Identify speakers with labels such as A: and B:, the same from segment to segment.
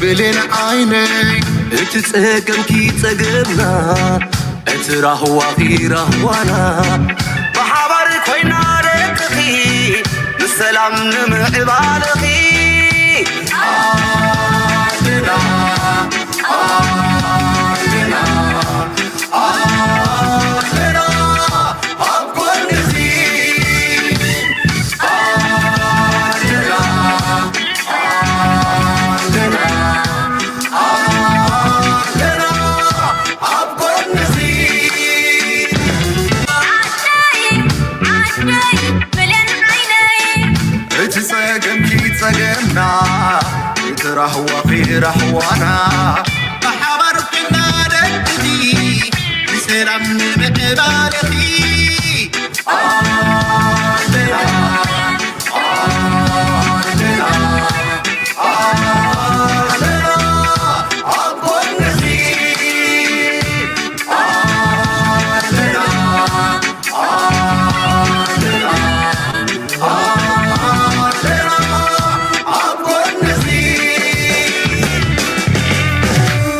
A: بلين عيني اتسقم كي تسقمنا اتراهوا في رهوانا بحبر كوينا رقخي بالسلام نمعبالخي عادنا عادنا عادنا أبقى نزيد عادنا عادنا عادنا أبقى نزيد عادي بلن عيني اتساقم كي تساقمنا اترهوا في رهوانا بحبر كنا رددي بسلام نمعبالخي عادنا عادنا عادنا أبقى نزيد عادنا عادنا عادنا أبقى نزيد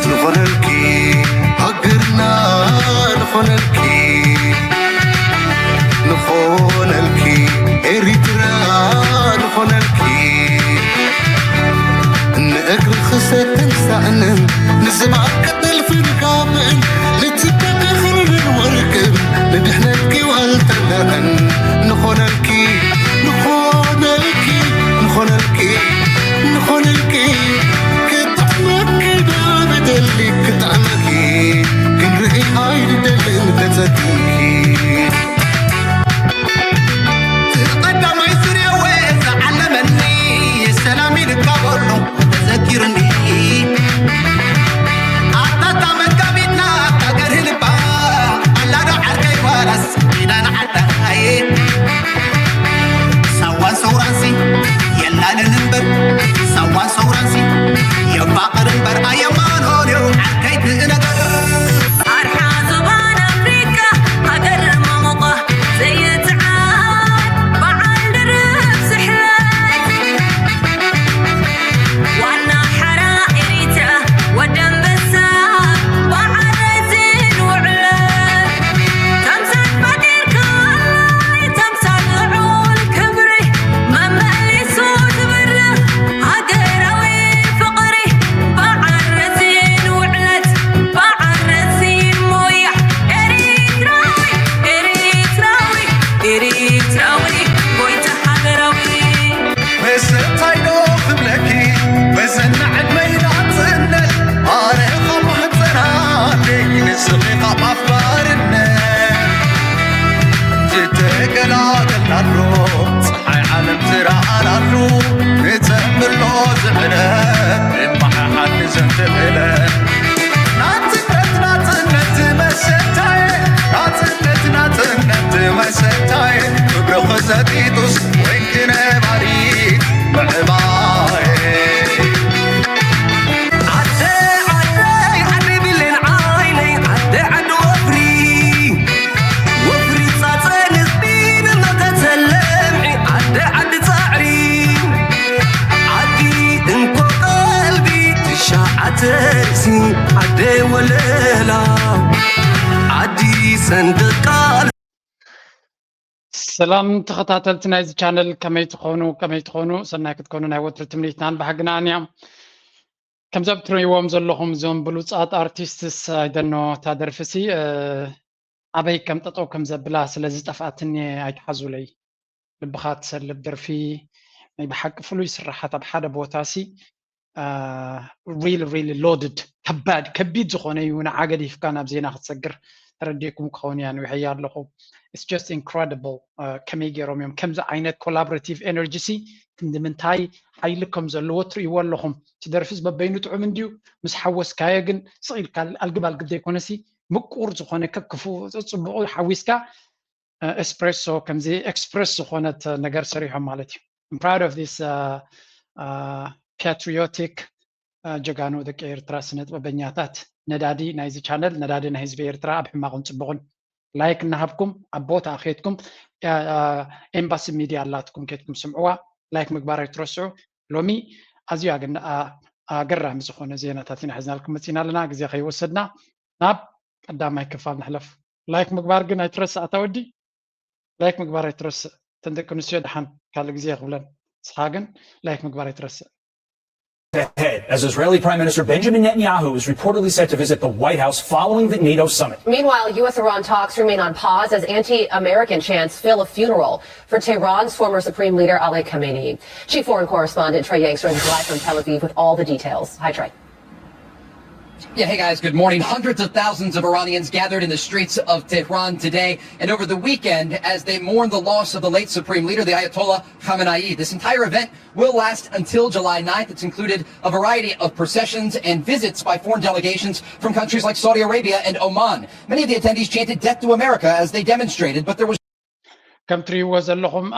A: نخونلكي هجرنا نخونلكي نخونلكي إريترا نخونلكي نأكل خسة تنسعنا نسمع قتل في الكامل نتسبق خلال الوركب ندحنلكي والتنان نخونلكي نخونلكي نخونلكي نخونلكي كتعمك دا بدلي كتعمكي كنرقي عايد دلن تتسكنكي تقدم يسري وين علمني سلامي لكبرو تذكرني عطاتا من قبيتنا تقر هلبا ألا دعر كي فارس إذا نحتا سوان سورانسي يلا لننبر سوان سورانسي يفاقر انبر أيمان هوريو عكيت نقر أرحى زبان أفريكا هقر ممقه زي تعاد بعال درب سحلات وانا حرائريته ودم بساب بعال رزين وعلات تمسك فقير كالله تمسك عول كبري ممالي صوت بره هقروي فقري بعال رزين وعلات بعال رزين مويح إريتراوي إريتراوي إريتراوي بويت حقروي مسنتاينو قبلكي مسنعد ميلاد سنة أنا خمح تنادي نسقي خمح بارنا جتك لا تنالو صحي عالم ترى على الروح نتأمل له زعنا نمحى حد زنتبلا ناتنت مسنتاي ناتنت مسنتاي كبر خزاتيتوس وين كنا بريد بعباي عدي عدي عدي بلين عيني عدي عد وفري صاصين سبين ما تتسلمعي عدي عد صعري عدي انكو قلبي تشاع ترسي عدي وليلا عدي صندقال
B: سلام تخطاتلتنا إذا channel كما يتخونوا سنة كتكونوا نايوتر تمريتنا بحقنا نيام كم زبطروا يوم زلهم زون بلوصات artists I don't know تادرفسي أبي كم تطو كم زبلا سلازي تفاتني أيتحزوا لي بالبخات سلب درفي بحق فلوس الراحة بحدا بوتاسي really loaded كبيد زخوني يونا عقد يفكانا بزينا ختصقر ترديكم كوني يعني وحيار لكم it's just incredible كم يجي روميوم كم زي عينات collaborative energy كندمنتاي حيلكم زلوتر يولهم تدرفز ببينو تعمل ديو مس حوس كايجن صغير قال القبال قد يكونسي مقور زخوني كفو تصبغوا حويسكا espresso كم زي express زخونة نجار سريحة مالتي I'm proud of this patriotic جگانو دك إيرترا سنت ببنياتات ندادي نايزي channel ندادي نايز بإيرترا أبحماقون تبغون لايك نهبكم أبوت أخيتكم إمباسي ميديا اللاتكم كيتكم سمعوا لايك مقبارة ترسعوا لومي أزيو أغن قرام زخونة زينة تاتين حزنا لكم متينا لنا جزي خي وسدنا ناب قدام ما يكفى نحلف لايك مقبار قلنا يترسى أتودي لايك مقبار يترسى تندك نسيد حن قال جزي خبلن صحاجن لايك مقبار يترسى
C: ahead as Israeli Prime Minister Benjamin Netanyahu is reportedly set to visit the White House following the NATO summit.
D: Meanwhile, U.S.-Iran talks remain on pause as anti-American chants fill a funeral for Tehran's former Supreme Leader Ali Khamenei. Chief Foreign Correspondent Trey Yanks joins us live from Tel Aviv with all the details. Hi, Trey.
E: Yeah, hey guys, good morning. Hundreds of thousands of Iranians gathered in the streets of Tehran today and over the weekend as they mourn the loss of the late Supreme Leader, the Ayatollah Khamenei. This entire event will last until July 9th. It's included a variety of processions and visits by foreign delegations from countries like Saudi Arabia and Oman. Many of the attendees chanted death to America as they demonstrated, but there was
B: كم تري وزلهم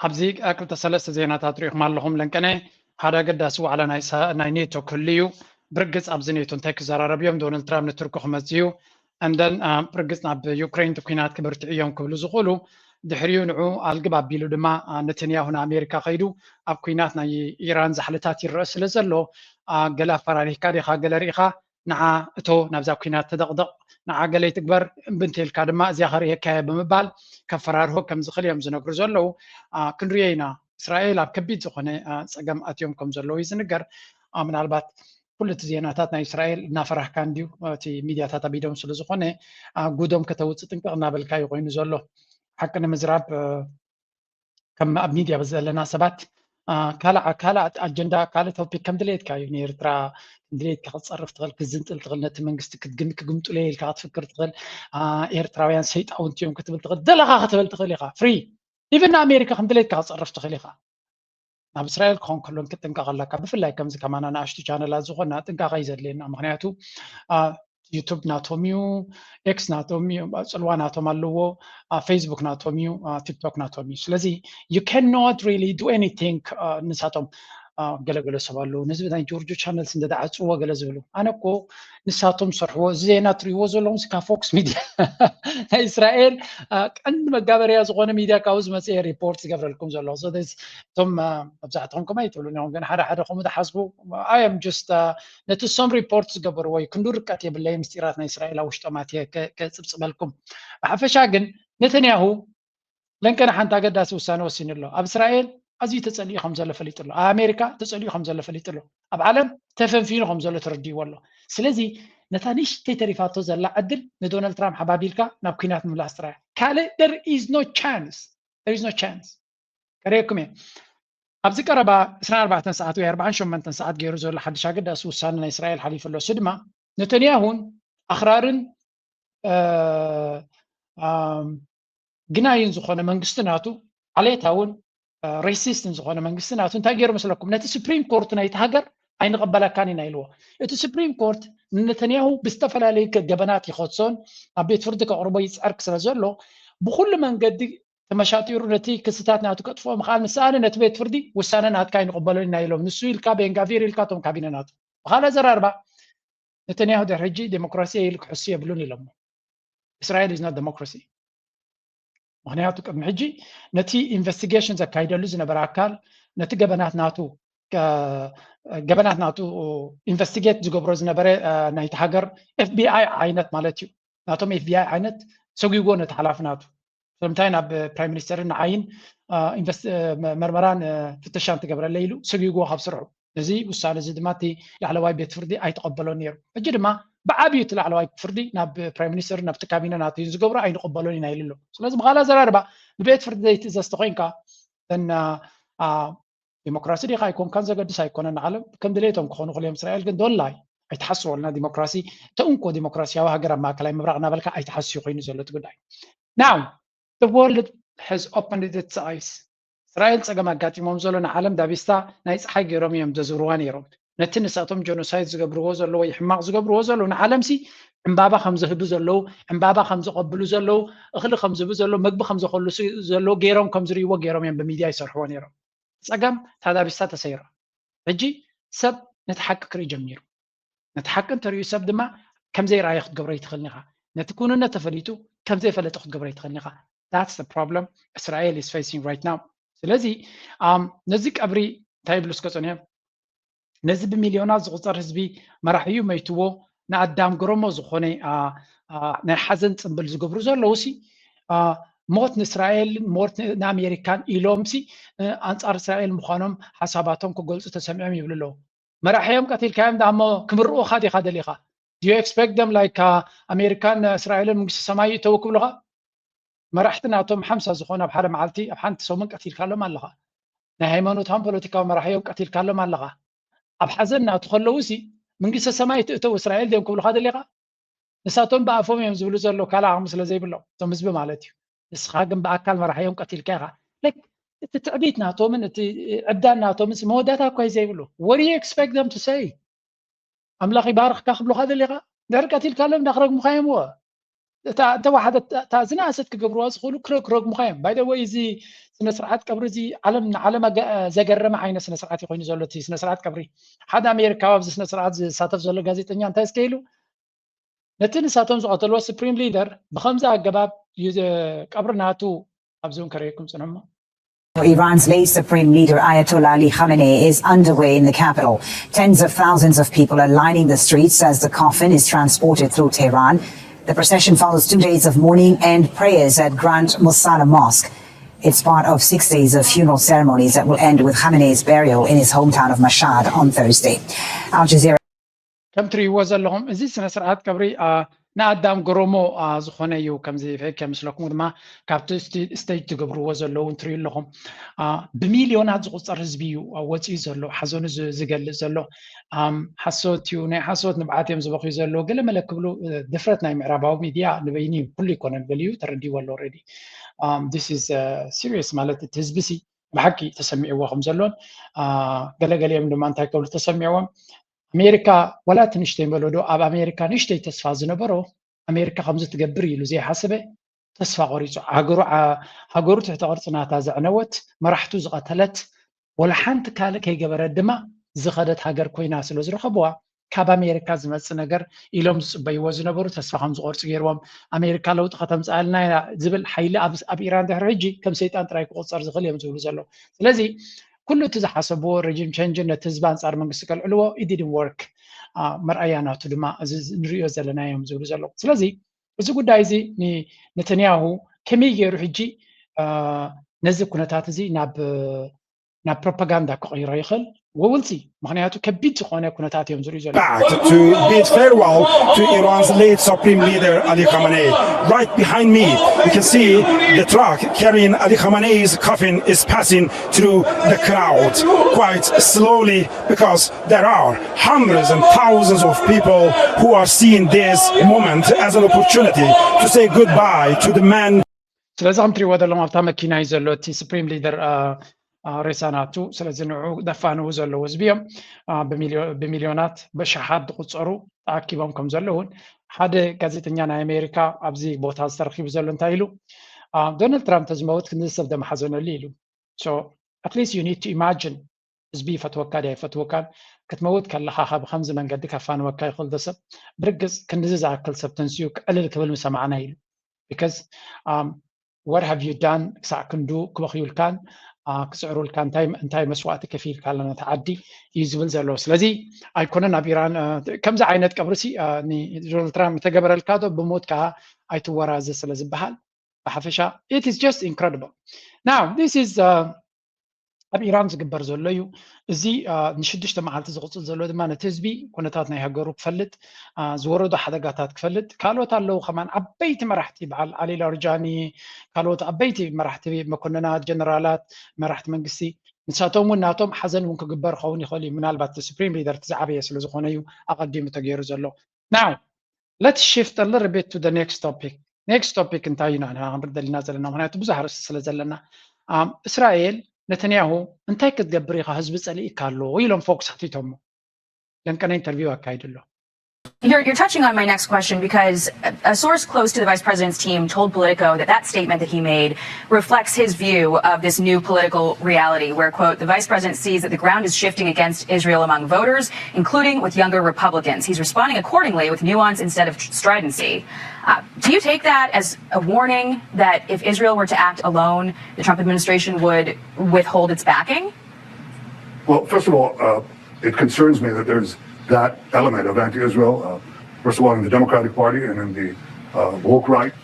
B: أبزيك أكل تسلسل زينات تريح مالهم لنكنه هذا قد أسوأ على ناينيتو كليو برجس أبزنيتو تك زرار بيوم دونالد ترامب نتركه خمسيو عندن برجسنا بيوكرين تكوينات كبرت يوم كبلو زغلو دحريو نعو الجباب بيلو دما نتنياهو أمريكا خيدو أبكويناتنا إيران زحلتات الرأس لزلو جلا فراريخ كاريخا جلاريخا نع تو نبزا كوينات تدقدق نع جلي تكبر بنتي الكادما زيخري هيك بمبال كفراره كم زخلي يوم زنقر زلو كنرينا إسرائيل كبيت زخنة سجم أتيوم كم زلو يزنقر من البات كل تزياناتنا إسرائيل نافرح كان ديو تي ميديا تاتا بيدوم سلزخنة قدوم كتوت تنقرنا بالكاي وين زلو حكنا مزراب كم ميديا بزلنا سبات كلا أجندة كلا توبيك كم دليت كايو نيرترا دليت كات صرفت غل كزنت التغل نت منجست كتجن كقمت ليل كات فكرت تغل إيرتراويان سيت أو أنتيوم كتبت تغل دلها كتبت تغليها فري إيفن أمريكا خم دليت كات صرفت تغليها نعم إسرائيل كون كلهم كتنقى غلاك بفلاي كم كمان أنا أشتي كان لازوغنا تنقى غيزر لنا مغنياتو يوتيوب ناتوميو إكس ناتوميو سلوا ناتوم اللو فيسبوك ناتوميو تيك توك ناتوميو سلازي you cannot really do anything نساتهم قلقلو سوالو نسبة جورجو channel سندد عصوا قلزولو أنا كو نساتهم صرحوا زينا تريوزولهم سكا فوكس ميديا إسرائيل عند مقابر يازغون ميديا كاوز مسيح ريبورتس قبل لكم زولو so this ثم أبزعتهم كما يتقولون يوم كان حدا خمود حاسبو I am just نتو some reports قبل وي كندور كاتي بالله مستيراتنا إسرائيل أو اشتماتي كسبسب لكم حفشاقن نتنياهو لن كان حانتا قداس وسانو وسين الله أب إسرائيل أزي تسألي خمسة لفليت الله أمريكا تسألي خمسة لفليت الله أب عالم تفهم فينو خمسة لتردي والله سلازي نتانيش تتريفاتو زلا عدل ندونالد ترامب حبابيلكا نابكينات من الأسرائيل كالي there is no chance كريكم أبزي كربا سنة 4 ساعات و 4 شمن ساعات غير زول لحد شاقد أسو سان إسرائيل حليف الله سدما نتنياهون أخرارن جناين زخونة منقستناتو عليه تاون ريسيستن زخونة منقستناتو انتا غير مسلكم نتي سبريم كورت نايت هاجر أين قبلا كاني نايلوا إتو سبريم كورت نتنياهو بستفل عليك جبنات يخوتسون أبيت فردك أوروبا يسأرك سلازولو بكل من قد تمشاتيرو نتي كستات ناتو كتفو مخال مسألة نتبيت فردي وسانا نات كاين قبلوا نايلو نسوي الكابين غافير الكاتوم كابين ناتو مخال زراربا نتنياهو ده رجي ديمقراطية يلك حسية بلوني لمو إسرائيل is not democracy مهنياتو كم حجي نتي investigations أكايدة لزنا براكال نتي جبنات ناتو investigate زجبروز نبرة نايت هاجر FBI عينت مالتيو ناتوم FBI عينت سوقيقو نتحلاف ناتو سمتين أب برايم مينستر نعين مرمران فتشان تجبر الليلو سوقيقو حبسرعو نزي وسالة زدماتي لعلواي بيت فردي أي تقبلون نير أجد ما بعبيت لعلواي فردي ناب برايم مينستر ناب تكابينا ناتي زجبرة أي نقبلون ينايلو لازم غلا زراربا بيت فردي تزستقينكا لأن ديمقراطية دي يكون كان زغد سايكون العالم كم دليتهم كونوا خليهم إسرائيل كن دولاي أي تحسوا لنا ديمقراطية تأنكو ديمقراطية وهجر ما كلام مبرغنا بالك أي تحسوا قيني زلت قداي now the world has opened its eyes إسرائيل سجما قاتي ممزولنا عالم دابيستا نايس حاجة روميهم دزوروان يروم نتن ساتهم جنوسايد زجبروز اللو يحمق زجبروز اللو نعلم سي عمبابا خمسة هدوز اللو عمبابا خمسة قبلوز اللو أخلي خمسة بوز اللو مقب خمسة خلص اللو جيرهم كمزري وجيرهم يم بميديا يسرحون يروم سجم هذا بيسات سيرة رجي سب نتحقق ريجمير نتحقق تريو سب دما كم زي رايح قبري تخلنيها نتكون نتفليتو كم زي فلت أخذ قبري تخلنيها that's the problem Israel is facing right now سلازي نزيك أبري تايب لسكتونهم ነዚ ብሚልዮናት ዝቁፀር ህዝቢ መራሕዩ መይትዎ ንኣዳም ግረሞ ዝኾነ ናይ ሓዘን ፅምብል ዝገብሩ ዘለዉ ሲ ሞት ንእስራኤልን ሞት ንኣሜሪካን ኢሎም ሲ ኣንጻር እስራኤል ምዃኖም ሓሳባቶም ክገልፁ ተሰሚዖም ይብሉ ኣለዉ መራሕዮም ቀቲልካዮም ዳሞ ክምርቑኻ ዲኻ ደሊኻ do you expect them like ኣሜሪካን እስራኤልን መንግስቲ ሰማይ ይተው ክብሉኻ መራሕቲ ናቶም ሓምሳ ዝኾኑ ኣብ ሓደ መዓልቲ ኣብ ሓንቲ ሰሙን ቀቲልካሎም ኣለኻ ናይ ሃይማኖታውን ፖለቲካዊ መራሕዮም ቀቲልካሎም ኣለኻ ኣብ ሓዘን ናቱ ከለዉ ሲ መንግስቲ ሰማይ ትእተው እስራኤል ድዮም ክብሉኻ ደሊኻ ንሳቶም ብኣፎም እዮም ዝብሉ ዘሎ ካልእ ዓቕሚ ስለ ዘይብሎም እቶም ህዝቢ ማለት እዩ ንስኻ ግን ብኣካል መራሕዮም ቀቲልካ ኢኻ እቲ ትዕቢት ናቶምን እቲ ዕብዳን ናቶምን መወዳእታ እኳ ዘይብሉ what do you expect them to say ኣምላኽ ይባርኽካ ክብሉኻ ደሊኻ ድሕሪ ቀቲልካሎም እንዳክረግሙኻ እዮም ዎ እታ ዋሓደ እታ ዝናእሰት ክገብርዋ ዝኽእሉ ክረግሙኻ እዮም ባይ ዘ ወይ እዚ ስነ ስርዓት ቀብሪ እዚ ንዓለም ዘገረመ ዓይነት ስነ ስርዓት ኮይኑ ዘሎ እቲ ስነ ስርዓት ቀብሪ ሓደ ኣሜሪካዊ ኣብዚ ስነ ስርዓት ዝሳተፍ ዘሎ ጋዜጠኛ እንታይ ስከኢሉ ነቲ ንሳቶም ዝቐተልዎ ሱፕሪም ሊደር ብከምዚ ኣገባብ ቀብሪ ናቱ ኣብዚ እውን ከረየኩም ፅንዕሞ
F: Iran's late Supreme Leader Ayatollah Ali Khamenei is underway in the capital. Tens of thousands of people are lining the streets as the coffin is transported through Tehran. The procession follows 2 days of mourning and prayers at Grand Musalla Mosque. It's part of 6 days of funeral ceremonies that will end with Khamenei's burial in his hometown of Mashhad on Thursday. Al Jazeera.
B: ከም ትሪእዎ ዘለኹም እዚ ስነ ስርዓት ቀብሪ ንኣዳም ግረሞ ዝኾነ እዩ ከምዚ ከምስለኩም ድማ ካብቲ ስቴጅ ትገብርዎ ዘለዉ ትሪኡ ኣለኹም ብሚልዮናት ዝቁፀር ህዝቢ እዩ ወፂኡ ዘሎ ሓዘኑ ዝገልፅ ዘሎ ሓሶት እዩ ናይ ሓሶት ንብዓት እዮም ዝበኽዩ ዘለዎ ገለ መለ ክብሉ ድፍረት ናይ ምዕራባዊ ሚድያ ንበይኒ ኩሉ ይኮነን በልዩ ተረዲዎ ኣሎ ኦልሬዲ this is serious ማለት እቲ ህዝቢ ሲ ብሓቂ ተሰሚዕዎ ከም ዘሎን ገለገሊኦም ድማ እንታይ ክብሉ ተሰሚዕዎም ኣሜሪካ ወላ ትንሽተይ መለዶ ኣብ ኣሜሪካ ንእሽተይ ተስፋ ዝነበሮ ኣሜሪካ ከምዚ ትገብር ኢሉ ዘይሓሰበ ተስፋ ቆሪፁ ሃገሩ ትሕቲ ቅርፂ ናታ ዘዕነወት መራሕቱ ዝቐተለት ወላ ሓንቲ ካልእ ከይገበረት ድማ ዝኸደት ሃገር ኮይና ስለ ዝረኸብዋ ካብ ኣሜሪካ ዝመፅእ ነገር ኢሎም ዝፅበይዎ ዝነበሩ ተስፋ ከም ዝቆርፁ ገይርዎም ኣሜሪካ ለውጢ ከተምፅኣልና ዝብል ሓይሊ ኣብ ኢራን ድሕሪ ሕጂ ከም ሰይጣን ጥራይ ክቁፀር ዝኽእል እዮም ዝብሉ ዘሎ ስለዚ ኩሉ እቲ ዝሓሰብዎ ሬጂም ቼንጅን ነቲ ህዝቢ ኣንጻር መንግስቲ ከልዕልዎ it didn't work መርኣያ ናቱ ድማ እዚ ንሪኦ ዘለና እዮም ዝብሉ ዘሎ ስለዚ እዚ ጉዳይ እዚ ነተንያሁ ከመይ ገይሩ ሕጂ ነዚ ኩነታት እዚ ናብ ፕሮፓጋንዳ ክቕይሮ ይኽእል ወውልሲ ምክንያቱ ከቢድ ዝኾነ ኩነታት እዮም ዝሪኡ ዘሎ
G: to bid farewell to Iran's late Supreme Leader Ali Khamenei. Right behind me, you can see the truck carrying Ali Khamenei's coffin is passing through the crowd quite slowly because there are hundreds and thousands of people who are seeing this moment as an opportunity to say goodbye to the man.
B: ስለዚ ከም ትሪእዎ ዘለኹም ኣብታ መኪና እዩ ዘሎ እቲ ሱፕሪም ሊደር ሬሳናቱ ስለዚ ንዑ ደፋንው ዘለዉ ህዝቢ እዮም ብሚልዮናት በሽሓት ዝቁፀሩ ተኣኪቦም ከም ዘለውን ሓደ ጋዜጠኛ ናይ ኣሜሪካ ኣብዚ ቦታ ዝተረኪቡ ዘሎ እንታይ ኢሉ ዶናልድ ትራምፕ ተዝመውት ክንዚ ሰብ ደመሓዘነሉ ኢሉ so at least you need to imagine ህዝቢ ይፈትወካ ዲ ኣይፈትወካን ክትመውት ከለኻ ብከምዚ መንገዲ ከፋንወካ ይኽእል ደሰብ ብርግፅ ክንዚ ዝኣክል ሰብ ተንስዩ ቅዕልል ክብል ምሰማዕና ኢሉ because what have you done ክሳዕ ክንዱ ክበኽዩልካን ክስዕሩልካ እንታይ መስዋዕቲ ከፊልካ ኣለና ተዓዲ እዩ ዝብል ዘለዎ ስለዚ ኣይኮነን ኣብ ኢራን ከምዚ ዓይነት ቀብርሲ ዶናልድ ትራምፕ ተገበረልካ ዶ ብሞት ከዓ ኣይትወራዘ ስለ ዝበሃል ብሓፈሻ it is just incredible now this is ኣብ ኢራን ዝግበር ዘሎ እዩ እዚ ንሽዱሽተ መዓልቲ ዝቕፅል ዘሎ ድማ ነቲ ህዝቢ ኩነታት ናይ ሃገሩ ክፈልጥ ዝወረዱ ሓደጋታት ክፈልጥ ካልኦት ኣለዉ ከማን ዓበይቲ መራሕቲ በዓል ኣሊ ላርጃኒ ካልኦት ዓበይቲ መራሕቲ መኮንናት ጀነራላት መራሕቲ መንግስቲ ንሳቶም እውን ናቶም ሓዘን እውን ክግበር ክኸውን ይኽእል እዩ ምናልባት ሱፕሪም ሊደር ዝዓበየ ስለ ዝኾነ እዩ ኣቐዲሙ ተገይሩ ዘሎ now let's shift a little bit to the next topic እንታይ ኢና ክንርኢ ደሊና ዘለና ምክንያቱ ብዙሕ ኣርእስቲ ስለ ዘለና እስራኤል ነተንያሁ እንታይ ክትገብር ኢኻ ህዝቢ ፀሊእካ ኣሎ ኢሎም ፎክስ ኣኽቲቶሞ ለንቀና ኢንተርቪው ኣካይድሎ
H: You're touching on my next question because a source close to the vice president's team told Politico that statement that he made reflects his view of this new political reality where, quote, the vice president sees that the ground is shifting against Israel among voters, including with younger Republicans. He's responding accordingly with nuance instead of stridency. Do you take that as a warning that if Israel were to act alone, the Trump administration would withhold its backing?
G: Well, first of all,
I: it concerns me that there's that element of anti-Israel, first of all, in the Democratic Party and in the woke right.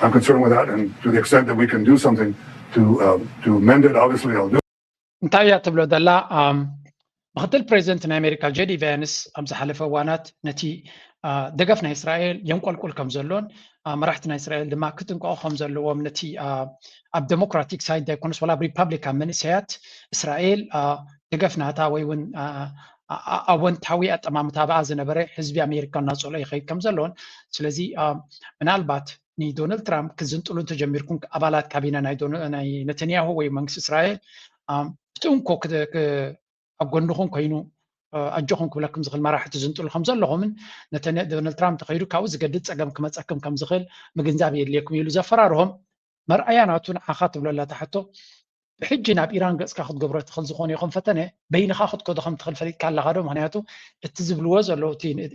I: I'm concerned with that, and to the extent that we can do something to mend it, obviously I'll do it.
B: እንታይ እያ ትብሎ ዘላ ምክትል ፕሬዚደንት ናይ ኣሜሪካ ጄዲ ቫንስ ኣብ ዝሓለፈ እዋናት ነቲ ደገፍ ናይ እስራኤል የንቆልቁል ከም ዘሎን መራሕቲ ናይ እስራኤል ድማ ክትንቀቑ ከም ዘለዎም ነቲ ኣብ ዴሞክራቲክ ሳይድ ኣይኮነስ ወላ ኣብ ሪፐብሊካን መንእሰያት እስራኤል ደገፍ ናታ ወይ እውን ኣወንታዊ ኣጠማምታ በኣ ዝነበረ ህዝቢ ኣሜሪካ እናፀሎ ይኸይድ ከም ዘለዎን ስለዚ ምናልባት ዶናልድ ትራምፕ ክዝንጥሉ እንተጀሚርኩም ኣባላት ካቢነ ናይ ነተንያሁ ወይ መንግስቲ እስራኤል ትእንኮ ኣብ ጎንኹም ኮይኑ ኣጆኹም ክብለኩም ዝኽእል መራሕቲ ዝንጥሉ ከም ዘለኹምን ዶናልድ ትራምፕ ተኸይዱ ካብኡ ዝገድድ ፀገም ክመፀክም ከም ዝኽእል ምግንዛብ የድልየኩም ኢሉ ዘፈራርሆም መርኣያ ናቱ ንዓኻ ትብለላ ታሕቶ ብሕጂ ናብ ኢራን ገፅካ ክትገብሮ ትኽእል ዝኾነ ይኹን ፈተነ በይንኻ ክትከዶ ከም ትኽእል ፈሊጥካ ኣለኻ ዶ ምክንያቱ እቲ ዝብልዎ ዘሎ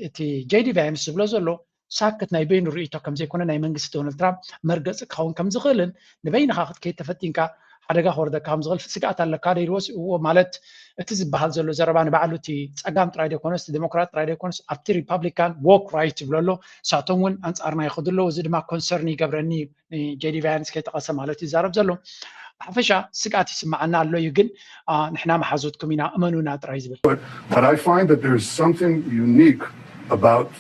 B: እቲ ጄዲ ቫንስ ዝብሎ ዘሎ ሳክት ናይ በይኑ ርእይቶ ከም ዘይኮነ ናይ መንግስቲ ዶናልድ ትራምፕ መርገፂ ክኸውን ከም ዝኽእልን ንበይንኻ ክትከይድ ተፈቲንካ ሓደጋ ክወርደካ ከም ዝኽእል ስጋኣት ኣለካ ደይልወስእዎ ማለት እቲ ዝበሃል ዘሎ ዘረባ ንባዕሉ እቲ ፀጋም ጥራይ ደይኮነስ እቲ ዴሞክራት ጥራይ ደይኮነስ ኣብቲ ሪፐብሊካን ዎክ ራይት ይብለሎ ንሳቶም እውን ኣንፃርና ይኸዱ ኣለዉ እዚ ድማ ኮንሰርን ይገብረኒ ጄዲ ቫንስ ከይጠቐሰ ማለት እዩ ይዛረብ ዘሎ ብሓፈሻ ስጋኣት ይስማዓና ኣሎ እዩ ግን ንሕና መሓዙትኩም ኢና እመኑና ጥራይ ዝብል
I: But I find that there's something unique about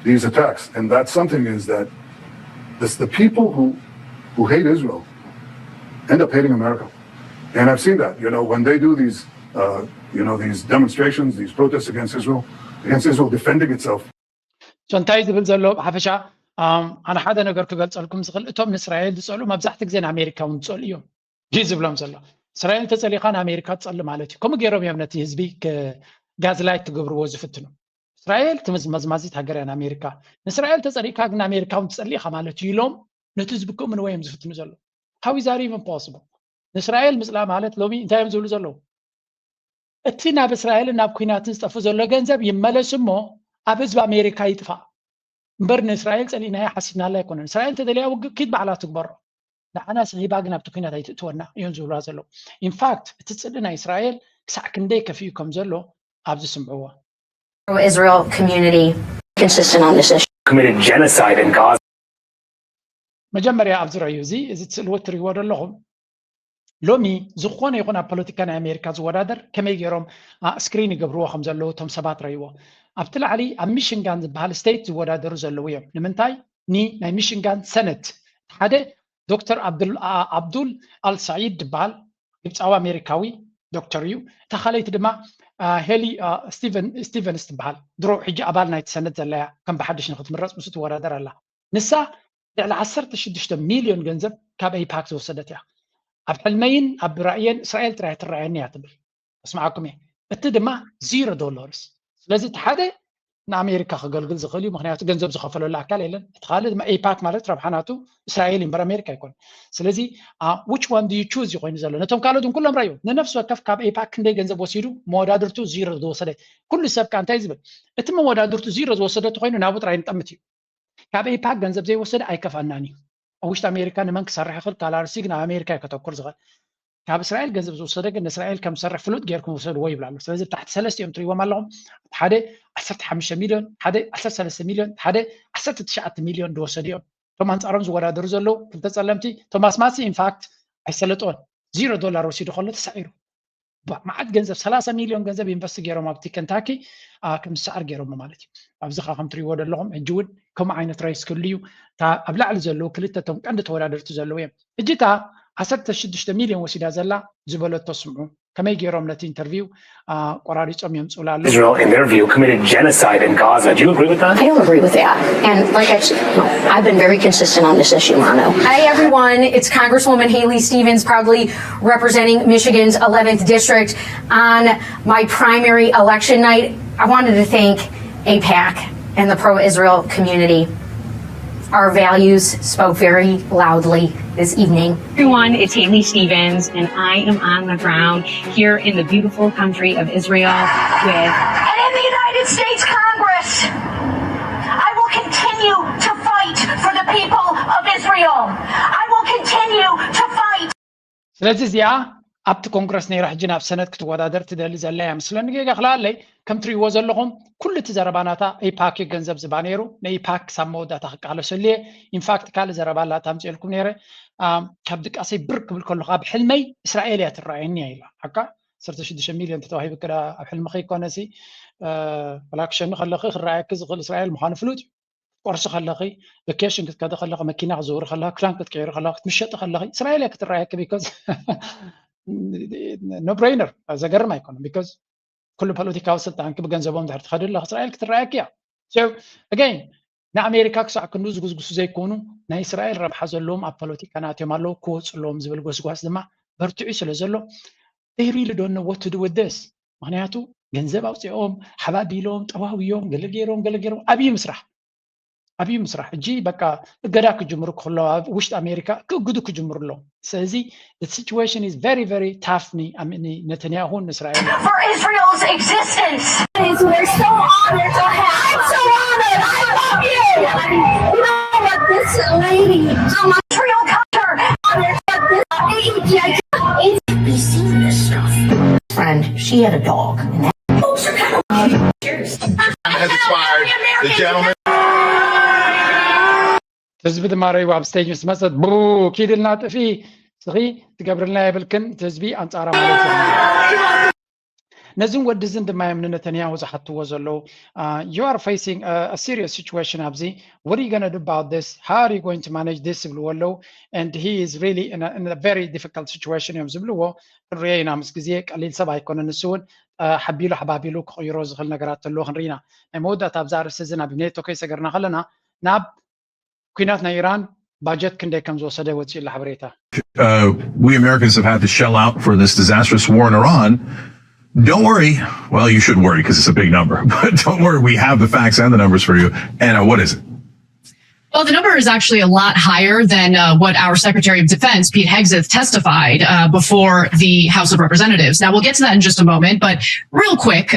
I: these attacks, and that something is that the people who hate Israel end up hating America, and I've seen that. When they do these, these demonstrations, these protests against Israel defending itself.
B: So እንታይ ዝብል ዘሎ ብሓፈሻ ኣነ ሓደ ነገር ክገልፀልኩም ዝኽእል እቶም ንእስራኤል ዝፀልኡ መብዛሕትኡ ግዜ ንኣሜሪካ እውን ዝፀልኡ እዮም እዩ ዝብሎም ዘሎ እስራኤል ተፀሊኻ ንኣሜሪካ ትፀሊ ማለት እዩ ከምኡ ገይሮም እዮም ነቲ ህዝቢ ጋዝላይት ትገብርዎ ዝፍትኑ እስራኤል ትመዝማዚት ሃገር እያ ንኣሜሪካ ንእስራኤል ተፀሊእካ ግን ኣሜሪካ እውን ትፀሊ ኢኻ ማለት እዩ ኢሎም ነቲ ህዝቢ ከምኡ ንወይ እዮም ዝፍትኑ ዘሎ How is that even possible? ንእስራኤል ምፅላ ማለት ሎሚ እንታይ እዮም ዝብሉ ዘለዉ እቲ ናብ እስራኤልን ናብ ኩናትን ዝጠፉ ዘሎ ገንዘብ ይመለስ እሞ ኣብ ህዝቢ ኣሜሪካ ይጥፋእ እምበር ንእስራኤል ፀሊእናዮ ሓሲብናላ ኣይኮነን እስራኤል ተደልያ ውግእ ኪድ ባዕላ ትግበሮ ንዓና ስሂባ ግን ኣብቲ ኩናት ኣይትእትወና እዮም ዝብልዋ ዘለዉ ኢንፋክት እቲ ፅሊ ናይ እስራኤል ክሳዕ ክንደይ ከፊኡ ከም ዘሎ ኣብዚ ስምዕዎ
J: Israel community consistent on this issue.
C: Committed genocide in Gaza.
B: መጀመርያ ኣብ ዝረአዩ እዚ ትስእልዎ ትሪእዎ ዘለኹም ሎሚ ዝኾነ ይኹን ኣብ ፖለቲካ ናይ ኣሜሪካ ዝወዳደር ከመይ ገይሮም ስክሪን ይገብርዎ ከም ዘለዉ እቶም ሰባት ረእይዎ ኣብቲ ላዕሊ ኣብ ሚሽንጋን ዝበሃል ስቴት ዝወዳደሩ ዘለዉ እዮም ንምንታይ ናይ ሚሽንጋን ሰነት ሓደ ዶክተር ዓብዱል አልሳዒድ ዝበሃል ግብፃዊ ኣሜሪካዊ ዶክተር እዩ እታ ካልይቲ ድማ ሄሊ ስቲቨንስ ትበሃል ድሮ ሕጂ ኣባል ናይቲ ሰነት ዘለያ ከም ብሓድሽ ንክትምረፅ ምስ ትወዳደር ኣላ ንሳ ልዕሊ 16 ሚልዮን ገንዘብ ካብ ኤይፓክ ዝወሰደት እያ ኣብ ሕልመይን ኣብ ራእየን እስራኤል ጥራይ ትረአየኒ እያ ትብል እስማዓኩም እየ እቲ ድማ $0 ስለዚ እቲ ሓደ ንኣሜሪካ ክገልግል ዝኽእል እዩ ምክንያቱ ገንዘብ ዝኸፈለሉ ኣካል የለን እቲ ካልእ ድማ ኤይፓክ ማለት ረብሓናቱ እስራኤል እምበር ኣሜሪካ ኣይኮነ ስለዚ which one do you choose ይኮይኑ ዘሎ ነቶም ካልኦት ኩሎም ራእዩ ንነፍሲ ወከፍ ካብ ኤይፓክ ክንደይ ገንዘብ ወሲዱ መወዳድርቱ 0 ዝወሰደ ኩሉ ሰብ ካ እንታይ ዝብል እቲ መወዳድርቱ 0 ዝወሰደት ኮይኑ ናብኡ ጥራይ ንጠምት እዩ ካብ ኤይፓክ ገንዘብ ዘይወሰደ ኣይከፋናን እዩ ኣብ ውሽጢ ኣሜሪካ ንመን ክሰርሕ ይኽእል ካላርሲ ግን ኣብ ኣሜሪካ ከተኩር ዝኽእል ካብ እስራኤል ገንዘብ ዝወሰደ ግን ንእስራኤል ከም ዝሰርሕ ፍሉጥ ጌርኩም ወሰድዎ ይብላሉ ስለዚ ብታሕቲ ሰለስተ እዮም ትሪእዎም ኣለኹም ሓደ 15 ሚልዮን ሓደ 13 ሚልዮን ሓደ 19 ሚልዮን ዝወሰዱ እዮም እቶም ኣንፃሮም ዝወዳደሩ ዘለዉ ክልተ ፀለምቲ ቶማስ ማሲ ኢንፋክት ኣይሰለጦን $0 ወሲዱ ከሎ ተሳዒሩ መዓት ገንዘብ 30 ሚልዮን ገንዘብ ኢንቨስት ገይሮም ኣብቲ ከንታኪ ከም ዝሰዓር ገይሮም ማለት እዩ ኣብዚ ካ ከም ትሪእዎ ዘለኹም ሕጂ እውን ከምኡ ዓይነት ራይስ ክህሉ እዩ ኣብ ላዕሊ ዘለዉ ክልተ እቶም ቀንዲ ተወዳደርቲ ዘለዉ እዮም ሕጂ እታ 16 ሚልዮን ወሲዳ ዘላ ዝበለቶ ስምዑ ከመይ ገይሮም ነቲ ኢንተርቪው ቆራሪፆም የምፅኡላ ኣሎ
C: Israel, in their view, committed genocide in Gaza. Do you agree with that?
J: I don't agree with that. And like I've been very consistent on this issue, Mano.
K: Hi, everyone. It's Congresswoman Haley Stevens, proudly representing Michigan's 11th district. On my primary election night, I wanted to thank AIPAC and the pro-Israel community. Our values spoke very loudly this evening.
L: Everyone, it's Haley Stevens, and I am on the ground here in the beautiful country of Israel with...
K: And in the United States Congress, I will continue to fight for the people of Israel. I will continue to fight.
B: ስለዚህ እዚኣ ኣብቲ ኮንግረስ ነይራ ሕጂ ናብ ሰነት ክትወዳደር ትደሊ ዘላ እያ ምስለኒ ጌጋ ክላለይ ከም ትሪእዎ ዘለኹም ኩሉ እቲ ዘረባናታ ኤፓክ ገንዘብ ዝባ ነይሩ ንኤፓክ ክሳብ መወዳእታ ክቃለሰሉ እየ ኢንፋክት ካልእ ዘረባላታ ኣምፅልኩም ነይረ ካብ ድቃሰይ ብር ክብል ከለካ ብሕልመይ እስራኤል እያ ትረኣየኒ ኢላ ሓካ 16 ሚልዮን ተተዋሂቡ ከዳ ኣብ ሕልምኺ ይኮነሲ ወላክሸኒ ከለኺ ክረኣየኪ ዝኽእል እስራኤል ምዃኑ ፍሉጥ ቆርሲ ከለኺ ቫኬሽን ክትከደ ከለኺ መኪና ክዘውሪ ከለኻ ክዳን ክትቀይሪ ከለኻ ክትምሸጢ ከለኺ እስራኤል እያ ክትረኣየኪ ቢኮዝ no brainer ዘገርም ኣይኮነን ቢኮዝ ኩሉ ፖለቲካዊ ስልጣን ብገንዘቦም ድሕሪ ትኸድለ እስራኤል ክትረኣየኪ እያ so again ንኣሜሪካ ክሳዕ ክንዱ ዝጉዝጉሱ ዘይኮኑ ናይ እስራኤል ረብሓ ዘለዎም ኣብ ፖለቲካ ናትዮም ኣለዉ ክወፅሎም ዝብል ጎስጓስ ድማ በርትዑ ስለ ዘሎ they really don't know what to do with this ምክንያቱ ገንዘብ ኣውፅኦም ሓባቢሎም ጠዋውዮም ገለገይሮም ዓብዪ ምስራሕ እጂ በቃ እገዳ ክጅምሩ ከለዉ ኣብ ውሽጢ ኣሜሪካ ክእግዱ ክጅምሩ ኣለዎም ስለዚ the situation is very very tough ነተንያሁን እስራኤል
K: For Israel's existence. We're so honored to have. I'm so honored. I love you. You know what this lady, Israel culture, honored what this be seeing this stuff. Friend, she had a dog. And that folks are kind of cheers.
A: Has expired. The gentleman.
B: ህዝቢ ድማ ረይቡ ኣብ ስቴጅ ምስ መፀት ቡ ኪድልና ጥፊ ስኺ ትገብርልና የብልክን እቲ ህዝቢ ኣንፃራ ማለት እዩ ነዚን ወዲዝን ድማ የምኒ ነተንያሁ ዝሓትዎ ዘለዉ you are facing a serious situation ኣብዚ what are you going to do about this how are you going to manage this ዝብልዎ ኣለዉ and he is really in a very difficult situation እዮም ዝብልዎ ክንሪኦ ኢና ምስ ግዜ ቀሊል ሰብ ኣይኮነን ንሱ እውን ሓቢሉ ሓባቢሉ ክቕይሮ ዝኽእል ነገራት ኣለዎ ክንርኢና ናይ መወዳእታ ኣብዛ ርእሲ እዚ ናብ ኔቶ ከይሰገርና ከለና ናብ ኩናት ናይ ኢራን ባጀት ክንደይ ከም ዝወሰደ ወፂኡላ ሓበሬታ
M: we Americans have had to shell out for this disastrous war in Iran. Don't worry. Well, you should worry because it's a big number, but don't worry. We have the facts and the numbers for you. Anna, what is it?
N: Well, the number is actually a lot higher than what our Secretary of Defense, Pete Hegseth, testified before the House of Representatives. Now, we'll get to that in just a moment, but real quick,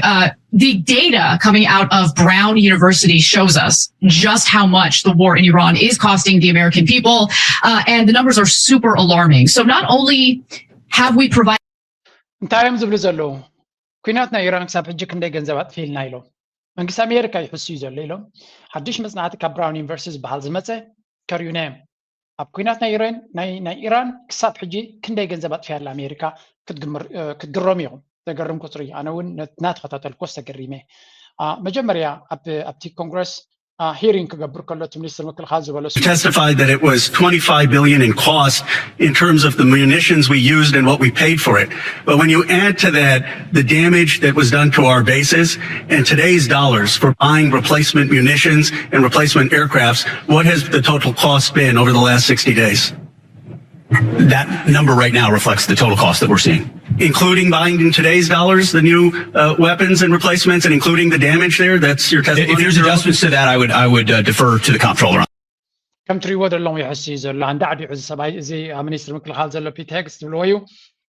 N: the data coming out of Brown University shows us just how much the war in Iran is costing the American people, and the numbers are super alarming. So not only have we provided...
B: ኩናት ናይ ኢራን ክሳብ ሕጂ ክንደይ ገንዘብ ኣጥፊልና ኢሎም መንግስቲ ኣሜሪካ ይሕሱ እዩ ዘሎ ኢሎም ሓዱሽ መፅናዕቲ ካብ ብራውን ዩኒቨርሲቲ ዝበሃል ዝመፀ ከርዩና እዮም ኣብ ኩናት ናይ ኢራን ክሳብ ሕጂ ክንደይ ገንዘብ ኣጥፊያላ ኣሜሪካ ክትግረሙ ኢኹም ዘገርም ቁፅሪ ኣነ እውን እናተኸታተልኮ ዝተገሪመ መጀመርያ ኣብቲ ኮንግረስ hearing
O: testified that it was $25 billion in cost in terms of the munitions we used and what we paid for it. But when you add to that the damage that was done to our bases and today's dollars for buying replacement munitions and replacement aircrafts, what has the total cost been over the last 60 days?
P: That number right now reflects the total cost that we're seeing.
O: Including buying in today's dollars the new weapons and replacements and including the damage there? That's your testimony?
P: If there's adjustments to that, I would defer to the comptroller.
B: كم ትሪእዎ ዘለኹም ይሕሲ ዘሎ አንዳ ዓዲዑ ሰባይ እዚ ሚኒስትር ምክልኻል ዘሎ ፒት ሄግስ ዝብልዎ እዩ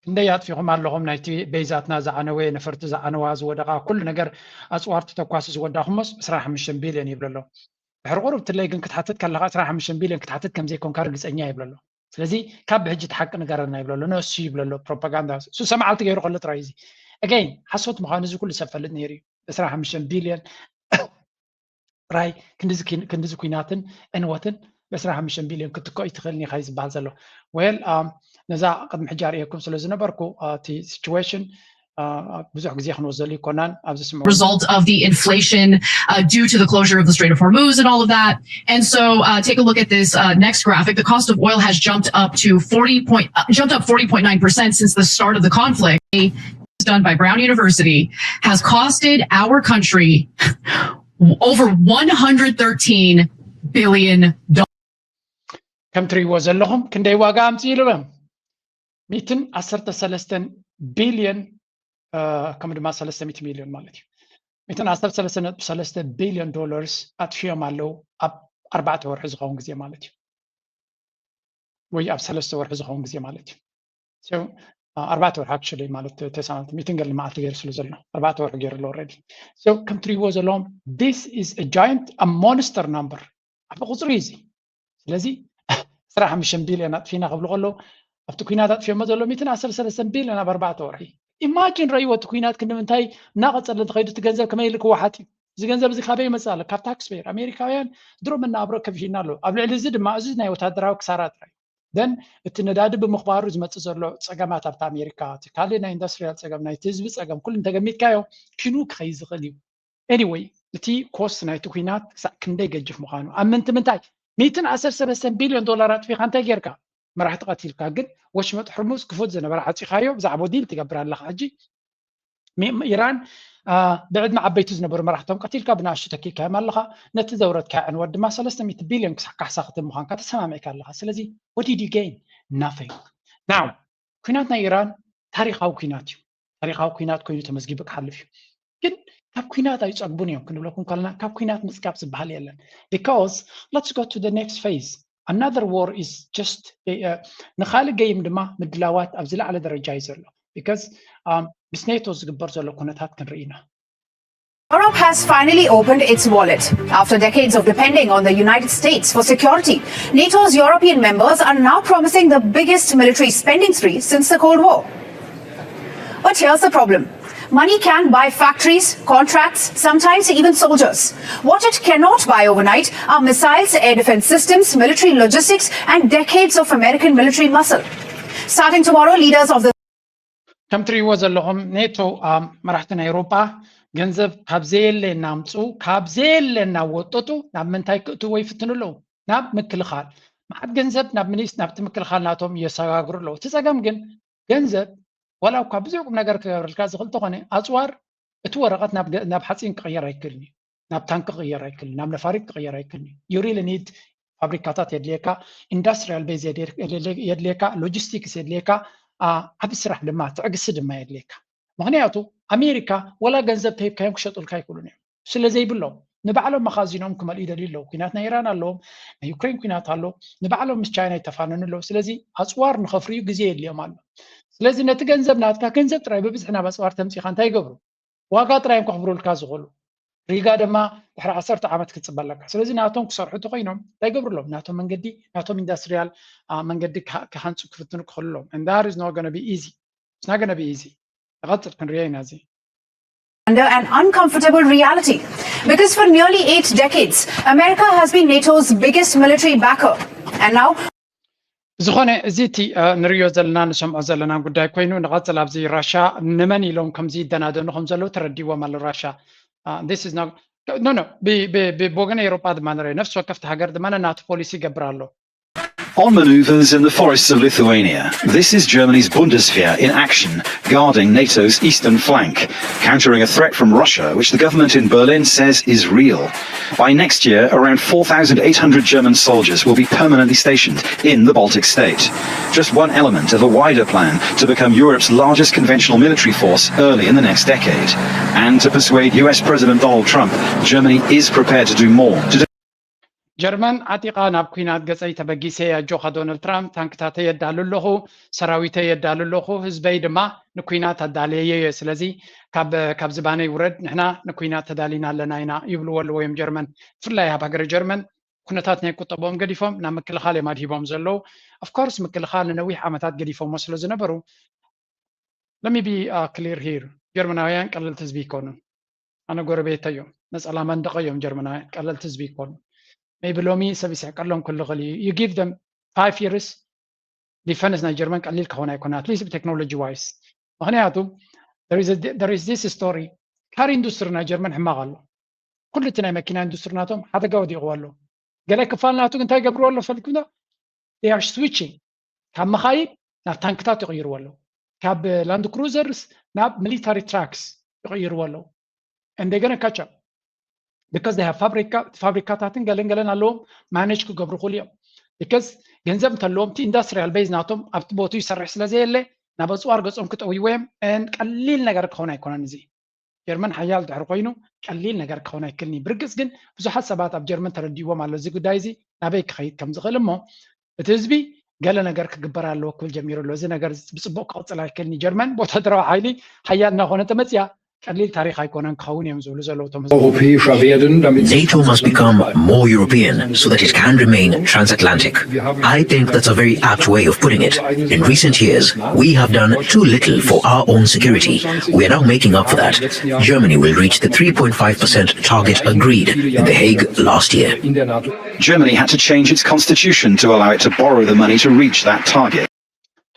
B: ክንደይ ኣጥፊኹም ኣለኹም ናይቲ ቤዛትና ዝዓነወ ነፈርቲ ዝዓነዋ ዝወደቓ ኩሉ ነገር ኣፅዋርቲ ተኳሲ ዝወዳኹሞስ 25 ቢልዮን ይብሎ ኣሎ ድሕሪ ቁሩብ ትለይ ግን ክትሓትት ከለኻ 25 ቢልዮን ክትሓትት ከምዘይኮንካ ርግፀኛ ይብሎ ኣሎ ስለዚ ካብ ብሕጂ ተሓቂ ነገርና ይብሎ ኣሎ ነሱ ይብሎ ኣሎ ፕሮፓጋንዳ እሱ ሰማዓልቲ ገይሩ ከሎ ጥራይ እዚ again ሓሶት ምዃኑ እዚ ኩሉ ሰብ ፈልጥ ነይሩ እዩ 25 ቢልዮን ጥራይ ክንዲዚ ኩናትን ዕንወትን ب25 ቢልዮን ክትኮይ ትኽእልኒ ኸ ዝባሃል ዘሎ well ነዛ ቅድሚ ሕጂ ኣርእየኩም ስለ ዝነበርኩ እቲ ሲቹዌሽን ብዙሕ ግዜ ክንወዘሉ ይኮናን ኣብዚ ስምዑ
N: result of the inflation due to the closure of the Strait of Hormuz and all of that. And so take a look at this next graphic. The cost of oil has jumped up 40.9% since the start of the conflict. Done by Brown University has costed our country over $113 billion.
B: كم ትሪእዎ ዘለኹም ክንደይ ዋጋ ኣምፅኡ ኢሎም 113 ቢልዮን ከም ድማ 300 ሚልዮን ማለት እዩ 113.3 ቢልዮን ዶላርስ ኣጥፊዮም ኣለው ኣብ 4 ወርሒ ዝኸውን ግዜ ማለት እዩ ወይ ኣብ 3 ወርሒ ዝኸውን ግዜ ማለት እዩ so 4 ወርሒ actually ማለት ተሳማት ሚቲንግ ለማዓልቲ ገይሩ ስለ ዘሎ 4 ወርሒ ገይሩ already so ከም ትሪእዎ ዘለኹም this is a giant a monster number ኣብ ቁፅሪ እዚ ስለዚ 15 ቢልዮን ኣጥፊና ክብሉ ከለዉ ኣብቲ ኩናት ኣጥፊዮሞ ዘሎ 113 ቢልዮን ኣብ 4 ወርሒ ኢማጂን ረእይዎ እቲ ኩናት ክንምንታይ እናቐፀለ ትኸይዱ እቲ ገንዘብ ከመይ ኢሉ ክወሓጥ እዩ እዚ ገንዘብ እዚ ካበይ ይመፅእ ኣሎ ካብ ታክስ ፔየር ኣሜሪካውያን ድሮ መናብሮ ከፊልና ኣሎ ኣብ ልዕሊ እዚ ድማ እዚ ናይ ወታደራዊ ክሳራ ጥራይ ደን እቲ ነዳዲ ብምኽባሩ ዝመፅእ ዘሎ ፀገማት ኣብቲ ኣሜሪካ እቲ ካልእ ናይ ኢንዱስትሪያል ፀገም ናይቲ ህዝቢ ፀገም ኩሉ እንተገሚትካዮ ሽኑ ክኸይድ ዝኽእል እዩ ኤኒዌይ እቲ ኮስት ናይቲ ኩናት ክሳብ ክንደይ ገጅፍ ምዃኑ ኣብ ምንታይ 113 ቢልዮን ዶላር ኣጥፊኻ እንታይ ጌርካ መራሕቲ ቀቲልካ ግን ወሽመጥ ሕርሙዝ ክፉት ዝነበረ ዓፂኻዮ ብዛዕባ ዲል ትገብር ኣለካ ሕጂ ኢራን ብዕድመ ዓበይቲ ዝነበሩ መራሕቶም ቀቲልካ ብናእሽቱ ተኪካዮም ኣለካ ነቲ ዘውረድካ ዕንወት ድማ 300 ቢልዮን ካሕሳ ክትብ ምዃንካ ተሰማሚዕካ ኣለካ ስለዚ what did you gain nothing now ኩናት ናይ ኢራን ታሪኻዊ ኩናት እዩ ታሪኻዊ ኩናት ኮይኑ ተመዝጊቡ ክሓልፍ እዩ ግን ካብ ኩናት ኣይፀግቡን እዮም ክንብለኩም ከለና ካብ ኩናት ምፅጋብ ዝበሃል የለን because let's go to the next phase another war is just ንኻልእ ገይም ድማ ምድላዋት ኣብ ዝለዓለ ደረጃ እዩ ዘሎ because ምስ ኔቶ ዝግበር ዘሎ ኩነታት ክንርኢና
Q: Europe has finally opened its wallet. After decades of depending on the United States for security, NATO's European members are now promising the biggest military spending spree since the Cold War. But here's the problem. Money can buy factories, contracts, sometimes even soldiers. What it cannot buy overnight are missiles, air defense systems, military logistics, and decades of American military muscle. Starting tomorrow, leaders of the
B: ከም ትሪእዎ ዘለኹም ኔቶ መራሕቲ ናይ ኤውሮጳ ገንዘብ ካብ ዘየለና ኣምፁ ካብ ዘየለና ወጠጡ ናብ ምንታይ ክእትዎ ይፍትኑ ኣለዉ ናብ ምክልኻል መዓት ገንዘብ ናብ ሚኒስ ናብቲ ምክልኻል ናቶም እየሰጋግሩ ኣለዉ እቲ ፀገም ግን ገንዘብ ወላ እኳ ብዙሕ ቁም ነገር ክገብረልካ ዝኽእል ተኾነ ኣፅዋር እቲ ወረቐት ናብ ሓፂን ክቕየር ኣይክእልን እዩ ናብ ታንክ ክቕየር ኣይክእልን ናብ ነፋሪት ክቕየር ኣይክእልን እዩ ዩ ሪሊ ኒድ ፋብሪካታት የድልየካ ኢንዱስትሪያል ቤዝ የድልየካ ሎጂስቲክስ የድልየካ ዓብ ስራሕ ድማ ትዕግሲ ድማ የድልየካ ምክንያቱ ኣሜሪካ ወላ ገንዘብ ተሂብካዮም ክሸጡልካ ኣይክእሉን እዮም ስለዘይብሎም ንባዕሎም መኻዚኖም ክመልኡ ይደልዩ ኣለዉ ኩናት ናይ ኢራን ኣለዎም ናይ ዩክሬን ኩናት ኣሎ ንባዕሎም ምስ ቻይና ይተፋነኑ ኣለዉ ስለዚ ኣፅዋር ንኸፍርዩ ግዜ የድልዮም ኣሎ ስለዚ ነቲ ገንዘብ ናትካ ገንዘብ ጥራይ ብብዝሒ ናብ ኣፅዋር ተምፂኻ እንታይ ይገብሩ ዋጋ ጥራዮም ከኽብሩልካ ዝኽእሉ ሪጋ ድማ ድሕሪ 10 ዓመት ክትፅበለካ ስለዚ ናቶም ክሰርሑ ተኮይኖም እንታይ ይገብሩሎም ናቶም መንገዲ ናቶም ኢንዱስትሪያል መንገዲ ክሃንፁ ክፍትኑ ክኽእሉሎም and that is not going to be easy it's not going to be easy غطر كنرينا زي
Q: under an uncomfortable reality because for nearly 8 decades America has been NATO's biggest military backer and now
B: ዝኾነ እዚቲ ንሪዮ ዘለና ንሰምዖ ዘለና ጉዳይ ኮይኑ ንቐፅል ኣብዚ ራሻ ንመን ኢሎም ከምዚ ይደናደኑ ከም ዘለዉ ተረዲዎም ኣሎ ራሻ this is not no ብወገነ ኤውሮጳ ድማ ንሪኦ ነፍሲ ወከፍቲ ሃገር ድማ ናቱ ፖሊሲ ይገብር ኣሎ
R: On maneuvers in the forests of Lithuania, this is Germany's Bundeswehr in action, guarding NATO's eastern flank, countering a threat from Russia, which the government in Berlin says is real. By next year, around 4,800 German soldiers will be permanently stationed in the Baltic state. Just one element of a wider plan to become Europe's largest conventional military force early in the next decade. And to persuade US President Donald Trump, Germany is prepared to do more.
B: ጀርመን ዓጢቓ ናብ ኩናት ገፀይ ተበጊሰ ኣጆኻ ዶናልድ ትራምፕ ታንክታት የዳሉ ኣለኹ ሰራዊተ የዳሉ ኣለኹ ህዝበይ ድማ ንኩናት ኣዳልየ ስለዚ ካብ ዝባነ ይውረድ ንሕና ንኩናት ተዳሊና ኣለና ኢና ይብልዎ ኣለዎ እዮም ጀርመን ብፍላይ ኣብ ሃገረ ጀርመን ኩነታት ናይ ቁጠቦም ገዲፎም ናብ ምክልኻል እዮም ኣድሂቦም ዘለዉ ኣፍኮርስ ምክልኻል ንነዊሕ ዓመታት ገዲፎሞ ስለ ዝነበሩ let me be clear here ጀርመናውያን ቀለልቲ ህዝቢ ይኮኑን ኣነ ጎረቤተ እዮም ነፀላ መንደቕ እዮም ጀርመናውያን ቀለልቲ ህዝቢ ይኮኑን maybe lomi service kalon kullu gali you give them 5 years defense na German qalil kahona ikona at least technology wise ምክንያቱ there is this story car industry na German ሕማቅ ኩሉ እቲ ናይ መኪና ኢንዱስትሪ ናቶም ሓደጋ ወዲቑ ኣሎ ገለ ክፋል ናቱ እንታይ ገብሩ ኣሎ ፈልኩና they are switching ካብ መኻይድ ናብ ታንክታት ይቕይሩ ኣሎ ካብ land cruisers ናብ military trucks ይቕይሩ ኣሎ and they're going to catch up because they have fabricatatin galen allom manage ku gabru khuliyam because ገንዘብ ተለዎም ቲ ኢንዱስትሪያል ቤዝ ናቶም ኣብቲ ቦቱ ይሰርሕ ስለዘየለ ናብ ኣፅዋር ገጾም ክጠውይዎም ቀሊል ነገር ክኾን ኣይኮነን እዚ ጀርመን ሓያል ድሕሪ ኮይኑ ቀሊል ነገር ክኾን ኣይክልኒ ብርግፅ ግን ብዙሓት ሰባት ኣብ ጀርመን ተረዲዎም ኣሎ እዚ ጉዳይ እዚ ናበይ ክኸይድ ከም ዝኽእል እሞ እቲ ህዝቢ ገለ ነገር ክግበር ኣለዎ ክብል ጀሚሩ ኣሎ እዚ ነገር ብፅቡቅ ክቕፅል ኣይክልኒ ጀርመን ወታደራዊ ሓይሊ ሓያል እናኾነ ተመፅያ ቀሊል ታሪክ ኣይኮነን ክኸውን እዮም ዝብሉ ዘለዉ
S: NATO must become more European so that it can remain transatlantic. I think that's a very apt way of putting it. In recent years, we have done too little for our own security. We are now making up for that. Germany will reach the 3.5% target agreed in The Hague last year.
R: Germany had to change its constitution to allow it to borrow the money to reach that target.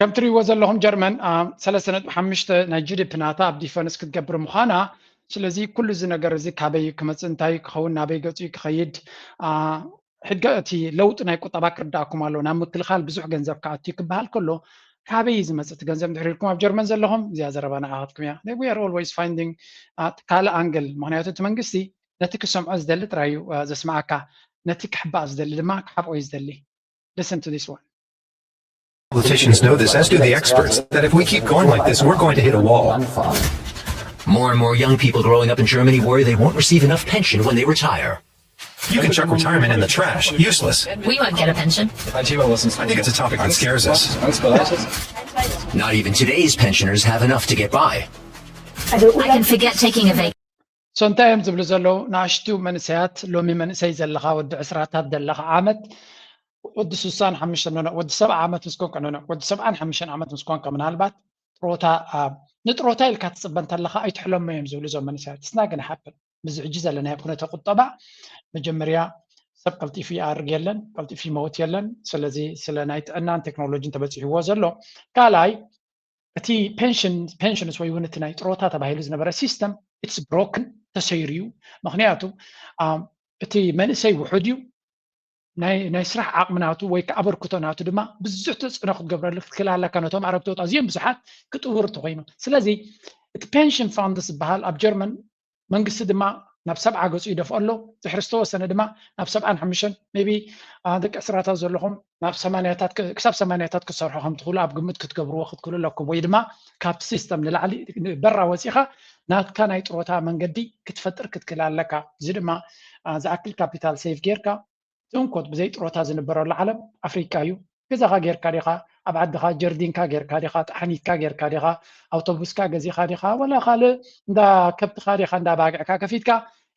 B: ከም ትሪእዎ ዘለኹም ጀርመን 3.5 ናይ ጂዲፒ ናታ ኣብ ዲፈንስ ክትገብር ምዃና ስለዚ ኩሉ እዚ ነገር እዚ ካበይ ክመፅእ እንታይ ክኸውን ናበይ ገፁ ክኸይድ ሕጊ እቲ ለውጢ ናይ ቁጠባ ክርዳእኩም ኣሎ ናብ ምክልኻል ብዙሕ ገንዘብ ክኣቱ ክበሃል ከሎ ካበይ ዝመፅእ እቲ ገንዘብ እንድሕር ኢልኩም ኣብ ጀርመን ዘለኹም እዚኣ ዘረባ ንኣኻትኩም እያ we are always finding ካልእ ኣንግል ምክንያቱ እቲ መንግስቲ ነቲ ክሰምዖ ዝደሊ ጥራዩ ዘስማዓካ ነቲ ክሕባእ ዝደሊ ድማ ክሓብኦ እዩ ዝደሊ listen to this one.
T: Politicians know this, as do the experts, that if we keep going like this, we're going to hit a wall.
S: More and more young people growing up in Germany worry they won't receive enough pension when they retire.
T: You can chuck retirement in the trash. Useless.
U: We won't get a pension.
T: I think it's a topic that scares us.
S: Not even today's pensioners have enough to get by.
U: I can forget taking a vacation.
B: So እንታይ እዮም ዝብሉ ዘለዉ ንኣሽቱ መንእሰያት ሎሚ መንእሰይ ዘለኻ ወዲ 10ታት ዘለኻ ዓመት ወዲ 65 ወዲ 70 ዓመት ምስ ኮንክ ወዲ 75 ዓመት ምስ ኮንክ ምናልባት ጥሮታ ንጥሮታ ኢልካ ትፅበ እንተለኻ ኣይትሕለሞ እዮም ዝብሉ እዞም መንእሰያት ስና ግን ሓፕን ብዚ ሕጂ ዘለናዮ ኩነተ ቁጠባ መጀመርያ ሰብ ቀልጢፉ ይኣርግ የለን ቀልጢፉ ይመውት የለን ስለዚ ስለ ናይ ጥዕናን ቴክኖሎጂን ተበፂሕዎ ዘሎ ካልኣይ እቲ ፔንሽንስ ወይ እውን እቲ ናይ ጥሮታ ተባሂሉ ዝነበረ ሲስተም ኢትስ ብሮክን ተሰይሩ እዩ ምክንያቱ እቲ መንእሰይ ውሑድ እዩ ናይ ስራሕ ዓቕምናቱ ወይ ከኣበርክቶ ናቱ ድማ ብዙሕ ተፅዕኖ ክትገብረሉ ክትክእል ኣለካ ነቶም ዓረብቶት ኣዝዮም ብዙሓት ክጥውር ተኮይኑ ስለዚ እቲ ፔንሽን ፋንድ ዝበሃል ኣብ ጀርመን መንግስቲ ድማ ናብ 70 ገፁ ይደፍኦ ኣሎ ድሕሪ ዝተወሰነ ድማ ናብ 75 ሜቢ ደቂ ዕስራታት ዘለኹም ናብ 80ታት ክሳብ 80ታት ክሰርሑ ከም ትኽእሉ ኣብ ግምት ክትገብርዎ ክትክእሉ ኣለኩም ወይ ድማ ካብቲ ሲስተም ንላዕሊ በራ ወፂኻ ናትካ ናይ ጥሮታ መንገዲ ክትፈጥር ክትክእል ኣለካ እዚ ድማ ዝኣክል ካፒታል ሴቭ ጌርካ ትንኮት ብዘይ ጥሮታ ዝነበረሉ ዓለም ኣፍሪካ እዩ ገዛኻ ጌርካ ዲኻ ኣብ ዓድኻ ጀርዲንካ ጌርካ ዲኻ ጣሕኒትካ ጌርካ ዲኻ ኣውቶቡስካ ገዚኻ ዲኻ ወላ ካልእ እንዳ ከብትኻ ዲኻ እንዳ ባግዕካ ከፊትካ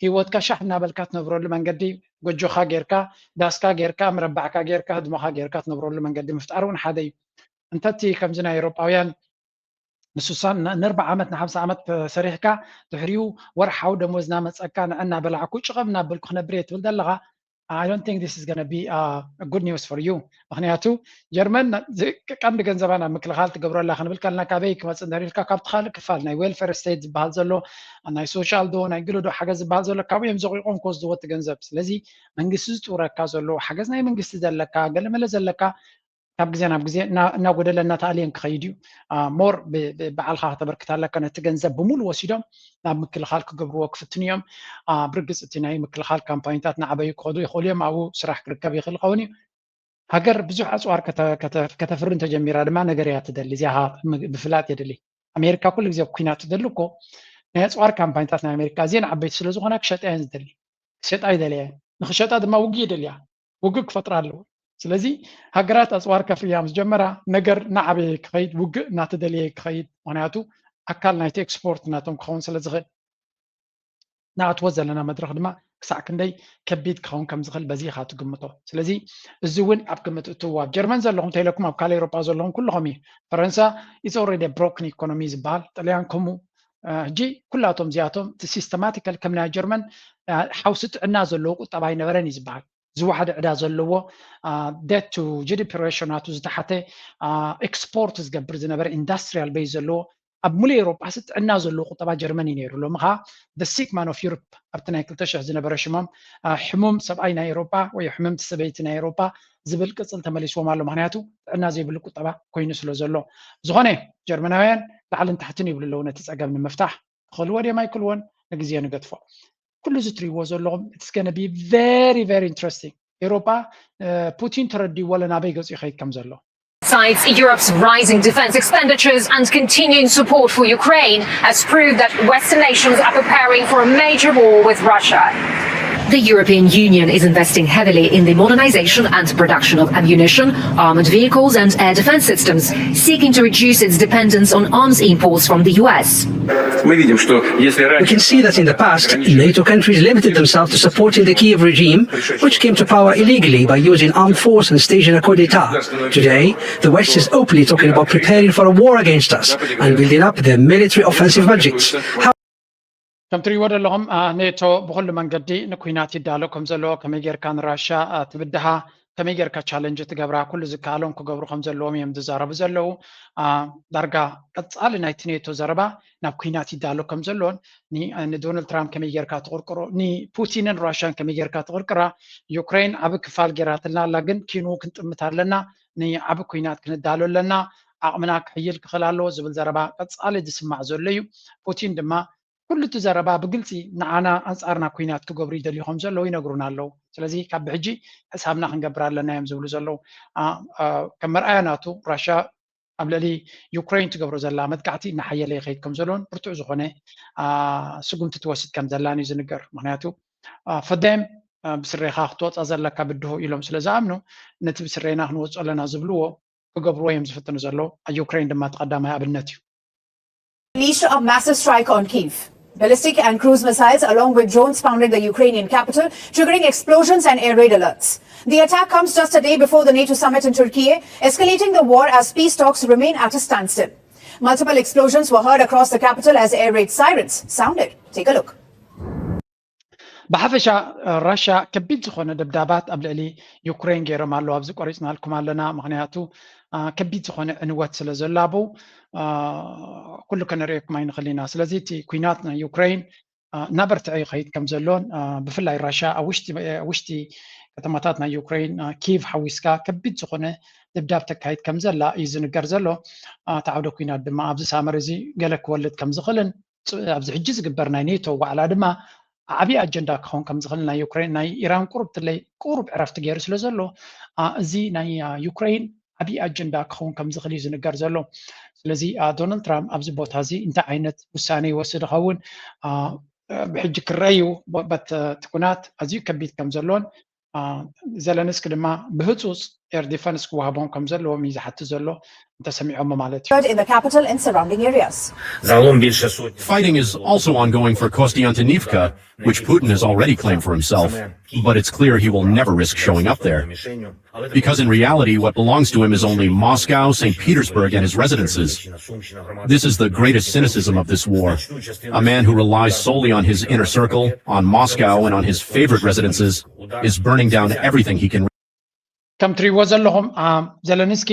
B: ሂወትካ ሻሕ እናበልካ ትነብረሉ መንገዲ ጎጆኻ ጌርካ ዳስካ ጌርካ ምረባዕካ ጌርካ ህድሞኻ ጌርካ ትነብረሉ መንገዲ ምፍጣር እውን ሓደ እዩ እንተቲ ከምዚ ናይ ኤውሮጳውያን ን40 ዓመት ን50 ዓመት ሰሪሕካ ድሕሪኡ ወርሓዊ ደሞዝ እናመፀካ ንዕና በላዕኩ ጭቐም እናበልኩ ክነብር እየ ትብል ዘለኻ I don't think this is going to be good news for you. ምክንያቱ ጀርመን ቀንዲ ገንዘባ ናብ ምክልኻል ትገብረላ ክንብል ከለና ካበይ ክመፅእ እንደሪልካ ካብቲ ካልእ ክፋል ናይ ዌልፌር ስቴት ዝበሃል ዘሎ ናይ ሶሻል ዶ ናይ ግሎ ዶ ሓገዝ ዝበሃል ዘሎ ካብኦም ዘቑቆም ክወስድዎ እቲ ገንዘብ ስለዚ መንግስቲ ዝጥውረካ ዘሎ ሓገዝ ናይ መንግስቲ ዘለካ ገለመለ ዘለካ ካብ ግዜ ናብ ግዜ እናጎደለ እናተኣልየን ክኸይድ እዩ ሞር በዓልካ ከተበርክት ኣለካ ነቲ ገንዘብ ብሙሉእ ወሲዶም ናብ ምክልኻል ክገብርዎ ክፍትን እዮም ብርግፅ እቲ ናይ ምክልኻል ካምፓኒታት ንዓበዩ ክኸዱ ይኽእሉ እዮም ኣብኡ ስራሕ ክርከብ ይኽእል ይኸውን እዩ ሃገር ብዙሕ ኣፅዋር ከተፍርን ተጀሚራ ድማ ነገር እያ ትደሊ እዚኣ ብፍላጥ የድሊ ኣሜሪካ ኩሉ ግዜ ኩናት ትደሊ እኮ ናይ ኣፅዋር ካምፓኒታት ናይ ኣሜሪካ እዚአን ዓበይቲ ስለ ዝኾና ክሸጣ እየን ዝደሊ ክሸጣ ይደልያ ንክሸጣ ድማ ውግእ የደልያ ውግእ ክፈጥራ ኣለዎ ስለዚ ሃገራት ኣፅዋር ከፍርያ ምስ ጀመራ ነገር ንዓበየ ክኸይድ ውግእ እናተደልየ ክኸይድ ምክንያቱ ኣካል ናይቲ ኤክስፖርት ናቶም ክኸውን ስለ ዝኽእል ንኣትዎ ዘለና መድረክ ድማ ክሳዕ ክንደይ ከቢድ ክኸውን ከም ዝኽእል በዚ ኢኻ ትግምቶ ስለዚ እዚ እውን ኣብ ግምት እትዎ ኣብ ጀርመን ዘለኹም ተይለኩም ኣብ ካልእ ኤውሮጳ ዘለኹም ኩልኹም እዩ ፈረንሳ ኢትስ ኦልሬዲ ብሮክን ኢኮኖሚ ዝበሃል ጣልያን ከምኡ ሕጂ ኩላቶም እዚኣቶም እቲ ሲስተማቲካል ከም ናይ ጀርመን ሓውሲ ጥዕና ዘለዎ ቁጠባ ኣይነበረን እዩ ዝበሃል ዝወሓደ ዕዳ ዘለዎ ዴት ቱ ጂዲፒ ሬሽዮ ናቱ ዝተሓተ ኤክስፖርት ዝገብር ዝነበረ ኢንዳስትሪያል ቤዝ ዘለዎ ኣብ ሙሉእ ኤውሮጳ ጥዕና ዘለዎ ቁጠባ ጀርመን እዩ ነይሩ ሎሚ ኸ ደ ሲክ ማን ኦፍ ዩሮፕ ኣብቲ ናይ 2000 ዝነበረ ሽሞም ሕሙም ሰብኣይ ናይ ኤውሮጳ ወይ ሕሙምቲ ሰበይቲ ናይ ኤውሮጳ ዝብል ቅፅል ተመሊስዎም ኣሎ ምክንያቱ ጥዕና ዘይብሉ ቁጠባ ኮይኑ ስለ ዘሎ ዝኾነ ጀርመናውያን ላዕልን ታሕትን ይብሉ ኣለዉ ነቲ ፀገም ንምፍታሕ ክኽእልዎ ድዮም ኣይክእልዎን ንግዜ ንገድፎ ኩሉ እዚ ትሪእዎ ዘለኹም ኢትስ ገነ ቢ ቨሪ ቨሪ ኢንትረስቲንግ ኤውሮጳ ፑቲን ተረዲእዎ ለናበይ ገፁ ይኸይድ ከም ዘሎ
V: Besides, Europe's rising defense expenditures and continuing support for Ukraine has proved that Western nations are preparing for a major war with Russia. The European Union is investing heavily in the modernization and production of ammunition, armored vehicles and air defense systems, seeking to reduce its dependence on arms imports from the US.
S: We can see that in the past, NATO countries limited themselves to supporting the Kiev regime, which came to power illegally by using armed force and staging a coup d'etat. Today, the West is openly talking about preparing for a war against us and building up their military offensive budgets.
B: كم تريد لهم نيتو بكل من قدي نكوينات يدالو كم زلوا كم يجر كان راشا تبدها كم يجر كتشالنج تجبرها كل زكالهم كجبروا خم زلوا يم دزارة بزلوا درجة أتصال نايت نيتو زربا نكوينات يدالو كم زلون ني دونالد ترامب كم يجر كاتغرقرو ني بوتين راشا كم يجر كاتغرقرا يوكرين عبك فال جراتنا لكن كينو كنت مثالنا ني عبك كوينات كنا دالو لنا عمناك هيل خلالو زبل زربا أتصال دسمع زليو بوتين دما كل تزربا بقلتي نعنا أنصارنا كوينات كجبري دليهم زلوا ينقرونا له سلزي كاب حجي حسابنا خنجبر لنا يمزولو زلوا كمر آياناتو رشا قبل لي يوكرين تجبروا زلا مدقعتي نحيا لي خيتكم زلون برتو زخنة سجون تتوسط كم زلاني زنقر معناته فدام بسرعة خاطوات أزل لك بده يلوم سلزامنو نتي بسرعة نحن لنا زبلوه كجبروا يمزفتنا زلوا يوكرين دم تقدمها قبل نتيو.
Q: Unleashed a massive strike on Kyiv. Ballistic and cruise missiles along with drones pounded the Ukrainian capital, triggering explosions and air raid alerts. The attack comes just a day before the NATO summit in Turkey, escalating the war as peace talks remain at a standstill. Multiple explosions were heard across the capital as air raid sirens sounded. Take a look.
B: بحفشة رشا كبيت زخونة دبدابات قبل لي يوكرين غير مالو أبزق ورئيسنا لكم لنا مغنياتو كبيت زخونة أنوات سلزلابو كله كان ريك ما ينخلينا سلازيتي كويناتنا يوكرين نبرت أي خيط كم زلون بفلاي رشا أوشتي كتماتاتنا يوكرين كيف حويسكا كبيت زخونة دبدابتك هيت كم زلا يزن قرزلو تعودوا كوينات دما أبز سامرزي قالك ولد كم زخلن أبز حجز قبرنا نيتو وعلى دما عبي أجندة كون كم زخلنا يوكرين ناي إيران قرب تلي قرب عرفت غير سلزلو زي ناي يوكرين عبي أجندة كون كم زخلي زن قرزلو ስለዚህ ዶናልድ ትራምፕ ኣብዚ ቦታ እዚ እንታይ ዓይነት ውሳነ ይወስድኸውን ብሕጂ ክረአዩ በትኩናት ኣዝዩ ከቢድ ከም ዘሎን ዘለንስኪ ድማ ብህፁፅ ኤር ዲፈንስ ክወሃቦም ከም ዘለዎም እዩ ዝሓቲ ዘሎ እንተሰሚዖሞ ማለት እዩ
Q: In the capital and surrounding areas.
D: Fighting is also ongoing for Kostiantynivka, which Putin has already claimed for himself, but it's clear he will never risk showing up there. Because in reality, what belongs to him is only Moscow, St. Petersburg, and his residences. This is the greatest cynicism of this war. A man who relies solely on his inner circle, on Moscow, and on his favorite residences, is burning down everything he can.
B: ከም ትሪእዎ ዘለኹም ዘለንስኪ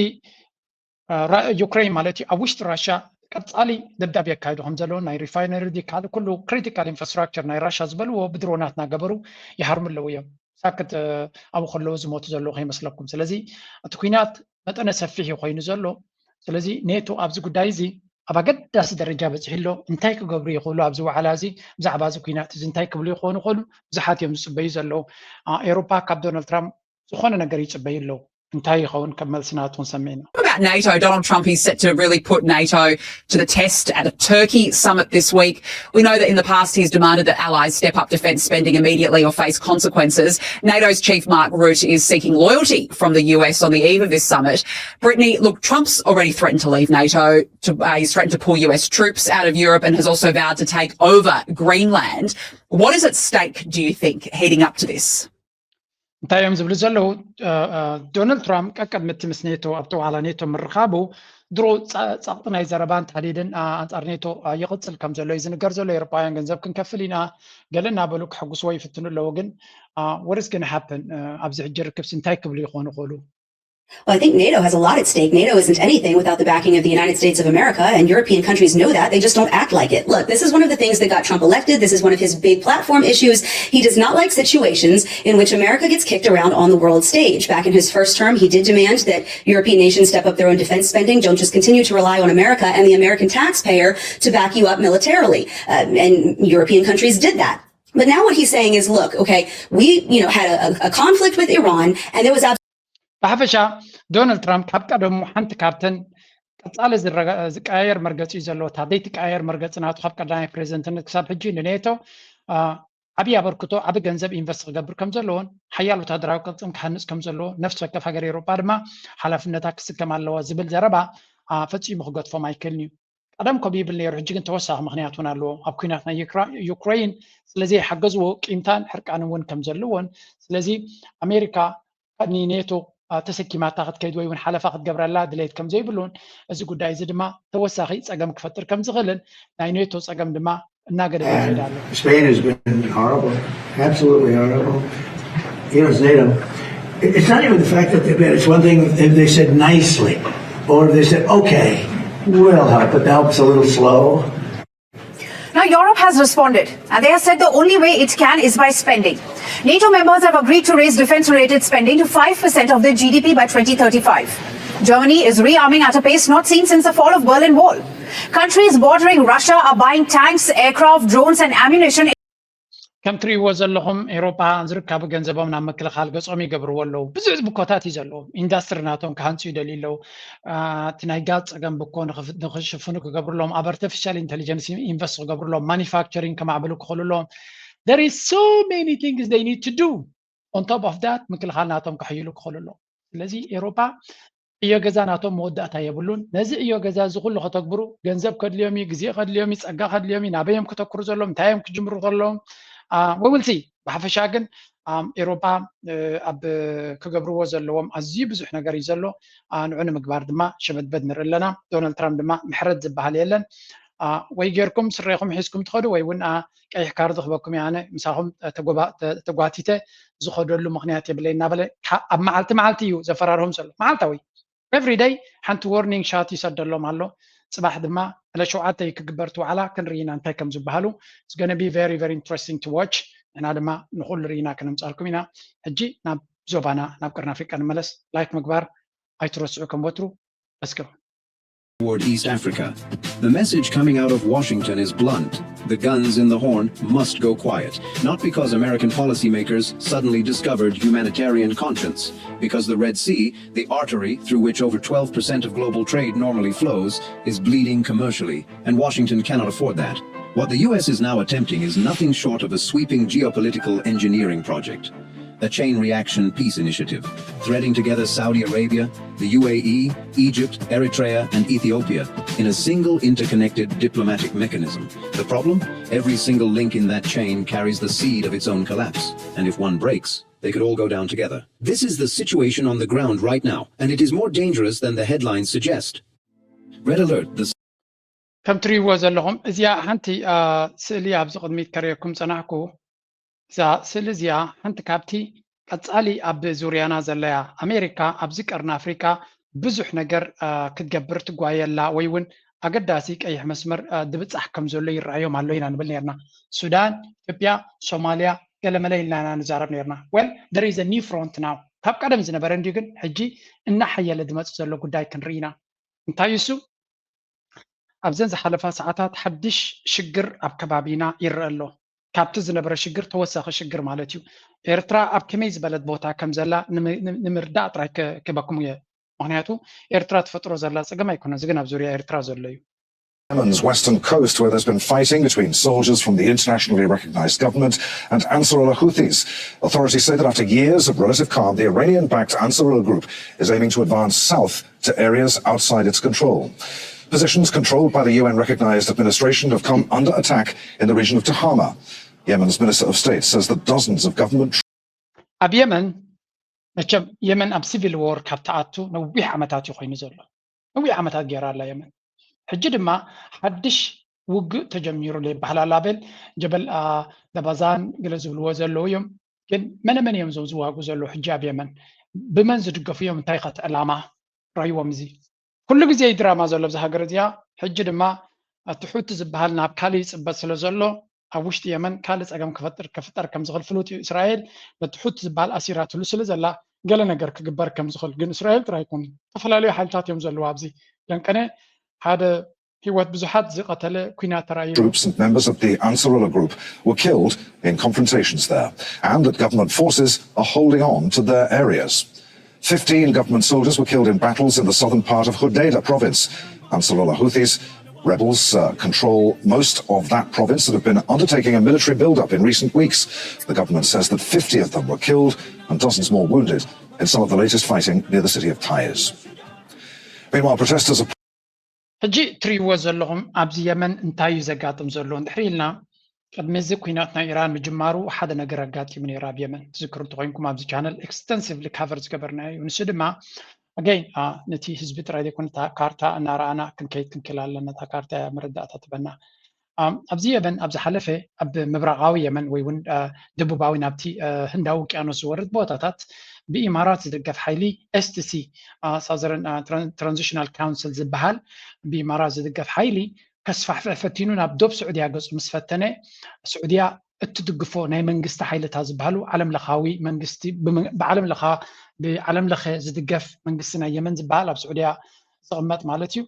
B: ዩክሬን ማለት እዩ ኣብ ውሽጢ ራሻ ቀፃሊ ደብዳቤ ኣካይዱ ከም ዘለዎ ናይ ሪፋይነሪ ዲካል ኩሉ ክሪቲካል ኢንፍራስትራክቸር ናይ ራሻ ዝበልዎ ብድሮናት እናገበሩ ይሃርሙ ኣለዉ እዮም ሳክት ኣብኡ ከለዉ ዝሞቱ ዘለዉ ከይመስለኩም ስለዚ እቲ ኩናት መጠነ ሰፊሕ እዩ ኮይኑ ዘሎ ስለዚ ኔቶ ኣብዚ ጉዳይ እዚ ኣብ ኣገዳሲ ደረጃ በፂሕሎ እንታይ ክገብሩ ይኽእሉ ኣብዚ ዋዕላ እዚ ብዛዕባ እዚ ኩናት እዚ እንታይ ክብሉ ይኾኑ ይኽእሉ ብዙሓት እዮም ዝፅበዩ ዘለዉ ኤውሮፓ ካብ ዶናልድ ትራምፕ ዝኾነ ነገር ይፅበዩ ኣለዉ እንታይ ይኸውን ከም መልስናቱን ሰሚዕና
E: About NATO, Donald Trump is set to really put NATO to the test at a Turkey summit this week. We know that in the past he's demanded that allies step up defence spending immediately or face consequences. NATO's chief Mark Rutte is seeking loyalty from the US on the eve of this summit. Brittany, look, Trump's already threatened to leave NATO. He's threatened to pull US troops out of Europe and has also vowed to take over Greenland. What is at stake, do you think, heading up to this?
B: እንታይ እዮም ዝብሉ ዘለዉ ዶናልድ ትራምፕ ቀቀድ ምቲ ምስ ኔቶ ኣብቲ ዋዕላ ኔቶ ምርኻቡ ድሮ ፃቕጢ ናይ ዘረባን ተሓዲድን ኣንጻር ኔቶ ይቕፅል ከም ዘሎ እዩ ዝንገር ዘሎ ኤውሮፓውያን ገንዘብ ክንከፍል ኢና ገለ እናበሉ ክሕጉስዎ ይፍትኑ ኣለዉ ግን what is going to happen ኣብዚ ሕጂ ርክብሲ እንታይ ክብሉ ይኾኑ ይኽእሉ
W: Well, I think NATO has a lot at stake. NATO isn't anything without the backing of the United States of America, and European countries know that. They just don't act like it. Look, this is one of the things that got Trump elected. This is one of his big platform issues. He does not like situations in which America gets kicked around on the world stage. Back in his first term, he did demand that European nations step up their own defense spending. Don't just continue to rely on America and the American taxpayer to back you up militarily. And European countries did that. But now what he's saying is, look, okay, we, had a conflict with Iran, and there was
B: ብሓፈሻ ዶናልድ ትራምፕ ካብ ቀደሙ ሓንቲ ካብተን ቀፃሊ ዝቀያየር መርገፂ እዩ ዘለዎ ታደይ ትቀያየር መርገፂ ናቱ ካብ ቀዳማይ ፕሬዚደንትነት ክሳብ ሕጂ ንኔቶ ዓብይ ኣበርክቶ ዓብ ገንዘብ ኢንቨስት ክገብር ከም ዘለዎን ሓያል ወታደራዊ ቅልጽም ክሃንጽ ከም ዘለዎ ነፍሲ ወከፍ ሃገር ኤውሮጳ ድማ ሓላፍነታ ክስከም ኣለዋ ዝብል ዘረባ ፈጺሙ ክገጥፎም ኣይክእልን እዩ ቀደም ኮ ይብል ነይሩ ሕጂ ግን ተወሳኺ ምክንያት እውን ኣለዎ ኣብ ኩናት ናይ ዩክሬን ስለዚ ሓገዝዎ ቂምታን ሕርቃን እውን ከም ዘለዎን ስለዚ ኣሜሪካ ኔቶ ተሰኪማታ ክትከይድ ወይ እውን ሓለፋ ክትገብረላ ድሌት ከም ዘይብሉን እዚ ጉዳይ እዚ ድማ ተወሳኺ ፀገም ክፈጥር ከም ዝኽእልን ናይ ኔቶ ፀገም ድማ እናገደደ ይሄድ ኣሎ
F: Spain has been horrible, absolutely horrible. You know, it's NATO. It's not even the fact that they're bad. It's one thing if they said nicely, or if they said, okay, we'll help, but the help's a little slow.
Q: Now, Europe has responded, and they have said the only way it can is by spending. NATO members have agreed to raise defense-related spending to 5% of their GDP by 2035. Germany is rearming at a pace not seen since the fall of Berlin Wall. Countries bordering Russia are buying tanks, aircraft, drones, and ammunition.
B: ከም ትሪእዎ ዘለኹም ኤውሮጳ ዝርከቡ ገንዘቦም ናብ ምክልኻል ገጾም ይገብርዎ ኣለዉ ብዙሕ ብኮታት እዩ ዘለዎም ኢንዳስትሪ ናቶም ክሃንፁ ይደልዩ ኣለዉ እቲ ናይ ጋዝ ፀገም ብኮ ንክሽፍኑ ክገብርሎም ኣብ ኣርቲፊሻል ኢንቴሊጀንስ ኢንቨስት ክገብርሎም ማኒፋክቸሪንግ ከማዕብሉ ክኽእልሎም there is so many things they need to do on top of that ምክልኻል ናቶም ክሕይሉ ክኽእልሎም ስለዚ ኤውሮጳ እዮ ገዛ ናቶም መወዳእታ የብሉን ነዚ እዮ ገዛ እዚ ኩሉ ከተግብሩ ገንዘብ ከድልዮም እዩ ግዜ ከድልዮም እዩ ፀጋ ከድልዮም እዩ ናበዮም ክተክሩ ዘሎም እንታይ እዮም ክጅምሩ ከለዎም we will see በሓፈሻ ግን ኤውሮጳ ኣብ ክገብርዎ ዘለዎም ኣዝዩ ብዙሕ ነገር እዩ ዘሎ ንዑ ንምግባር ድማ ሸመድበድ ንርኢ ኣለና ዶናልድ ትራምፕ ድማ ምሕረት ዝበሃል የለን ወይ ጌርኩም ስሬኹም ሒዝኩም ትኸዱ ወይ እውን ቀይሕ ካርድ ዝኽበኩም ያነ ምሳኹም ተጓቲተ ዝኸደሉ ምክንያት የብለይ እናበለ ኣብ መዓልቲ መዓልቲ እዩ ዘፈራርሁም ዘሎ መዓልታዊ every day ሓንቲ warning shot ይሰደሎም ኣሎ ጽባሕ ድማ ለሸውዓተ ክግበር ትዋዕላ ክንርኢና እንታይ ከም ዝበሃሉ it's going to be very very interesting to watch እና ድማ ንኹሉ ርኢና ክንምጻልኩም ኢና ሕጂ ናብ ዞባና ናብ ቀርና ኣፍሪቃ ንመለስ ላይክ ምግባር ኣይትረስዑ ከም ወትሩ let's go
G: toward East Africa. The message coming out of Washington is blunt. The guns in the Horn must go quiet, not because American policymakers suddenly discovered humanitarian conscience, because the Red Sea, the artery through which over 12% of global trade normally flows, is bleeding commercially, and Washington cannot afford that. What the US is now attempting is nothing short of a sweeping geopolitical engineering project. A chain reaction peace initiative, threading together Saudi Arabia, the UAE, Egypt, Eritrea, and Ethiopia in a single interconnected diplomatic mechanism. The problem? Every single link in that chain carries the seed of its own collapse. And if one breaks, they could all go down together. This is the situation on the ground right now, and it is more dangerous than the headlines suggest. Red alert, the
B: ከም ትሪእዎ ዘለኹም እዚኣ ሓንቲ ስእሊ ኣብዚ ቅድሚት ከሪአኩም ፀናሕኩ እዛ ስእሊ እዚኣ ሓንቲ ካብቲ ቀፃሊ ኣብ ዙርያና ዘለያ ኣሜሪካ ኣብዚ ቀርኒ ኣፍሪካ ብዙሕ ነገር ክትገብር ትጓየላ ወይ እውን ኣገዳሲ ቀይሕ መስመር ድብፃሕ ከም ዘሎ ይረኣዮም ኣሎ ኢና ንብል ነርና ሱዳን ኢትዮጵያ ሶማልያ ገለመለ ኢልና ንዛረብ ነርና well there is a new front now ካብ ቀደም ዝነበረ እንዲሁ ግን ሕጂ እናሓየለ ድመፅእ ዘሎ ጉዳይ ክንርኢና እንታይ እሱ ኣብዘን ዝሓለፋ ሰዓታት ሓድሽ ሽግር ኣብ ከባቢና ይረአ ኣሎ ካብቲ ዝነበረ ሽግር ተወሳኺ ሽግር ማለት እዩ ኤርትራ ኣብ ከመይ ዝበለት ቦታ ከም ዘላ ንምርዳእ ጥራይ ክበኩም እየ ምክንያቱ ኤርትራ ተፈጥሮ ዘላ ፀገም ኣይኮነ እዚ ግን ኣብ ዙርያ ኤርትራ ዘሎ እዩ
H: Yemen's western coast, where there's been fighting between soldiers from the internationally recognized government and Ansarullah Houthis. Authorities say that after years of relative calm, the Iranian-backed Ansarullah group is aiming to advance south to areas outside its control. Positions controlled by the UN-recognized administration have come under attack in the region of Tahama. Yemen's Minister of State says that dozens of government...
B: ኣብ የመን መቸም የመን ኣብ ሲቪል ዎር ካብ ተኣቱ ነዊሕ ዓመታት እዩ ኮይኑ ዘሎ ነዊሕ ዓመታት ገይራ ኣላ የመን ሕጂ ድማ ሓድሽ ውግእ ተጀሚሩ ይበሃል ኣላበል ጀበል ለባዛን ገለ ዝብልዎ ዘለዉ እዮም ግን መነመን እዮም ዞም ዝዋጉ ዘለዉ ሕጂ ኣብ የመን ብመን ዝድገፉ እዮም እንታይ ኸት ዕላማ ራይዎም እዚ ኩሉ ግዜ ድራማ ዘሎ ኣብዚ ሃገር እዚኣ ሕጂ ድማ እቲ ሑቲ ዝበሃል ናብ ካሊእ ይፅበት ስለ ዘሎ ኣብ ውሽጢ የመን ካልእ ፀገም ክፍጠር ከም ዝኽእል ፍሉጥ እዩ እስራኤል በቲ ሑቲ ዝበሃል ኣሲራትሉ ስለ ዘላ ገለ ነገር ክግበር ከም ዝኽእል ግን እስራኤል ጥራይ ኣይኮኑ ዝተፈላለዩ ሓይልታት እዮም ዘለዉ ኣብዚ ደንቀነ ሓደ ህይወት ብዙሓት ዝቐተለ ኩናት ተራእዩ
H: Groups and members of the Ansarullah group were killed in confrontations there, and that government forces are holding on to their areas. 15 government soldiers were killed in battles in the southern part of Hodeidah province. Ansarullah Houthis Rebels control most of that province and have been undertaking a military build-up in recent weeks. The government says that 50 of them were killed and dozens more wounded in some of the latest fighting near the city of Taiz. Meanwhile, protesters are...
B: ሕጂ ትሪእዎ ዘለኹም ኣብዚ የመን እንታይ እዩ ዘጋጥም ዘሎ እንድሕር ኢልና ቅድሚ እዚ ኩናት ናይ ኢራን ምጅማሩ ሓደ ነገር ኣጋጢሙ ነይሩ ኣብ የመን ትዝክሩ እንተኮይንኩም ኣብዚ ቻነል ኤክስተንሲቭሊ ካቨር ዝገበርናዮ እዩ ንሱ ድማ ኣገይን ነቲ ህዝቢ ጥራይ ዘይኮነ ካርታ እናረኣና ክንከይድ ክንክል ኣለና እታ ካርታ መረዳእታ ትበና ኣብዚ የመን ኣብ ዝሓለፈ ኣብ ምብራቃዊ የመን ወይ እውን ደቡባዊ ናብቲ ህንዳዊ ውቅያኖስ ዝወርድ ቦታታት ብኢማራት ዝድገፍ ሓይሊ STC ሳዘርን ትራንዚሽናል ካውንስል ዝበሃል ብኢማራት ዝድገፍ ሓይሊ ከስፋሕፍሕ ፈቲኑ ናብ ዶብ ስዑድያ ገፁ ምስ ፈተነ ስዑድያ እትድግፎ ናይ መንግስቲ ሓይልታት ዝበሃሉ ዓለም ለኻዊ መንግስቲ ብዓለም ለኸ ዝድገፍ መንግስቲ ናይ የመን ዝበሃል ኣብ ስዑድያ ዝቕመጥ ማለት እዩ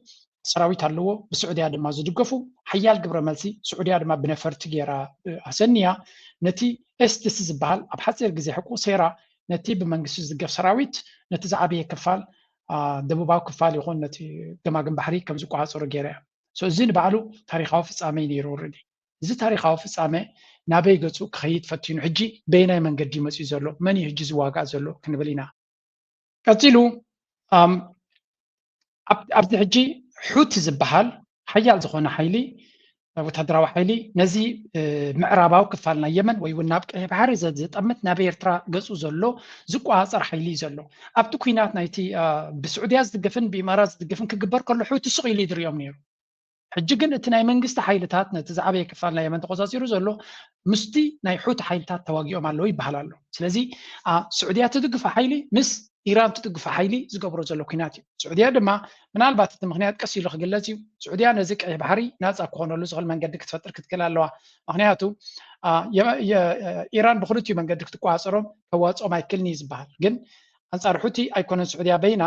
B: ሰራዊት ኣለዎ ብስዑድያ ድማ ዝድገፉ ሓያል ግብረ መልሲ ስዑድያ ድማ ብነፈርቲ ጌራ ኣሰንያ ነቲ STC ዝበሃል ኣብ ሓፂር ግዜ ሕቁ ሴራ ነቲ ብመንግስቲ ዝድገፍ ሰራዊት ነቲ ዝዓበየ ክፋል ደቡባዊ ክፋል ይኹን ነቲ ገማግም ባሕሪ ከም ዝቋፀሩ ጌራ እያ እዚ ንባዕሉ ታሪካዊ ፍፃመ ነይሩ ኦልሬዲ እዚ ታሪካዊ ፍፃመ ናበይ ገፁ ክኸይድ ፈቲኑ ሕጂ በይናይ መንገዲ መፅኡ ዘሎ መን እዩ ሕጂ ዝዋጋእ ዘሎ ክንብል ኢና ቀፂሉ ኣብዚ ሕጂ ሑቲ ዝበሃል ሓያል ዝኾነ ሓይሊ ወታደራዊ ሓይሊ ነዚ ምዕራባዊ ክፋል ናይ የመን ወይ እውን ናብ ቀይሕ ባሕሪ ዝጠምት ናብ ኤርትራ ገፁ ዘሎ ዝቋፀር ሓይሊ ዘሎ ኣብቲ ኩናት ናይቲ ብስዑድያ ዝድገፍን ብኢማራት ዝድገፍን ክግበር ከሎ ሑቲ ስቕ ኢሉ ይድርዮም ነይሩ ሕጂ ግን እቲ ናይ መንግስቲ ሓይልታት ነቲ ዝዓበየ ክፋል ናይ የመን ተቆፃፂሩ ዘሎ ምስቲ ናይ ሑቲ ሓይልታት ተዋጊኦም ኣለዉ ይበሃል ኣሎ ስለዚ ስዑድያ ትድግፎ ሓይሊ ምስ ኢራን ትድግፎ ሓይሊ ዝገብሮ ዘሎ ኩናት እዩ ስዑድያ ድማ ምናልባት እቲ ምክንያት ቀስ ኢሉ ክግለጽ እዩ ስዑድያ ነዚ ቀይሕ ባሕሪ ናፃ ክኾነሉ ዝኽእል መንገዲ ክትፈጥር ክትክእል ኣለዋ ምክንያቱ ኢራን ብክልቲኡ መንገዲ ክትቋፀሮም ከዋፅኦም ኣይክልኒ እዩ ዝበሃል ግን ኣንፃር ሑቲ ኣይኮነን ስዑድያ በይና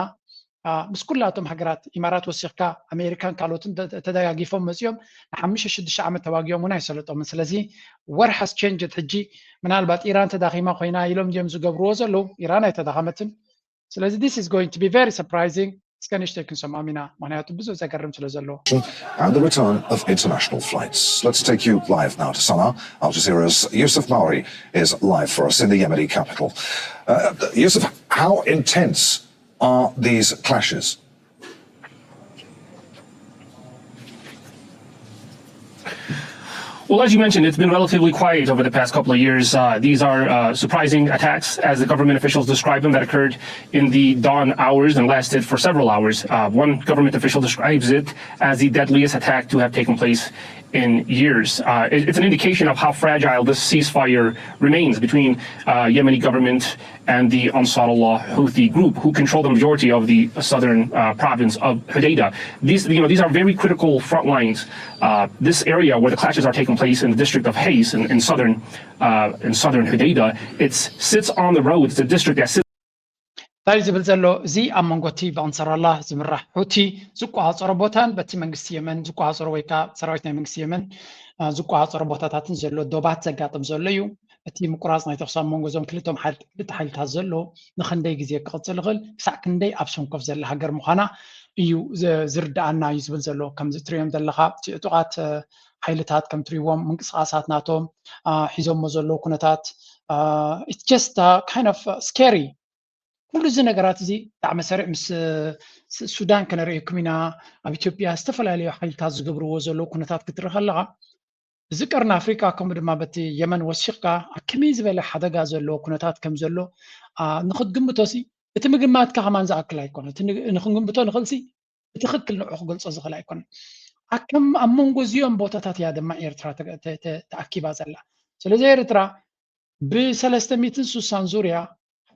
B: ምስ ኩላቶም ሃገራት ኢማራት ወሲኽካ ኣሜሪካን ካልኦትን ተደጋጊፎም መፅኦም ን5-6 ዓመት ተዋጊኦም እውን ኣይሰለጦምን ስለዚ ወር ሃስ ቼንጅድ ሕጂ ምናልባት ኢራን ተዳኺማ ኮይና ኢሎም እዮም ዝገብርዎ ዘለዉ ኢራን ኣይተዳኸመትን ስለዚ this is going to be very surprising እስከ ንእሽተይ ክንሰምዖም ኢና ምክንያቱ ብዙ ዘገርም ስለ ዘለዎ
H: and the return of international flights. Let's take you live now to Sana'a. Al Jazeera's Yusuf Mauri is live for us in the Yemeni capital. Yusuf, how intense are these clashes?
C: Well, as you mentioned, it's been relatively quiet over the past couple of years. These are surprising attacks, as the government officials describe them, that occurred in the dawn hours and lasted for several hours. One government official describes it as the deadliest attack to have taken place in years. It's an indication of how fragile this ceasefire remains between Yemeni government and the Ansarullah Houthi group, who control the majority of the southern province of Hodeidah. These are very critical front lines. This area where the clashes are taking place in the district of Hayes in southern Hodeidah, it sits on the road. It's a district that sits
B: እንታይ ዝብል ዘሎ እዚ ኣብ መንጎቲ ብኣንሳራላ ዝምራሕ ሑቲ ዝቋፀሮ ቦታን በቲ መንግስቲ የመን ዝቋፀሮ ወይ ከዓ ሰራዊት ናይ መንግስቲ የመን ዝቋፀሮ ቦታታትን ዘሎ ዶባት ዘጋጥም ዘሎ እዩ እቲ ምቁራፅ ናይ ተኽሲ ኣብ መንጎ እዞም ክልተ ሓይልታት ዘሎ ንክንደይ ግዜ ክቕፅል ይኽእል ክሳዕ ክንደይ ኣብ ሰንኮፍ ዘላ ሃገር ምዃና እዩ ዝርዳኣና እዩ ዝብል ዘሎ ከምዚ ትሪኦም ዘለካ ዕጡቃት ሓይልታት ከም ትሪእዎም ምንቅስቃሳት ናቶም ሒዞሞ ዘለዉ ኩነታት it's just kind of scary ኩሉ እዚ ነገራት እዚ ብጣዕሚ መሰሪዕ ምስ ሱዳን ከነሪአኩም ኢና ኣብ ኢትዮጵያ ዝተፈላለዩ ሓይልታት ዝገብርዎ ዘለዉ ኩነታት ክትርኢ ከለካ እዚ ቀርኒ ኣፍሪካ ከምኡ ድማ በቲ የመን ወሲኽካ ኣብ ከመይ ዝበለ ሓደጋ ዘለዎ ኩነታት ከም ዘሎ ንክትግምቶሲ እቲ ምግማትካ ከማን ዝኣክል ኣይኮነ እቲ ንክንግምቶ ንኽእልሲ እቲ ክክል ንዑ ክገልፆ ዝኽእል ኣይኮነን ኣከም ኣብ መንጎ እዚኦም ቦታታት እያ ድማ ኤርትራ ተኣኪባ ዘላ ስለዚ ኤርትራ ብ360 ዙርያ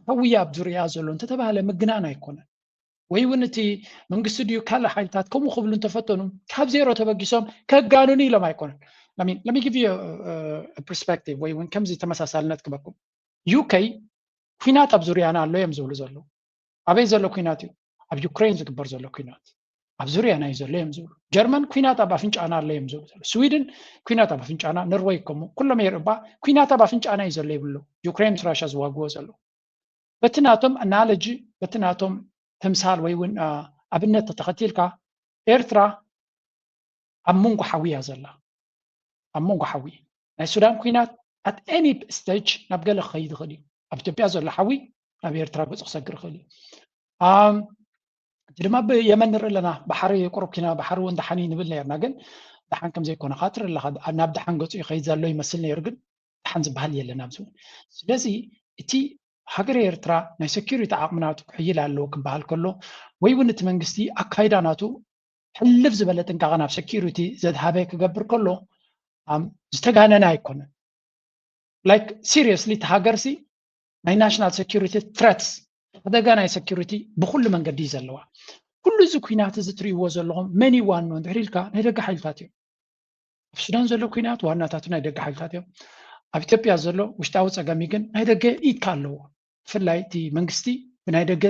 B: هوية بزوريا زلون تتبع مجنان يكون ويونتي من قصديو كلا حالتات كم خبلون تفتنوا كاب زيرو تبقيسهم كقانوني لما يكون let me give you a perspective وين كم زي تمساسالنات كبكم UK كوينات بزوريا أنا الله يمزول زلوا أبي زلوا كويناتيو أب يوكرين زكبر زلوا كوينات بزوريا أنا يزول يمزول جرمن كوينات أبا فينش أنا الله يمزول سويدن كوينات أبا فينش أنا نرويج كم كل ما يربا كوينات أبا فينش أنا يزول يبلو يوكرين تراشة زواجو زلوا بتناتهم analogy بتناتهم تمثال ويون أبنة تتختيلك إيرترا ኣብ መንጎ ሓዊ እያ ዘላ ኣብ መንጎ ሓዊ ናይ ሱዳን ኩናት at any stage ናብ ገለ ክኸይድ ይኽእል እዩ ኣብ ኢትዮጵያ ዘሎ ሓዊ ናብ ኤርትራ ገፁ ክሰግር ይኽእል እዩ ድማ ብየመን ንርኢ ኣለና ባሕሪ ቁሩብ ኪና ባሕሪ እውን ዳሓኒ ንብል ነርና ግን ዳሓን ከም ዘይኮነ ካትር ኣለካ ናብ ዳሓን ገፁ ይኸይድ ዘሎ ይመስል ነይሩ ግን ዳሓን ዝበሃል የለን ኣብዚ እውን ስለዚ እቲ ሃገር ኤርትራ ናይ ሴኪሪቲ ዓቕምናቱ ክሕይል ኣለዎ ክበሃል ከሎ ወይ እውን እቲ መንግስቲ ኣካይዳ ናቱ ሕልፍ ዝበለ ጥንቃቐ ናብ ሴኪሪቲ ዘድሃበ ክገብር ከሎ ዝተጋነነ ኣይኮነን ላይክ ሲሪየስሊ እቲ ሃገርሲ ናይ ናሽናል ሴኪሪቲ ትሬትስ ኣደጋ ናይ ሴኪሪቲ ብኩሉ መንገዲ እዩ ዘለዋ ኩሉ እዚ ኩናት እዚ ትርእይዎ ዘለኹም መን ይዋንኖ እንድሕር ኢልካ ናይ ደገ ሓይልታት እዮም ኣብ ሱዳን ዘሎ ኩናት ዋናታቱ ናይ ደገ ሓይልታት እዮም ኣብ ኢትዮጵያ ዘሎ ውሽጣዊ ፀገሚ ግን ናይ ደገ ኢድካ ኣለዎ ብፍላይ እቲ መንግስቲ ብናይ ደገ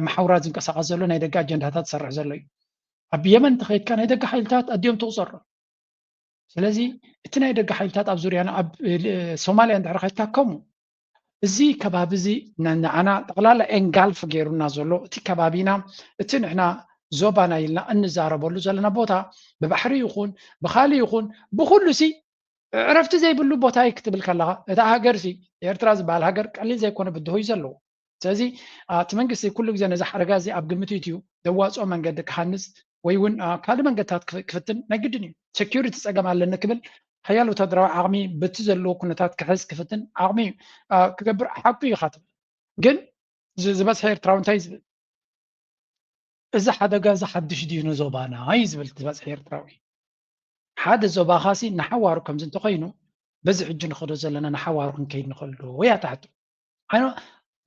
B: ማሕበራት ዝንቀሳቐስ ዘሎ ናይ ደገ ኣጀንዳታት ዝሰርሕ ዘሎ እዩ ኣብ የመን ተኸይድካ ናይ ደገ ሓይልታት ኣድዮም ትቑፀሩ ስለዚ እቲ ናይ ደገ ሓይልታት ኣብ ዙርያና ኣብ ሶማልያ እንድሕር ከይድካ ከምኡ እዚ ከባቢ እዚ ንዓና ጠቕላላ ኤንጋልፍ ገይሩና ዘሎ እቲ ከባቢና እቲ ንሕና ዞባና ኢልና እንዛረበሉ ዘለና ቦታ ብባሕሪ ይኹን ብኻሊእ ይኹን ብኩሉ ሲ ዕረፍቲ ዘይብሉ ቦታ እዩ ክትብል ከለካ እታ ሃገር ሲ ኤርትራ ዝበሃል ሃገር ቀሊል ዘይኮነ ብድሆ እዩ ዘለዎ ስለዚ እቲ መንግስቲ ኩሉ ግዜ ነዚ ሓደጋ እዚ ኣብ ግምት እዩ ዘዋፅኦ መንገዲ ክሃንፅ ወይ እውን ካልእ መንገድታት ክፍትን ናይ ግድን እዩ ሴኪሪቲ ፀገም ኣለኒ ክብል ሓያል ወታደራዊ ዓቕሚ በቲ ዘለዎ ኩነታት ክሕዝ ክፍትን ዓቕሚ ክገብር ሓቂ እዩ ካትብል ግን ዝበዝሐ ኤርትራዊ እንታይ ዝብል እዚ ሓደጋ እዚ ሓድሽ ድዩ ንዞባና እዩ ዝብል ዝበዝሐ ኤርትራዊ ሓደ ዞባኻሲ ንሓዋሩ ከምዚ እንተኮይኑ በዚ ሕጂ ንኸዶ ዘለና ንሓዋሩ ክንከይድ ንኽእል ዶ ወይ ኣታሕቱ ኣነ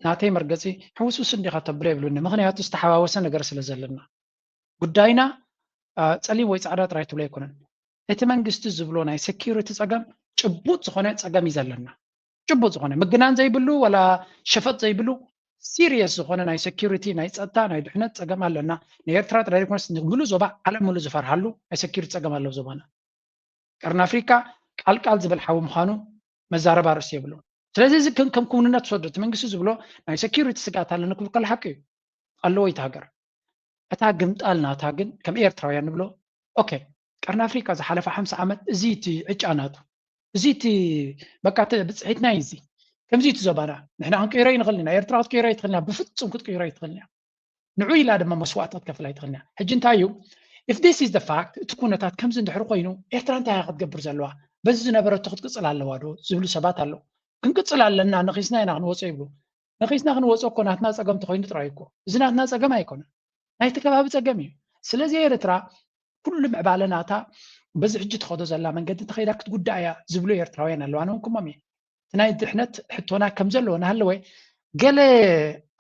B: ናተይ መርገፂ ሕውስውስ እንዲኻ ተብሎ የብሉኒ ምክንያቱ ዝተሓዋወሰ ነገር ስለ ዘለና ጉዳይና ፀሊም ወይ ፃዕዳ ጥራይ ትብሎ ኣይኮነን እቲ መንግስቲ ዝብሎ ናይ ሴኪሪቲ ፀገም ጭቡጥ ዝኾነ ፀገም እዩ ዘለና ጭቡጥ ዝኾነ ምግናን ዘይብሉ ወላ ሸፈጥ ዘይብሉ ሲሪየስ ዝኾነ ናይ ሴኪሪቲ ናይ ፀጥታ ናይ ድሕነት ፀገም ኣለና ንኤርትራ ጥራይ ኮነስ ንሙሉእ ዞባ ዓለም ሙሉእ ዝፈርሃሉ ናይ ሴኪሪቲ ፀገም ኣለዎ ዞባና ቀርኒ ኣፍሪካ ቃልቃል ዝብል ሓዊ ምዃኑ መዛረባ ርእሲ የብሉ ስለዚ እዚ ከም ክውንነት ትወስዶ እቲ መንግስቲ ዝብሎ ናይ ሴኪሪቲ ስጋት ኣለና ክብል ከሎ ሓቂ እዩ ኣለዎ እቲ ሃገር እታ ግምጣል ናታ ግን ከም ኤርትራውያን ንብሎ ኦኬ ቀርኒ ኣፍሪካ ዝሓለፈ 50 ዓመት እዚ እቲ ዕጫ ናቱ እዚ እቲ በቃ ብፅሒትና እዩ እዚ ከምዚ እቲ ዞባና ንሕና ክንቅይሮ ይንኽእል ኢና ኤርትራ ክትቅይሮ ይትኽእልና ብፍፁም ክትቅይሮ ይትኽእልና ንዑ ኢላ ድማ መስዋዕታት ከፍላ ይትኽእልና ሕጂ እንታይ እዩ if this is the fact እቲ ኩነታት ከምዚ እንድሕር ኮይኑ ኤርትራ እንታይ ክትገብር ዘለዋ በዚ ዝነበረቶ ክትቅፅል ኣለዋ ዶ ዝብሉ ሰባት ኣለዉ ክንቅፅል ኣለና ነኺስና ኢና ክንወፆ ይብሉ ነኺስና ክንወፆ እኮ ናትና ፀገም ተኮይኑ ጥራይ እኮ እዚ ናትና ፀገም ኣይኮነን ናይቲ ከባቢ ፀገም እዩ ስለዚ ኤርትራ ኩሉ ምዕባለ ናታ በዚ ሕጂ ትኸዶ ዘላ መንገዲ እንተኸይዳ ክትጉዳእ እያ ዝብሉ ኤርትራውያን ኣለዋ ኣነ እውን ኩሞም እየ እቲ ናይ ድሕነት ሕቶና ከም ዘለዎ ናሃለወ ገለ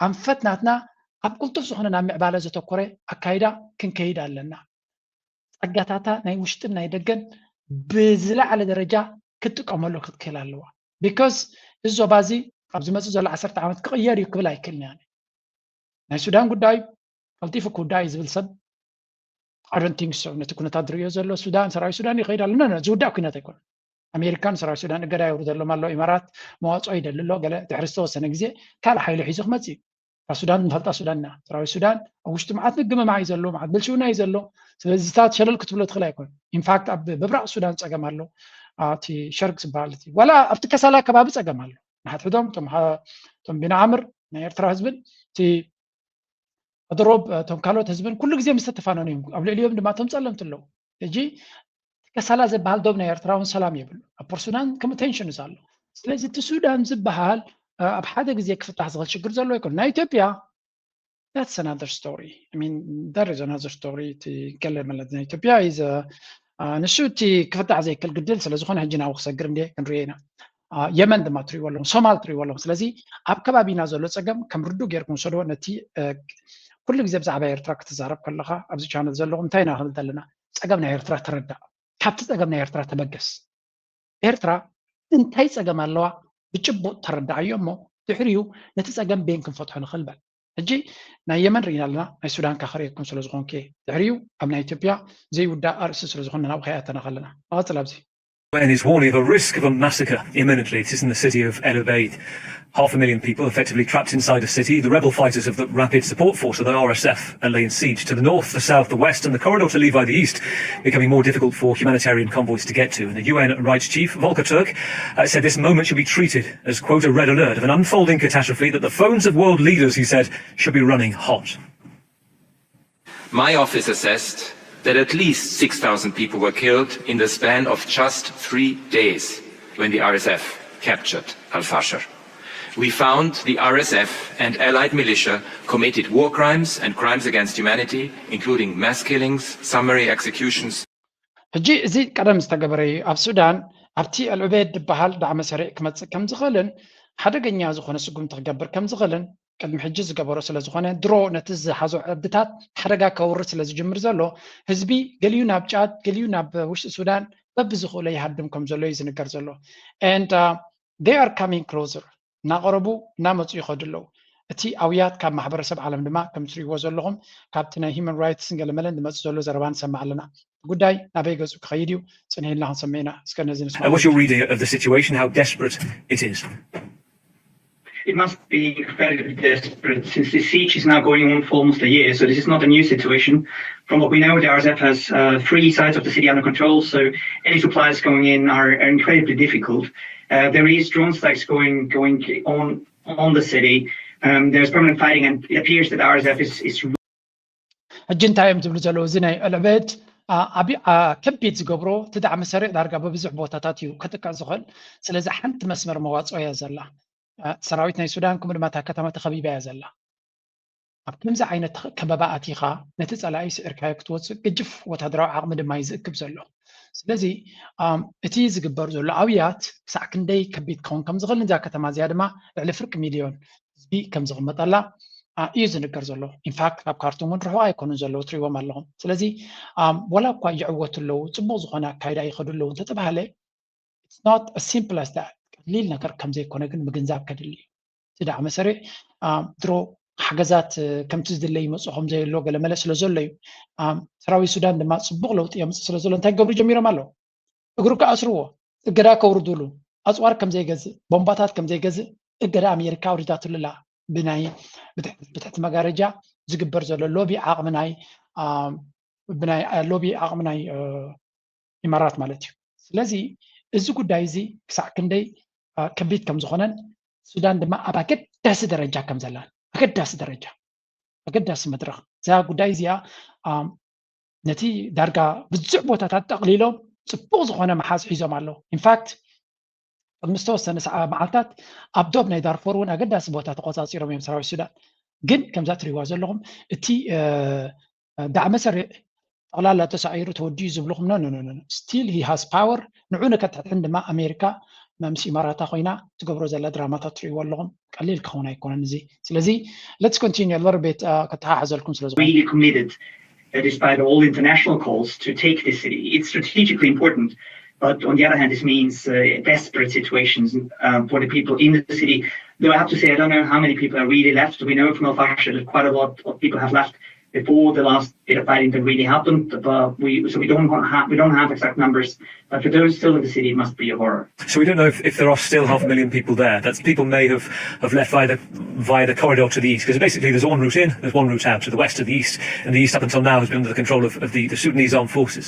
B: ኣንፈት ናትና ኣብ ቁልጡፍ ዝኾነ ናብ ምዕባለ ዘተኮረ ኣካይዳ ክንከይድ ኣለና ፀጋታታ ናይ ውሽጥን ናይ ደገን ብዝለዓለ ደረጃ ክትጥቀመሉ ክትክእል ኣለዋ ቢካዝ እዚ ዞባ እዚ ኣብ ዝመፅእ ዘሎ 10 ዓመት ክቕየር እዩ ክብል ኣይክእልን እያ ናይ ሱዳን ጉዳይ ቀልጢፉ ክውዳእ እዩ ዝብል ሰብ I don't think so ነቲ ኩነታት ዝርዮ ዘሎ ሱዳን ሰራዊት ሱዳን ይኸይድ ኣሎ ዝውዳእ ኩነት ኣይኮነን ኣሜሪካን ሰራዊት ሱዳን እገዳ የውርዱ ዘሎም ኣሎ ኢማራት መዋፅኦ ይደሊ ኣሎ ገለ ድሕሪ ዝተወሰነ ግዜ ካልእ ሓይሊ ሒዙ ክመፅእ እዩ ካብ ሱዳን ንፈልጣ ሱዳን ኢና ሰራዊት ሱዳን ኣብ ውሽጡ መዓት ምግምማዕ እዩ ዘሎ መዓት ብልሽውና እዩ ዘሎ ስለዚ ታት ሸለል ክትብሎ ትኽእል ኣይኮነን ኢንፋክት ኣብ ምብራቕ ሱዳን ፀገም ኣሎ እቲ ሸርቅ ዝበሃል እቲ ዋላ ኣብቲ ከሳላ ከባቢ ፀገም ኣሎ ንሓትሕቶም እቶም ቢናዓምር ናይ ኤርትራ ህዝብን እቲ ድሮብ እቶም ካልኦት ህዝብን ኩሉ ግዜ ምስ ተተፋነኑ እዮም ኣብ ልዕሊኦም ድማ እቶም ፀለምቲ ኣለዉ ሕጂ ከሳላ ዝበሃል ዶብ ናይ ኤርትራ እውን ሰላም የብሉ ኣብ ፖር ሱዳን ከም ቴንሽን እዩ ኣሎ ስለዚ እቲ ሱዳን ዝበሃል ኣብ ሓደ ግዜ ክፍታሕ ዝኽእል ሽግር ዘሎ ኣይኮነ ናይ ኢትዮጵያ that's another story I mean that is another story እቲ ገለ ማለት ናይ ኢትዮጵያ is ንሱ እቲ ክፍታሕ ዘይክእል ግድል ስለ ዝኾነ ሕጂ ናብኡ ክሰግር እንደ ክንሪኦ ኢና የመን ድማ ትሪእዎ ኣለዎም ሶማል ትሪእዎ ኣለዎም ስለዚ ኣብ ከባቢና ዘሎ ፀገም ከም ርዱእ ጌርኩም ሰዶ ነቲ ኩሉ ግዜ ብዛዕባ ኤርትራ ክትዛረብ ከለካ ኣብዚ ቻነል ዘለኹም እንታይ ኢና ክንብል ዘለና ፀገም ናይ ኤርትራ ትረዳእ ካብቲ ፀገም ናይ ኤርትራ ተበገስ ኤርትራ እንታይ ፀገም ኣለዋ ብጭቡጥ ተረዳዕዮ እሞ ድሕሪኡ ነቲ ፀገም ቤን ክንፈትሖ ንኽእል በል ሕጂ ናይ የመን ርኢና ኣለና ናይ ሱዳን ካኸሪአኩም ስለ ዝኾንከ ድሕሪኡ ኣብ ናይ ኢትዮጵያ ዘይውዳእ ኣርእሲ ስለ ዝኾነ ናብ ከይኣተና ከለና ኣቐፅል ኣብዚ
I: UN is warning of a risk of a massacre imminently. It is in the city of El Obeid. 500,000 people effectively trapped inside a city. The rebel fighters of the Rapid Support Force, of the RSF, are laying siege to the north, the south, the west, and the corridor to Levi, the east, becoming more difficult for humanitarian convoys to get to. And the UN Rights Chief, Volker Turk, said this moment should be treated as, quote, a red alert of an unfolding catastrophe that the phones of world leaders, he said, should be running hot.
J: My office assessed that at least 6,000 people were killed in the span of just 3 days when the RSF captured Al-Fasher. We found the RSF and allied militia committed war crimes and crimes against humanity, including mass killings, summary executions.
B: ሕጂ እዚ ቀደም ዝተገበረ እዩ ኣብ ሱዳን ኣብቲ አልዑበይድ ዝበሃል ዳዕመ ሰሪዕ ክመፅእ ከም ዝኽእልን ሓደገኛ ዝኾነ ስጉምቲ ክገብር ከም ዝኽእልን ቅድሚ ሕጂ ዝገበሮ ስለ ዝኾነ ድሮ ነቲ ዝሓዞ ዕድታት ሓደጋ ከውርድ ስለ ዝጅምር ዘሎ ህዝቢ ገሊዩ ናብ ጫድ ገሊዩ ናብ ውሽጢ ሱዳን በብዝኽእሎ ይሃድም ከም ዘሎ እዩ ዝንገር ዘሎ and they are coming closer እናቀረቡ እናመፁ ይኸዱ ኣለዉ እቲ ኣውያት ካብ ማሕበረሰብ ዓለም ድማ ከም ትሪእዎ ዘለኹም ካብቲ ናይ ሂውማን ራይትስን ገለመለን ዝመፁ ዘሎ ዘረባ ንሰማዕ ኣለና ጉዳይ ናበይ ገፁ ክኸይድ እዩ ፅንሄልና ክንሰሚዕና እስከ ነዚ ንስማ
I: What's your reading of the situation, how desperate it is?
L: It must be incredibly desperate since the siege is now going on for almost a year. So this is not a new situation. From what we know, the RSF has 3 sides of the city under control. So any supplies going in are incredibly difficult. There is drone strikes going on the city. There's permanent fighting, and it appears that the RSF is.
B: ሕጂ እንታይ እዮም ዝብሉ ዘለዉ እዚ ናይ አልዑበይድ ከቢድ ዝገብሮ ትዳዕመ ሰሪዕ ዳርጋ በብዙሕ ቦታታት እዩ ክጥቀስ ዝኽእል ስለዚ ሓንቲ መስመር መዋፅኦ እያ ዘላ ሰራዊት ናይ ሱዳን ከምኡ ድማ እታ ከተማ ተኸቢባ እያ ዘላ ኣብ ከምዚ ዓይነት ከበባ ኣቲኻ ነቲ ፀላኢ ስዕርካዮ ክትወፅእ ግጅፍ ወታደራዊ ዓቕሚ ድማ ይዝእክብ ዘሎ ስለዚ እቲ ዝግበር ዘሎ ኣብያት ክሳዕ ክንደይ ከቢድ ክኸውን ከም ዝኽእል እዛ ከተማ እዚኣ ድማ ልዕሊ 1 ሚልዮን ህዝቢ ከም ዝቕመጠላ እዩ ዝንገር ዘሎ ኢንፋክት ኣብ ካርቱም እውን ርሑቕ ኣይኮኑን ዘለዉ ትሪእዎም ኣለኹም ስለዚ ወላ እኳ ይዕወቱ ኣለዉ ፅቡቅ ዝኾነ ኣካይዳ ይኸዱ ኣለዉ እንተተባሃለ it's not as simple as that ቀሊል ነገር ከም ዘይኮነ ግን ምግንዛብ ከድሊ እዩ እቲ ዳዕመ ሰሪዕ ድሮ ሓገዛት ከምቲ ዝድለ ይመፁ ከም ዘየሎ ገለመለ ስለ ዘሎ እዩ ሰራዊት ሱዳን ድማ ፅቡቅ ለውጢ የምፅእ ስለ ዘሎ እንታይ ገብሩ ጀሚሮም ኣለዉ እግሩ ከኣስርዎ እገዳ ከውርድሉ ኣፅዋር ከም ዘይገዝእ ቦምባታት ከም ዘይገዝእ እገዳ ኣሜሪካ ኣውሪዳትሉላ ብናይ ብትሕቲ መጋረጃ ዝግበር ዘሎ ሎቢ ዓቕሚ ናይ ኢማራት ማለት እዩ ስለዚ እዚ ጉዳይ እዚ ክሳዕ ክንደይ ከቢድ ከም ዝኾነን ሱዳን ድማ ኣብ ኣገዳሲ ደረጃ ከም ዘላን ኣገዳሲ መድረኽ እዛ ጉዳይ እዚኣ ነቲ ዳርጋ ብዙሕ ቦታታት ጠቕሊሎም ፅቡቅ ዝኾነ መሓዝ ሒዞም ኣለዉ ኢንፋክት ቅድሚ ዝተወሰነ መዓልታት ኣብ ዶብ ናይ ዳርፎር እውን ኣገዳሲ ቦታ ተቆፃፂሮም እዮም ሰራዊት ሱዳን ግን ከምዛ ትሪእዋ ዘለኹም እቲ ዳዕመ ሰሪዕ ጠቕላላ ተሳዒሩ ተወዲዩ ዝብልኹም ኖ ስቲል ሂ ሃዝ ፓወር ንዑ ንከትሕትሕን ድማ ኣሜሪካ ምስ ኢማራታ ኮይና ትገብሮ ዘላ ድራማታት ትሪእዎ ኣለኹም ቀሊል ክኸውን ኣይኮነን እዚ ስለዚ let's continue a little bit ከተሓሓዘልኩም ስለ ዝኾነ
L: really committed despite all international calls to take this city. It's strategically important. But on the other hand, this means desperate situations for the people in the city. Though I have to say, I don't know how many people are really left. We know from Al-Fasher that quite a lot of people have left before the last bit of fighting that really happened. But we don't have exact numbers. But for those still in the city, it must be a horror.
I: So we don't know if there are still 500,000 people there. That's people may have left via the corridor to the east. Because basically there's one route in, there's one route out to the west of the east. And the east up until now has been under the control of the Sudanese armed forces.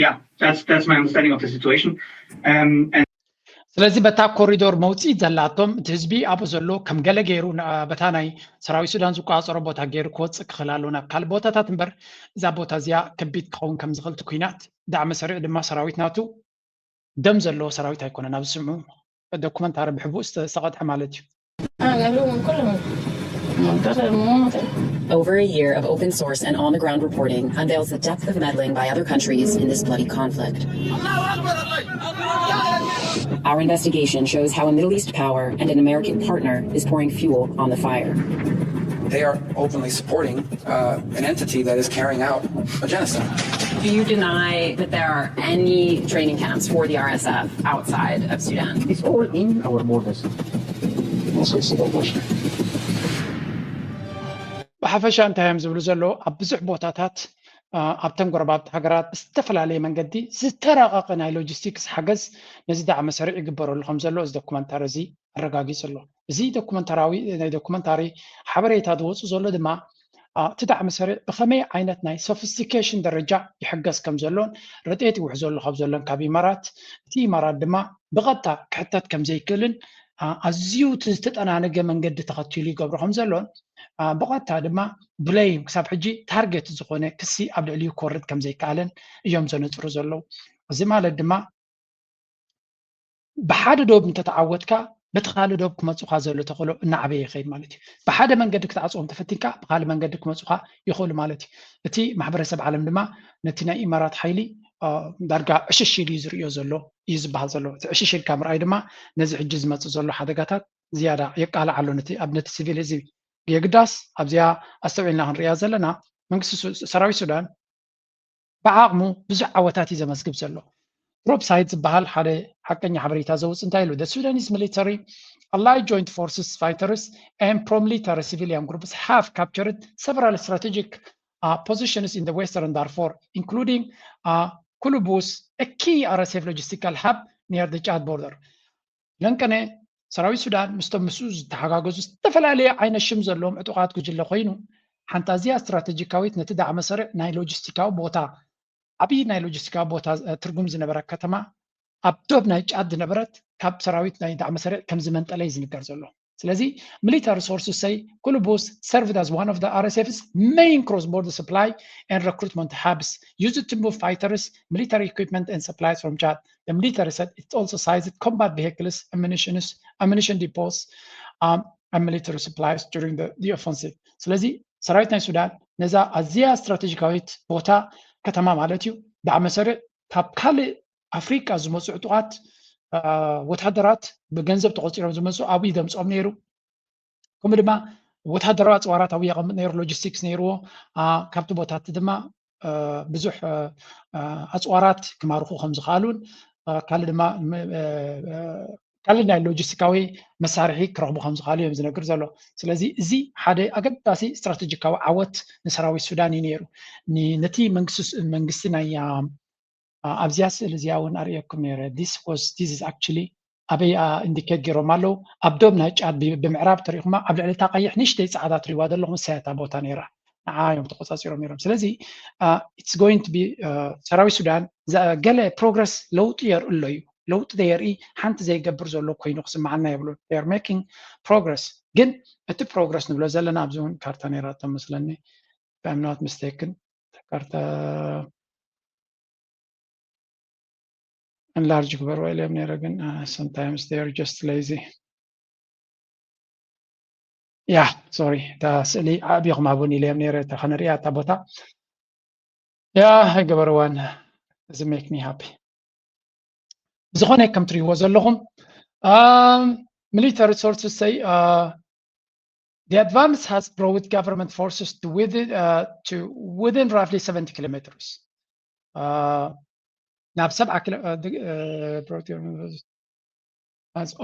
L: Yeah, that's my understanding of the situation. And
B: ስለዚ በታ ኮሪዶር መውፅኢት ዘላቶም እቲ ህዝቢ ኣብኡ ዘሎ ከም ገለ ገይሩ በታ ናይ ሰራዊት ሱዳን ዝቋፀሮ ቦታ ገይሩ ክወፅእ ክኽእል ኣለዎ ናብ ካልእ ቦታታት እምበር እዛ ቦታ እዚኣ ከቢድ ክኸውን ከም ዝኽእል እቲ ኩናት ዳዕመ ሰሪዕ ድማ ሰራዊት ናቱ ደም ዘለዎ ሰራዊት ኣይኮነን ኣብ ስምዑ ዶኩመንታሪ ብሕቡእ ዝተቐድሐ ማለት እዩ
X: Over a year of open source and on-the-ground reporting unveils the depth of meddling by other countries in this bloody conflict. Our investigation shows how a Middle East power and an American partner is pouring fuel on the fire.
Y: They are openly supporting an entity that is carrying out a genocide.
X: Do you deny that there are any training camps for the RSF outside of Sudan?
Y: It's all in our borders.
B: ብሓፈሻ እንታይ እዮም ዝብሉ ዘለዉ ኣብ ብዙሕ ቦታታት ኣብተን ጎረባብቲ ሃገራት ብዝተፈላለየ መንገዲ ዝተረቐቐ ናይ ሎጂስቲክስ ሓገዝ ነዚ ዳዕመ ሰሪዕ ይግበረሉ ከም ዘሎ እዚ ዶኩመንታሪ እዚ ኣረጋጊፁ ኣሎ። እዚ ዶኩመንታሪ ሓበሬታ ዝወፁ ዘሎ ድማ እቲ ዳዕመ ሰሪዕ ብኸመይ ዓይነት ናይ ሶፊስቲኬሽን ደረጃ ይሕገዝ ከም ዘሎን ረድኤት ይውሕዘሉ ካብ ዘሎን ካብ ኢማራት እቲ ኢማራት ድማ ብቐጥታ ክሕተት ከም ዘይክእልን ኣዝዩ ዝተጠናነገ መንገዲ ተኸቲሉ ይገብሮ ከም ዘሎን ብቐጥታ ድማ ብለይም ክሳብ ሕጂ ታርጌት ዝኾነ ክሲ ኣብ ልዕሊኡ ክወርድ ከም ዘይከኣለን እዮም ዘነፅሩ ዘለው። እዚ ማለት ድማ ብሓደ ዶብ እንተተዓወትካ በቲ ካልእ ዶብ ክመፁካ ዘሎ ተኽእሎ እናዓበየ ይኸይድ ማለት እዩ። ብሓደ መንገዲ ክትዓፅዎም ተፈቲንካ ብካልእ መንገዲ ክመፁካ ይኽእሉ ማለት እዩ። እቲ ማሕበረሰብ ዓለም ድማ ነቲ ናይ ኢማራት ሓይሊ ዳርጋ ዕሽሽ ኢሉ እዩ ዝርዮ ዘሎ እዩ ዝበሃል ዘሎ። እቲ ዕሽሽ ኢልካ ምርኣይ ድማ ነዚ ሕጂ ዝመፅእ ዘሎ ሓደጋታት ዝያዳ የቃልዕ ኣሎ ኣብ ነቲ ሲቪል ህዝቢ የግዳስ። ኣብዚኣ ኣስተውዒልና ክንሪኣ ዘለና መንግስቲ ሰራዊት ሱዳን ብዓቕሙ ብዙሕ ዓወታት እዩ ዘመስግብ ዘሎ። ድሮፕ ሳይት ዝበሃል ሓደ ሓቀኛ ሓበሬታ ዘውፅ እንታይ ኢሉ the Sudanese military allied joint forces fighters and pro-military civilian groups have captured several strategic positions in the western Darfur including Kulubus, a key RSF logistical hub near the Chad border. ለንቀነ ሰራዊት ሱዳን ምስቶም ምስኡ ዝተሓጋገዙ ዝተፈላለየ ዓይነት ሽም ዘለዎም ዕጡቃት ጉጅለ ኮይኑ ሓንቲ ኣዝያ ስትራቴጂካዊት ነቲ ዳዕመ ሰሪዕ ናይ ሎጂስቲካዊ ቦታ ዓብይ ናይ ሎጂስቲካዊ ቦታ ትርጉም ዝነበረ ከተማ ኣብ ዶብ ናይ ጫድ ዝነበረት ካብ ሰራዊት ናይ ዳዕመ ሰሪዕ ከም ዝመንጠለ እዩ ዝንገር ዘሎ። ስለዚ military sources say Kulubus served as one of the RSF's main cross-border supply and recruitment hubs used to move fighters, military equipment and supplies from Chad. The military said it also seized combat vehicles, ammunition depots, and military supplies during the offensive. ስለዚ ሰራዊት ናይ ሱዳን ነዛ ኣዝያ ስትራቴጂካዊት ቦታ ከተማ ማለት እዩ ዳዕመ ሰሪዕ ካብ ካልእ ኣፍሪቃ ዝመፁ ዕጡቃት ወታደራት ብገንዘብ ተቆፂሮም ዝመፁ ኣብይ ደምፆም ነይሩ። ከምኡ ድማ ወታደራዊ ኣፅዋራት ኣብይ የቐምጥ ነይሩ፣ ሎጂስቲክስ ነይርዎ። ካብቲ ቦታቲ ድማ ብዙሕ ኣፅዋራት ክማርኹ ከም ዝኽኣሉን ካልእ ድማ ካልእ ናይ ሎጂስቲካዊ መሳርሒ ክረኽቡ ከም ዝኽኣሉ እዮም ዝነግር ዘሎ። ስለዚ እዚ ሓደ ኣገዳሲ ስትራቴጂካዊ ዓወት ንሰራዊት ሱዳን እዩ ነይሩ። ነቲ መንግስቲ ናይ ኣብዚያ ስእሊ እዚኣ እውን ኣርእየኩም ነይረ this is actually ኣበይ ኢንዲኬት ገይሮም ኣለው። ኣብ ዶብ ናይ ጫድ ብምዕራብ ተሪኢኹማ ኣብ ልዕሊ እታ ቀይሕ ንእሽተይ ፃዕዳ ትሪእዋ ዘለኹም እሳያታ ቦታ ነይራ ንዓ እዮም ተቆፃፂሮም ነይሮም። ስለዚ it's going to be ሰራዊት ሱዳን ገለ ፕሮግረስ ለውጢ የርኢ ኣሎ እዩ። ለውጢ ዘየርኢ ሓንቲ ዘይገብር ዘሎ ኮይኑ ክስማዓና የብሉ they are making progress። ግን እቲ ፕሮግረስ ንብሎ ዘለና ኣብዚ እውን ካርታ ነይራቶ መስለኒ if I'm not mistaken ካርታ enlarge ግበርዋ ኢሎም ነይረ ግን sometimes they are just lazy. sorry እታ ስእሊ ዓብይኹም ኣብን ኢሎም ነይረ እታ ከነሪኣ እታ ቦታ ኣይገበርዋን እዚ make me happy ዝኾነ ከም ትሪእዎ ዘለኹም military sources say the advance has brought government forces to within roughly 70 kilometers. ናብ 7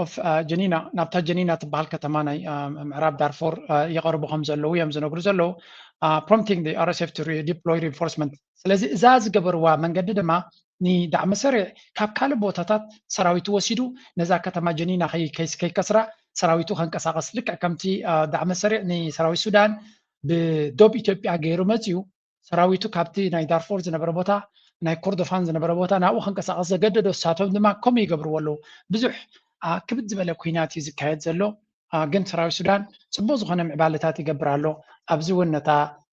B: of ጀኒና ናብታ ጀኒና ትበሃል ከተማ ናይ ምዕራብ ዳርፎር ይቐርቡ ከም ዘለዉ እዮም ዝነግሩ ዘለዉ prompting the RSF to redeploy reinforcement። ስለዚ እዛ ዝገበርዋ መንገዲ ድማ ንዳዕመ ሰሪዕ ካብ ካልእ ቦታታት ሰራዊቱ ወሲዱ ነዛ ከተማ ጀኒና ከይከስራ ሰራዊቱ ከንቀሳቀስ ልክዕ ከምቲ ዳዕመ ሰሪዕ ንሰራዊት ሱዳን ብዶብ ኢትዮጵያ ገይሩ መፅዩ ሰራዊቱ ካብቲ ናይ ዳርፎር ዝነበረ ቦታ ናይ ኮርዶፋን ዝነበረ ቦታ ናብኡ ከንቀሳቀስ ዘገደዶ ሳቶም ድማ ከምኡ ይገብርዎ ኣለዉ። ብዙሕ ክብድ ዝበለ ኩናት እዩ ዝካየድ ዘሎ። ግን ሰራዊት ሱዳን ፅቡቅ ዝኾነ ምዕባለታት ይገብር ኣሎ። ኣብዚ እውን ነታ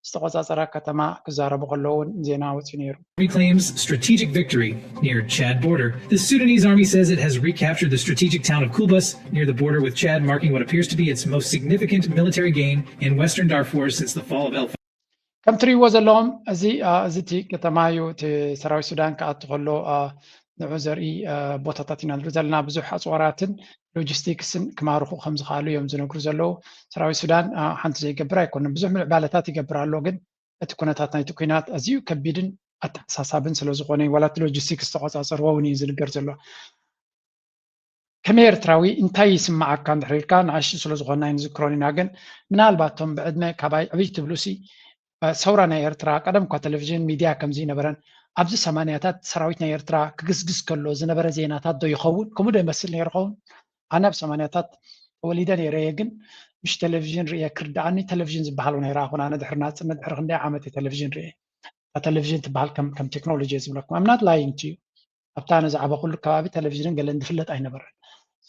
B: ዝተቆፃፀራ ከተማ ክዛረቡ ከለዉ ዜና ወፂኡ ነይሩ።
A: Reclaims strategic victory near Chad border. The Sudanese army says it has recaptured the strategic town of Kulbus near the border with Chad, marking what appears to be its most significant military gain in western Darfur since the fall of El
B: ከም ትሪእዎ ዘለኹም እዚ እቲ ከተማ እዩ እቲ ሰራዊት ሱዳን ክኣቱ ከሎ ንዑ ዘርኢ ቦታታት ኢና ንሪኢ ዘለና። ብዙሕ ኣፅዋራትን ሎጂስቲክስን ክማርኹ ከም ዝኽኣሉ እዮም ዝነግሩ ዘለዉ። ሰራዊት ሱዳን ሓንቲ ዘይገብር ኣይኮነን፣ ብዙሕ ምዕባለታት ይገብር ኣሎ። ግን እቲ ኩነታት ናይቲ ኩናት ኣዝዩ ከቢድን ኣተሓሳሳብን ስለ ዝኾነ ዋላ እቲ ሎጂስቲክስ ተቆፃፀርዎ እውን እዩ ዝንገር ዘሎ። ከመይ ኤርትራዊ እንታይ ይስማዓካ እንድሕር ኢልካ ንኣሽቱ ስለ ዝኾና ንዝክሮን ኢና። ግን ምናልባቶም ብዕድመ ካባይ ዕብይ ትብሉሲ ሰውራ ናይ ኤርትራ ቀደም እኳ ቴሌቪዥን ሚድያ ከምዚ ነበረን ኣብዚ 80ታት ሰራዊት ናይ ኤርትራ ክግስግስ ከሎ ዝነበረ ዜናታት ዶ ይኸውን ከምኡ ዶ ይመስል ነይሩ ኸውን ኣነ ኣብ 80ታት ወሊደ ነይረ ግን مش تلفزيون رئي كرداني تلفزيون زبالو نيرا هنا أنا دحر ناس أنا دحر خندي عامة تلفزيون رئي التلفزيون تبال كم تكنولوجيا زبلكم I'm not lying to you أبتانا زعبا كل كوابي تلفزيون قال ندفلت أي نبر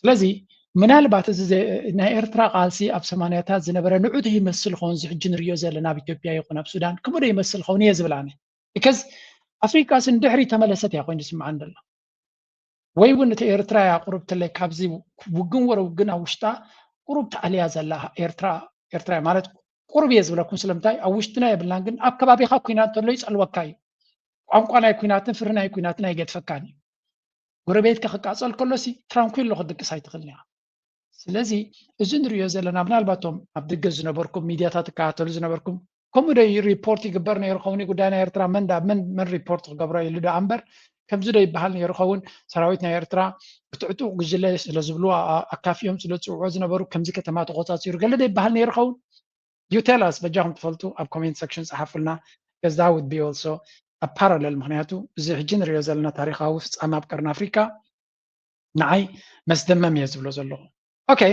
B: لذي من البعض زي نهاية إرترا قالسي أب سمانياتات زنبرة نعود يمثل خون زحجن ريوزا لنا بإثيوبيا يكون أب السودان كم رأي يمثل خون يزبلاني because أفريقيا سندحري تملست يا خوين اسم عند الله ويون إرترا يا قرب تلك كابزي وجن ورا وجن أوشتا قرب تعليا زلا إرترا مالت قرب يزبلكم سلمتاي أوشتنا يبلانجن أب كبابي خا كوينات ليس الوكاي أمقانا كوينات فرنا كويناتنا يجت فكاني قربيت كخكاسل كلسي ترانكويل لو خدك سايت خليها سلازي إذن ريوزا لنا بنالباتهم أبدك زنبركم ميديا تاتكاتل زنبركم كم ده ريبورت يقبرنا يرخوني قدانا إرترا من ريبورت قبره يلدا أمبر كم زده يبحالنا يرخون سراويتنا إرترا بتعطوا جزلة لزبلوا أكافيهم سلسوا عزنا برو كم زي كتمات غطاس يرجع ده يبحالنا يرخون you tell us بجاهم تفلتوا أب comment sections أحفلنا because that would be also a parallel مهنياتو زي حجين ريوزا لنا تاريخ أوفس أما بكرنا أفريقيا نعي مسدمم يزبلوا زلوا okay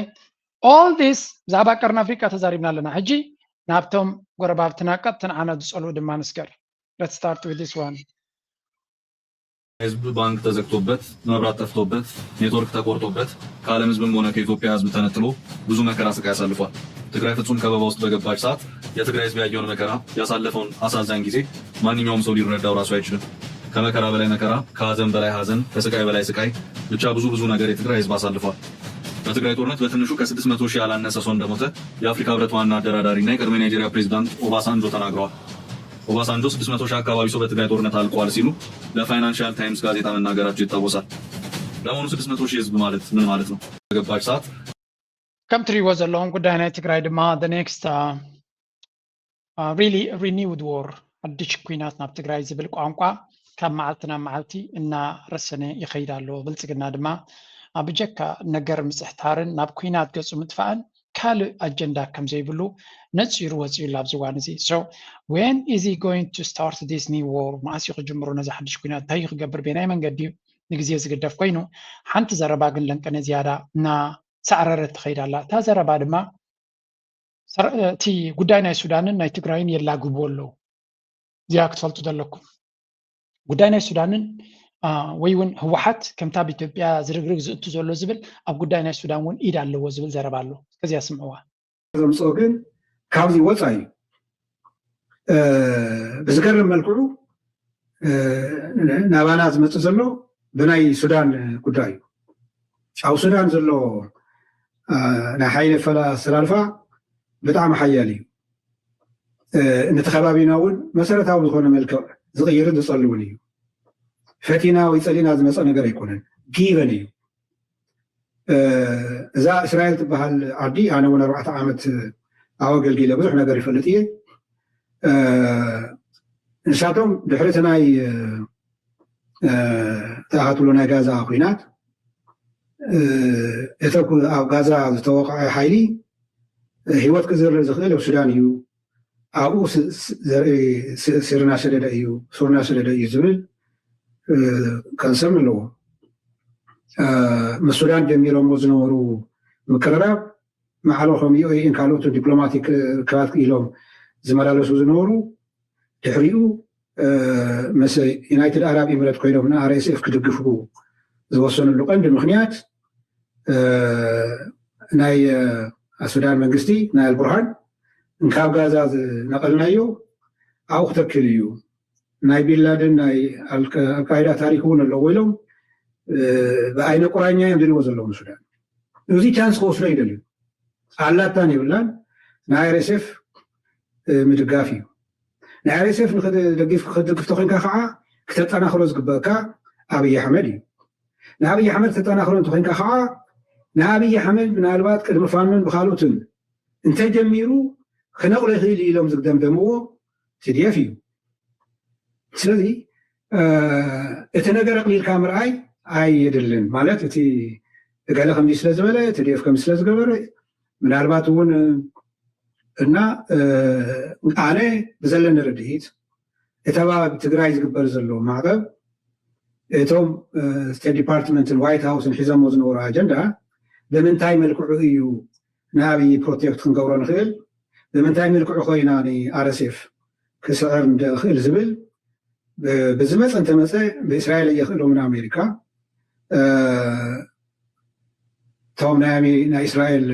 B: all this زعبا كرنا أفريقيا تزاربنا لنا حجي نابتهم قربابتنا قد تنعنا دسألوا دمان سكر let's start with this one
K: ህዝብ ባንክ ተዘግቶበት መብራት ጠፍቶበት ኔትወርክ ተቆርጦበት ከዓለም ህዝብም ሆነ ከኢትዮጵያ ህዝብ ተነጥሎ ብዙ መከራ ስቃይ ያሳልፏል። ትግራይ ፍጹም ከበባ ውስጥ በገባች ሰዓት የትግራይ ህዝብ ያየውን መከራ ያሳለፈውን አሳዛኝ ጊዜ ማንኛውም ሰው ሊረዳው ራሱ አይችልም። ከመከራ በላይ መከራ፣ ከሀዘን በላይ ሀዘን፣ ከስቃይ በላይ ስቃይ፣ ብቻ ብዙ ነገር የትግራይ ህዝብ አሳልፏል። በትግራይ ጦርነት በትንሹ ከ600 ሺህ ያላነሰ ሰው እንደሞተ የአፍሪካ ህብረት ዋና አደራዳሪና የቀድሞ ናይጄሪያ ፕሬዝዳንት ኦባሳንጆ ተናግረዋል። ኦባሳንጆ 600 ሺህ አካባቢ ሰው በትግራይ ጦርነት አልቋል ሲሉ ለፋይናንሻል ታይምስ ጋዜጣ መናገራቸው ይታወሳል። ለመሆኑ 600 ሺህ ህዝብ ማለት ምን ማለት ነው? በገባች ሰዓት
B: ከም ትሪእዎ ዘለኹም ጉዳይ ናይ ትግራይ ድማ the next really renewed war ሓድሽ ኩናት ናብ ትግራይ ዝብል ቋንቋ ካብ መዓልቲ ናብ መዓልቲ እናረሰነ ይኸይድ ኣሎ። ብልፅግና ድማ ኣብጀካ ነገር ምፅሕታርን ናብ ኩናት ገፁ ምጥፋእን ካልእ ኣጀንዳ ከም ዘይብሉ ነፂሩ ወፂኡ ኣብ ዝዋን እዚ so when is he going to start this new war ማእሲ ክጅምሩ ነዚ ሓድሽ ኩናት እንታይ ክገብር ብናይ መንገዲ ንግዜ ዝግደፍ ኮይኑ ሓንቲ ዘረባ ግን ለንቀነ ዝያዳ እና ሰዕረረት ትኸይድ ኣላ። እታ ዘረባ ድማ እቲ ጉዳይ ናይ ሱዳንን ናይ ትግራይን የላግብዎ ኣለዉ። እዚኣ ክትፈልጡ ዘለኩም ጉዳይ ናይ ሱዳንን ወይ እውን ህወሓት ከምታ ብኢትዮጵያ ዝርግርግ ዝእቱ ዘሎ ዝብል ኣብ ጉዳይ ናይ ሱዳን እውን ኢድ ኣለዎ ዝብል ዘረባ ኣሎ። እስከዚያ ስምዕዋ
M: ዘምፅኦ ግን ካብዚ ወፃኢ ብዝገርም መልክዑ ናባና ዝመፅእ ዘሎ ብናይ ሱዳን ጉዳይ እዩ። ኣብ ሱዳን ዘሎ ናይ ሓይሊ ኣፈላልፋ ብጣዕሚ ሓያል እዩ። ነቲ ከባቢና እውን መሰረታዊ ዝኾነ መልክዕ ዝቕይርን ዝፀልውን እዩ። ፈቲና ወይ ፀሊና ዝመፀ ነገር ኣይኮነን፣ ጊቨን እዩ። እዛ እስራኤል ትበሃል ዓዲ ኣነ እውን 4 ዓመት ኣብ ኣገልጊለ ብዙሕ ነገር ይፈልጥ እየ። ንሳቶም ድሕሪ ናይ ተኣኻትሎ ናይ ጋዛ ኩናት እቶ ኣብ ጋዛ ዝተወቅዐ ሓይሊ ሂወት ክዝርእ ዝኽእል ኣብ ሱዳን እዩ፣ ኣብኡ ስርና ሰደደ እዩ ሱርና ሰደደ እዩ ዝብል ከንሰም ኣለዎ። ምስ ሱዳን ጀሚሮሞ ዝነበሩ ምክርራብ መዓለኹም ዩኤን ካልኦት ዲፕሎማቲክ ርክባት ኢሎም ዝመላለሱ ዝነበሩ ድሕሪኡ ምስ ዩናይትድ ኣረብ ኤሚሬት ኮይኖም ንኣርኤስኤፍ ክድግፉ ዝወሰኑሉ ቀንዲ ምክንያት ናይ ሱዳን መንግስቲ ናይ አልቡርሃን እንካብ ጋዛ ዝነቐልናዮ ኣብኡ ክተክል እዩ፣ ናይ ቢንላደን ናይ አልቃይዳ ታሪክ እውን ኣለዎ ኢሎም ብኣይነ ቁራኛ እዮም ዝሪእዎ ዘለዉ ሱዳን። እዚ ቻንስ ክወስዶ ይደልዩ ኣላታን ይብላን ናይ አርኤስኤፍ ምድጋፍ እዩ። ናይ አርኤስኤፍ ንክደግፍ ተኮንካ ከዓ ክተጠናክሮ ዝግበአካ ኣብይ ኣሕመድ እዩ። ንኣብይ ኣሕመድ ተጠናክሮ እንተኮንካ ከዓ ንኣብይ ኣሕመድ ምናልባት ቅድሚ ፋኖን ብካልኦትን እንተጀሚሩ ክነቕሎ ይኽእል ኢሎም ዝግደምደምዎ ትድየፍ እዩ። ስለዚ እቲ ነገር ኣቕሊልካ ምርኣይ ኣይየድልን ማለት እቲ ገለ ከምዚ ስለ ዝበለ ትድየፍ ከምዚ ስለ ዝገበረ ምናልባት እውን እና ኣነ ብዘለኒ ርድኢት እተባ ትግራይ ዝግበር ዘሎ ማዕቀብ እቶም ስቴት ዲፓርትመንትን ዋይት ሃውስን ሒዘሞ ዝነበሩ ኣጀንዳ ብምንታይ መልክዑ እዩ ንኣብይ ፕሮቴክት ክንገብሮ ንኽእል ብምንታይ መልክዑ ኮይና ንኣርኤስኤፍ ክስዕር ንኽእል ዝብል ብዝመፀ እንተመፀ ብእስራኤል እየኽእሎም ንኣሜሪካ እቶም ናይ እስራኤል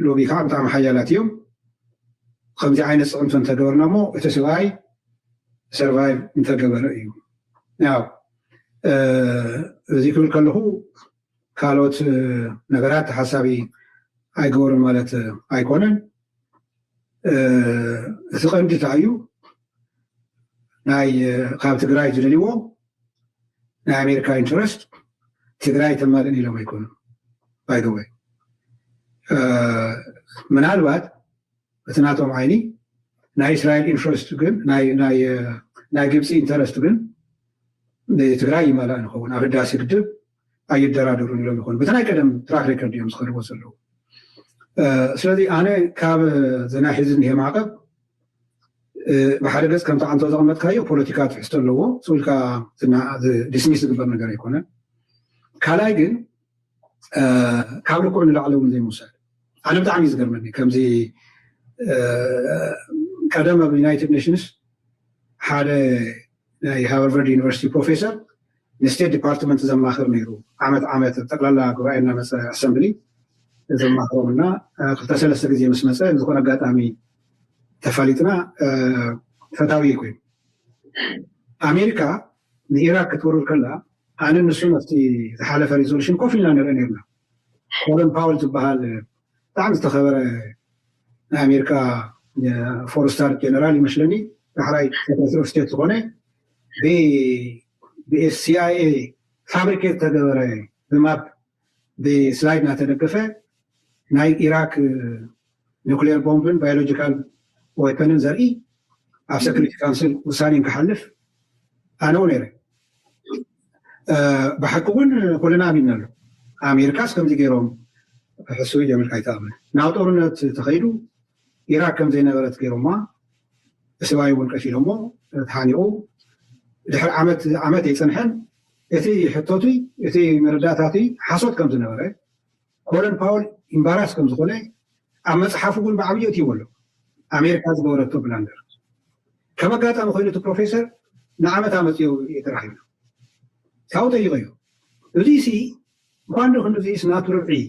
M: ሎቢ ከዓ ብጣዕሚ ሓያላት እዮም ከምዚ ዓይነት ፅዕምቶ እንተገበርና እሞ እቲ ሰብኣይ ሰርቫይቭ እንተገበረ እዩ ያው እዚ ክብል ከለኹ ካልኦት ነገራት ሓሳቢ ኣይገበሩን ማለት ኣይኮነን እቲ ቀንዲ እንታይ እዩ ናይ ካብ ትግራይ ዝደልይዎ ናይ ኣሜሪካ ኢንትረስት ትግራይ ተማልእን ኢሎም ኣይኮኑን ባይ ዘ ወይ ምናልባት እቲ ናቶም ዓይኒ ናይ እስራኤል ኢንትረስት ግን ናይ ግብፂ ኢንተረስት ግን ትግራይ ይመላእ ንኸውን ኣብ ህዳሴ ግድብ ኣይደራደሩን ኢሎም ይኮኑ በቲ ናይ ቀደም ትራክ ሬከርድ እዮም ዝኸድዎ ዘለዉ ስለዚ ኣነ ካብ ዘናይ ሕዚ እኒሄ ማዕቀብ ብሓደ ገፅ ከምቲ ዓንቶ ዘቐመጥካዮ ፖለቲካ ትሕዝቶ ኣለዎ ስብልካ ዲስሚስ ዝግበር ነገር ኣይኮነን ካልኣይ ግን ካብ ልክዑ ንላዕለ እውን ዘይምውሳድ ኣነ ብጣዕሚ እዩ ዝገርመኒ ከምዚ ቀደም ኣብ ዩናይትድ ኔሽንስ ሓደ ናይ ሃርቨርድ ዩኒቨርሲቲ ፕሮፌሰር ንስቴት ዲፓርትመንት ዘማኽር ነይሩ ዓመት ጠቅላላ ጉባኤ እናመፀ ኣሰምብሊ ዘማኽሮም እና 2-3 ግዜ ምስ መፀ ዝኾነ ኣጋጣሚ ተፋሊጥና ፈታዊ ኮይኑ ኣሜሪካ ንኢራቅ ክትወርር ከላ ኣነ ንሱ ነፍቲ ዝሓለፈ ሪዞሉሽን ኮፍ ኢልና ንሪኦ ነርና ኮሎን ፓወል ዝበሃል ብጣዕሚ ዝተኸበረ ናይ ኣሜሪካ ፎረስታር ጀነራል ይመስለኒ ዳሕራይ ሴክሬታሪ ኦፍ ስቴት ዝኾነ ብሲኣይኤ ፋብሪኬት ተገበረ ብማፕ ብስላይድ እናተደገፈ ናይ ኢራቅ ኒውክሌር ቦምብን ባዮሎጂካል ዌፐንን ዘርኢ ኣብ ሴኩሪቲ ካውንስል ውሳኔ ክሓልፍ ኣነ ው ነይረ ብሓቂ እውን ኩልና ኣሚንና ኣሎ ኣሜሪካስ ከምዚ ገይሮም ሕሱ ኣሜሪካ ይተኣምን ናብ ጦርነት ተኸይዱ ኢራቅ ከም ዘይነበረት ገይሮማ ሰብኣይ እውን ቀፊ ኢሎሞ ተሓኒቑ ድሕሪ ዓመት ኣይፀንሐን እቲ ሕቶቱ እቲ መረዳእታቱ ሓሶት ከም ዝነበረ ኮሎን ፓወል ኢምባራስ ከም ዝኾነ ኣብ መፅሓፉ እውን ብዓብዪ እትይዎ ኣሎ ኣሜሪካ ዝገበረቶ ብላንደር ከም ኣጋጣሚ ኮይኑ እቲ ፕሮፌሰር ንዓመት ኣመፅዮ ተራኺብና ካብኡ ጠይቀዮ እዚ ሲ እንኳን ዶ ክንዲ ናቱ ርብዒ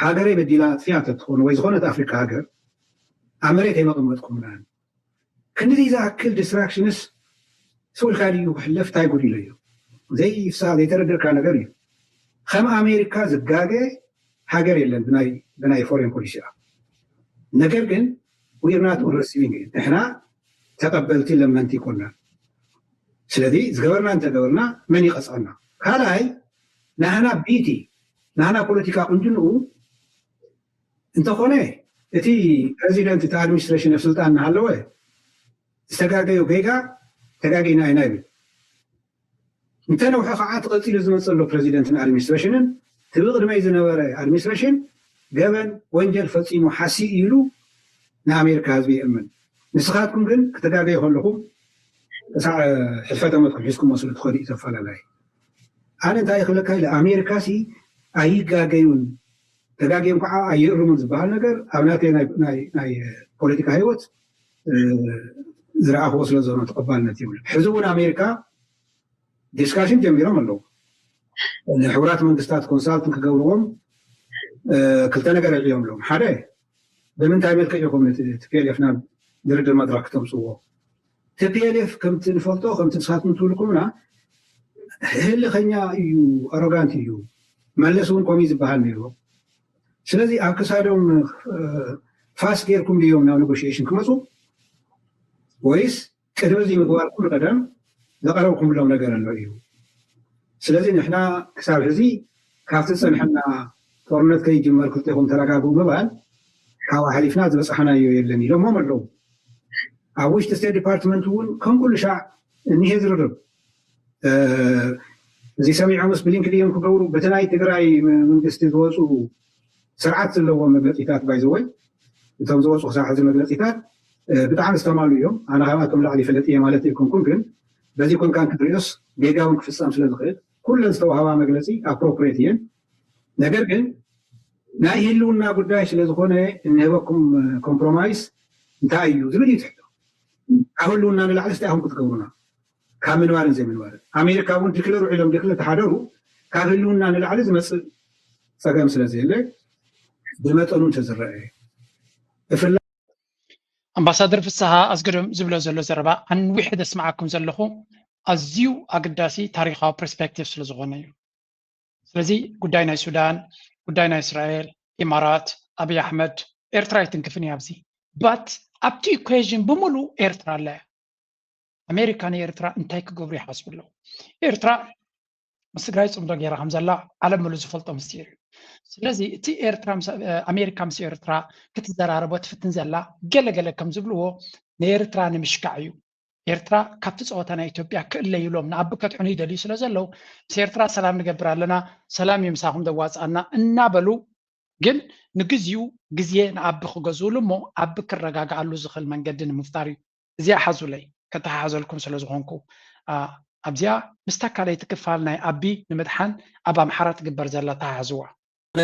M: ሃገረይ በዲላ ጥፍያ ተትኾኑ ወይ ዝኾነት ኣፍሪካ ሃገር ኣብ መሬት ኣይመቐመጥኩምና ክንዲ ዝኣክል ዲስትራክሽንስ ስብልካ ድዩ ክሕለፍ እንታይ ጉዲሎ እዩ ዘይተረድርካ ነገር እዩ ከም ኣሜሪካ ዝጋገ ሃገር የለን ብናይ ፎሬን ፖሊሲ ነገር ግን ዊርናት ሪሲቪንግ ንሕና ተቀበልቲ ለመንቲ ይኮና ስለዚ ዝገበርና እንተገበርና መን ይቐፅዐና ካልኣይ ናህና ቢቲ ናህና ፖለቲካ ቁንጅንኡ እንተኾነ እቲ ፕሬዚደንት እቲ ኣድሚኒስትሬሽን ኣብ ስልጣን እናሃለወ ዝተጋገዩ ገይጋ ተጋጊና ኢና ይብል እንተነውሐ ከዓ ተቐፂሉ ዝመፅእ ኣሎ ፕሬዚደንትን ኣድሚኒስትሬሽንን እቲ ብቅድመይ ዝነበረ ኣድሚኒስትሬሽን ገበን ወንጀል ፈፂሙ ሓሲ ኢሉ ንኣሜሪካ ህዝቢ ይእምን ንስኻትኩም ግን ክተጋገዩ ከለኹም ክሳዕ ሕልፈት ዓመትኩም ሒዝኩም መስሉ ትኸዱ እዩ ተፈላለዩ ኣነ እንታይ ክብለካ ኢለ ኣሜሪካ ሲ ኣይጋገዩን ተጋገዮም ከዓ ኣይእርሙን ዝበሃል ነገር ኣብ ናተይ ናይ ፖለቲካ ህይወት ዝረኣኽዎ ስለ ዝኾነ ተቐባልነት ይብሉ ሕዚ እውን ኣሜሪካ ዲስካሽን ጀሚሮም ኣለዉ ንሕቡራት መንግስታት ኮንሳልትን ክገብርዎም ክልተ ነገር ኣዕዮም ኣለዎም ሓደ ብምንታይ መልክዕ ኢኹም ቲፒኤልኤፍ ናብ ድርድር መድረክ ክተምፅዎ ቲፒኤልኤፍ ከምቲ ንፈልጦ ከምቲ ንስኻትኩም ትብልኩምና ህልኸኛ እዩ ኣሮጋንት እዩ መለስ እውን ቆሚ ዝበሃል ነይሩ ስለዚ ኣብ ክሳዶም ፋስ ጌርኩም ድዮም ናብ ኔጎሽሽን ክመፁ ወይስ ቅድሚ እዚ ምግባር ኩሉ ቀደም ዘቐረብኩምሎም ነገር ኣሎ እዩ ስለዚ ንሕና ክሳብ ሕዚ ካብቲ ፀንሐና ጦርነት ከይጅመር ክልቲኹም ተረጋግኡ ምባል ካብኡ ሓሊፍና ዝበፅሓናዮ የለን ኢሎሞም ኣለዉ ኣብ ውሽጢ ስቴት ዲፓርትመንት እውን ከም ኩሉ ሻዕ እኒሄ ዝርርብ እዚ ሰሚዖ ምስ ብሊንክን እዮም ክገብሩ በቲ ናይ ትግራይ መንግስቲ ዝወፁ ስርዓት ዘለዎም መግለፂታት ባይዘወይ እቶም ዝወፁ ክሳብ ሕዚ መግለፂታት ብጣዕሚ ዝተማሉ እዮም ኣነ ካብኣቶም ላዕሊ ይፈለጥ እየ ማለት ይኩንኩን ግን በዚ ኮንካን ክትሪኦስ ጌጋውን ክፍፀም ስለ ዝኽእል ኩለን ዝተዋህባ መግለፂ ኣፕሮፕሬት እየን ነገር ግን ናይ ህልውና ጉዳይ ስለ ዝኾነ እንህበኩም ኮምፕሮማይስ እንታይ እዩ ዝብል እዩ ትሕቶ ካብ ህልውና ንላዕሊ ስታይ ኢኹም ክትገብሩና ካብ ምንባርን ዘይምንባርን ኣሜሪካ እውን ዲክለር ውዒሎም ዲክለር ተሓደሩ ካብ ህልውና ንላዕሊ ዝመፅእ ፀገም ስለ ዘየለ ብመጠኑ እንተዝረአ
B: ኣምባሳደር ፍስሓ ኣስገዶም ዝብሎ ዘሎ ዘረባ ኣንዊሕ ደስማዓኩም ዘለኹ ኣዝዩ ኣገዳሲ ታሪኻዊ ፐርስፔክቲቭ ስለ ዝኾነ እዩ ስለዚ ጉዳይ ናይ ሱዳን ጉዳይ ናይ እስራኤል ኢማራት ኣብይ ኣሕመድ ኤርትራ ይትንክፍን እያ ኣብዚ ባት ኣብቲ ኢኩዌዥን ብምሉእ ኤርትራ ኣላ ኣሜሪካ ንኤርትራ እንታይ ክገብሩ ይሓስቡ ኣለዉ ኤርትራ ምስ ትግራይ ፅምዶ ገይራ ከም ዘላ ዓለም ሙሉ ዝፈልጦ ምስጢር እዩ ስለዚ እቲ ኤርትራ ኣሜሪካ ምስ ኤርትራ ክትዘራረቦ ትፍትን ዘላ ገለገለ ከም ዝብልዎ ንኤርትራ ንምሽካዕ እዩ ኤርትራ ካብቲ ፀወታ ናይ ኢትዮጵያ ክእለ ይብሎም ንኣቢ ከትሑኑ ይደልዩ ስለ ዘለው ምስ ኤርትራ ሰላም ንገብር ኣለና ሰላም ይምሳኹም ደዋፅኣና እናበሉ ግን ንግዚኡ ግዜ ንኣቢ ክገዝኡሉ እሞ ኣቢ ክረጋግዓሉ ዝኽእል መንገዲ ንምፍጣር እዩ እዚኣ ሓዙለይ ከተሓሓዘልኩም ስለ ዝኾንኩ ኣብዚኣ ምስታ ካልአይቲ ክፋል ናይ ኣቢ ንምድሓን ኣብ ኣምሓራ ትግበር ዘላ ተሓሓዝዋ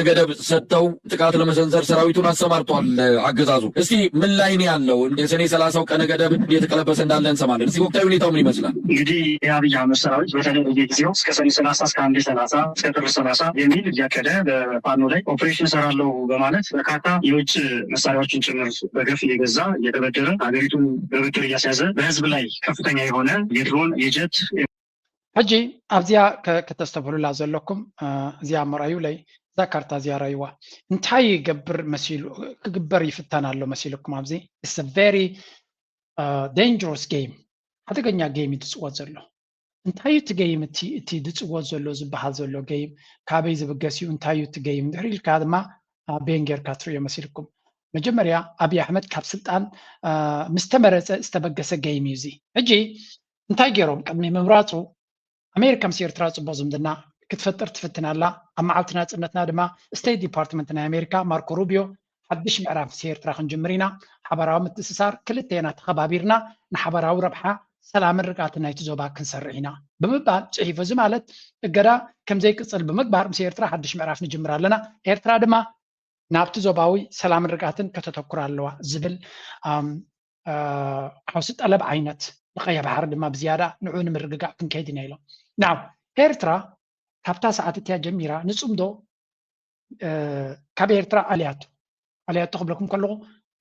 N: ገደብ ሰጥተው ጥቃት ለመሰንዘር ሰራዊቱን አሰማርቷል አገዛዙ። እስቲ ምን ላይ ነው ያለው? የሰኔ 30ው ቀነ ገደብ እየተቀለበሰ እንዳለ እንሰማለን። እስቲ ወቅታዊ ሁኔታው ምን ይመስላል? እንግዲህ የአብይ አህመድ ሰራዊት በተለይ በየጊዜው እስከ ሰኔ 30 እስከ ሐምሌ 30 እስከ ጥር 30 የሚል እያቀደ በፋኖ ላይ ኦፕሬሽን ሰራለው በማለት በርካታ የውጭ መሳሪያዎችን ጭምር በገፍ እየገዛ እየተበደረ ሀገሪቱን በብድር እያስያዘ በህዝብ ላይ ከፍተኛ የሆነ የድሮን የጀት
B: ሕጂ ኣብዚያ ከተስተብህሉላ ዘለኩም እዚኣ መራዩ ላይ እዛ ካርታ እዚኣ ራይዋ እንታይ ይገብር መሲሉ ክግበር ይፍተን ኣሎ መሲልኩም ኣብዚ ኢትስ አ ቨሪ ዴንጀረስ ጌም ሓደገኛ ጌም እዩ ትፅወት ዘሎ እንታይ እዩ እቲ ጌም እቲ ዝፅወት ዘሎ ዝበሃል ዘሎ ጌም ካበይ ዝብገስ እዩ እንታይ እዩ እቲ ጌም ድሕሪ ኢልካ ድማ ቤን ጌርካ ትሪኦ መሲልኩም መጀመርያ ኣብይ ኣሕመድ ካብ ስልጣን ምስ ተመረፀ ዝተበገሰ ጌም እዩ እዚ ሕጂ እንታይ ገይሮም ቅድሚ ምምራፁ ኣሜሪካ ምስ ኤርትራ ፅቡቅ ዝምድና ክትፈጥር ትፍትናላ ኣብ መዓልቲ ናፅነትና ድማ ስቴት ዲፓርትመንት ናይ ኣሜሪካ ማርኮ ሩቢዮ ሓድሽ ምዕራፍ ምስ ኤርትራ ክንጅምር ኢና ሓበራዊ ምትእስሳር ክልተና ተኸባቢርና ንሓበራዊ ረብሓ ሰላምን ርግኣትን ናይቲ ዞባ ክንሰርሕ ኢና ብምባል ፅሒፉ እዚ ማለት እገዳ ከምዘይቅፅል ብምግባር ምስ ኤርትራ ሓድሽ ምዕራፍ ንጅምር ኣለና ኤርትራ ድማ ናብቲ ዞባዊ ሰላምን ርግኣትን ከተተኩር ኣለዋ ዝብል ሓውሲ ጠለብ ዓይነት ንቀይሕ ባሕሪ ድማ ብዝያዳ ንዑ ንምርግጋዕ ክንከይድ ኢና ኢሎም ናው ኤርትራ ካብታ ሰዓት እትያ ጀሚራ ንፅምዶ ካብ ኤርትራ ኣልያቶ ክብለኩም ከለኹ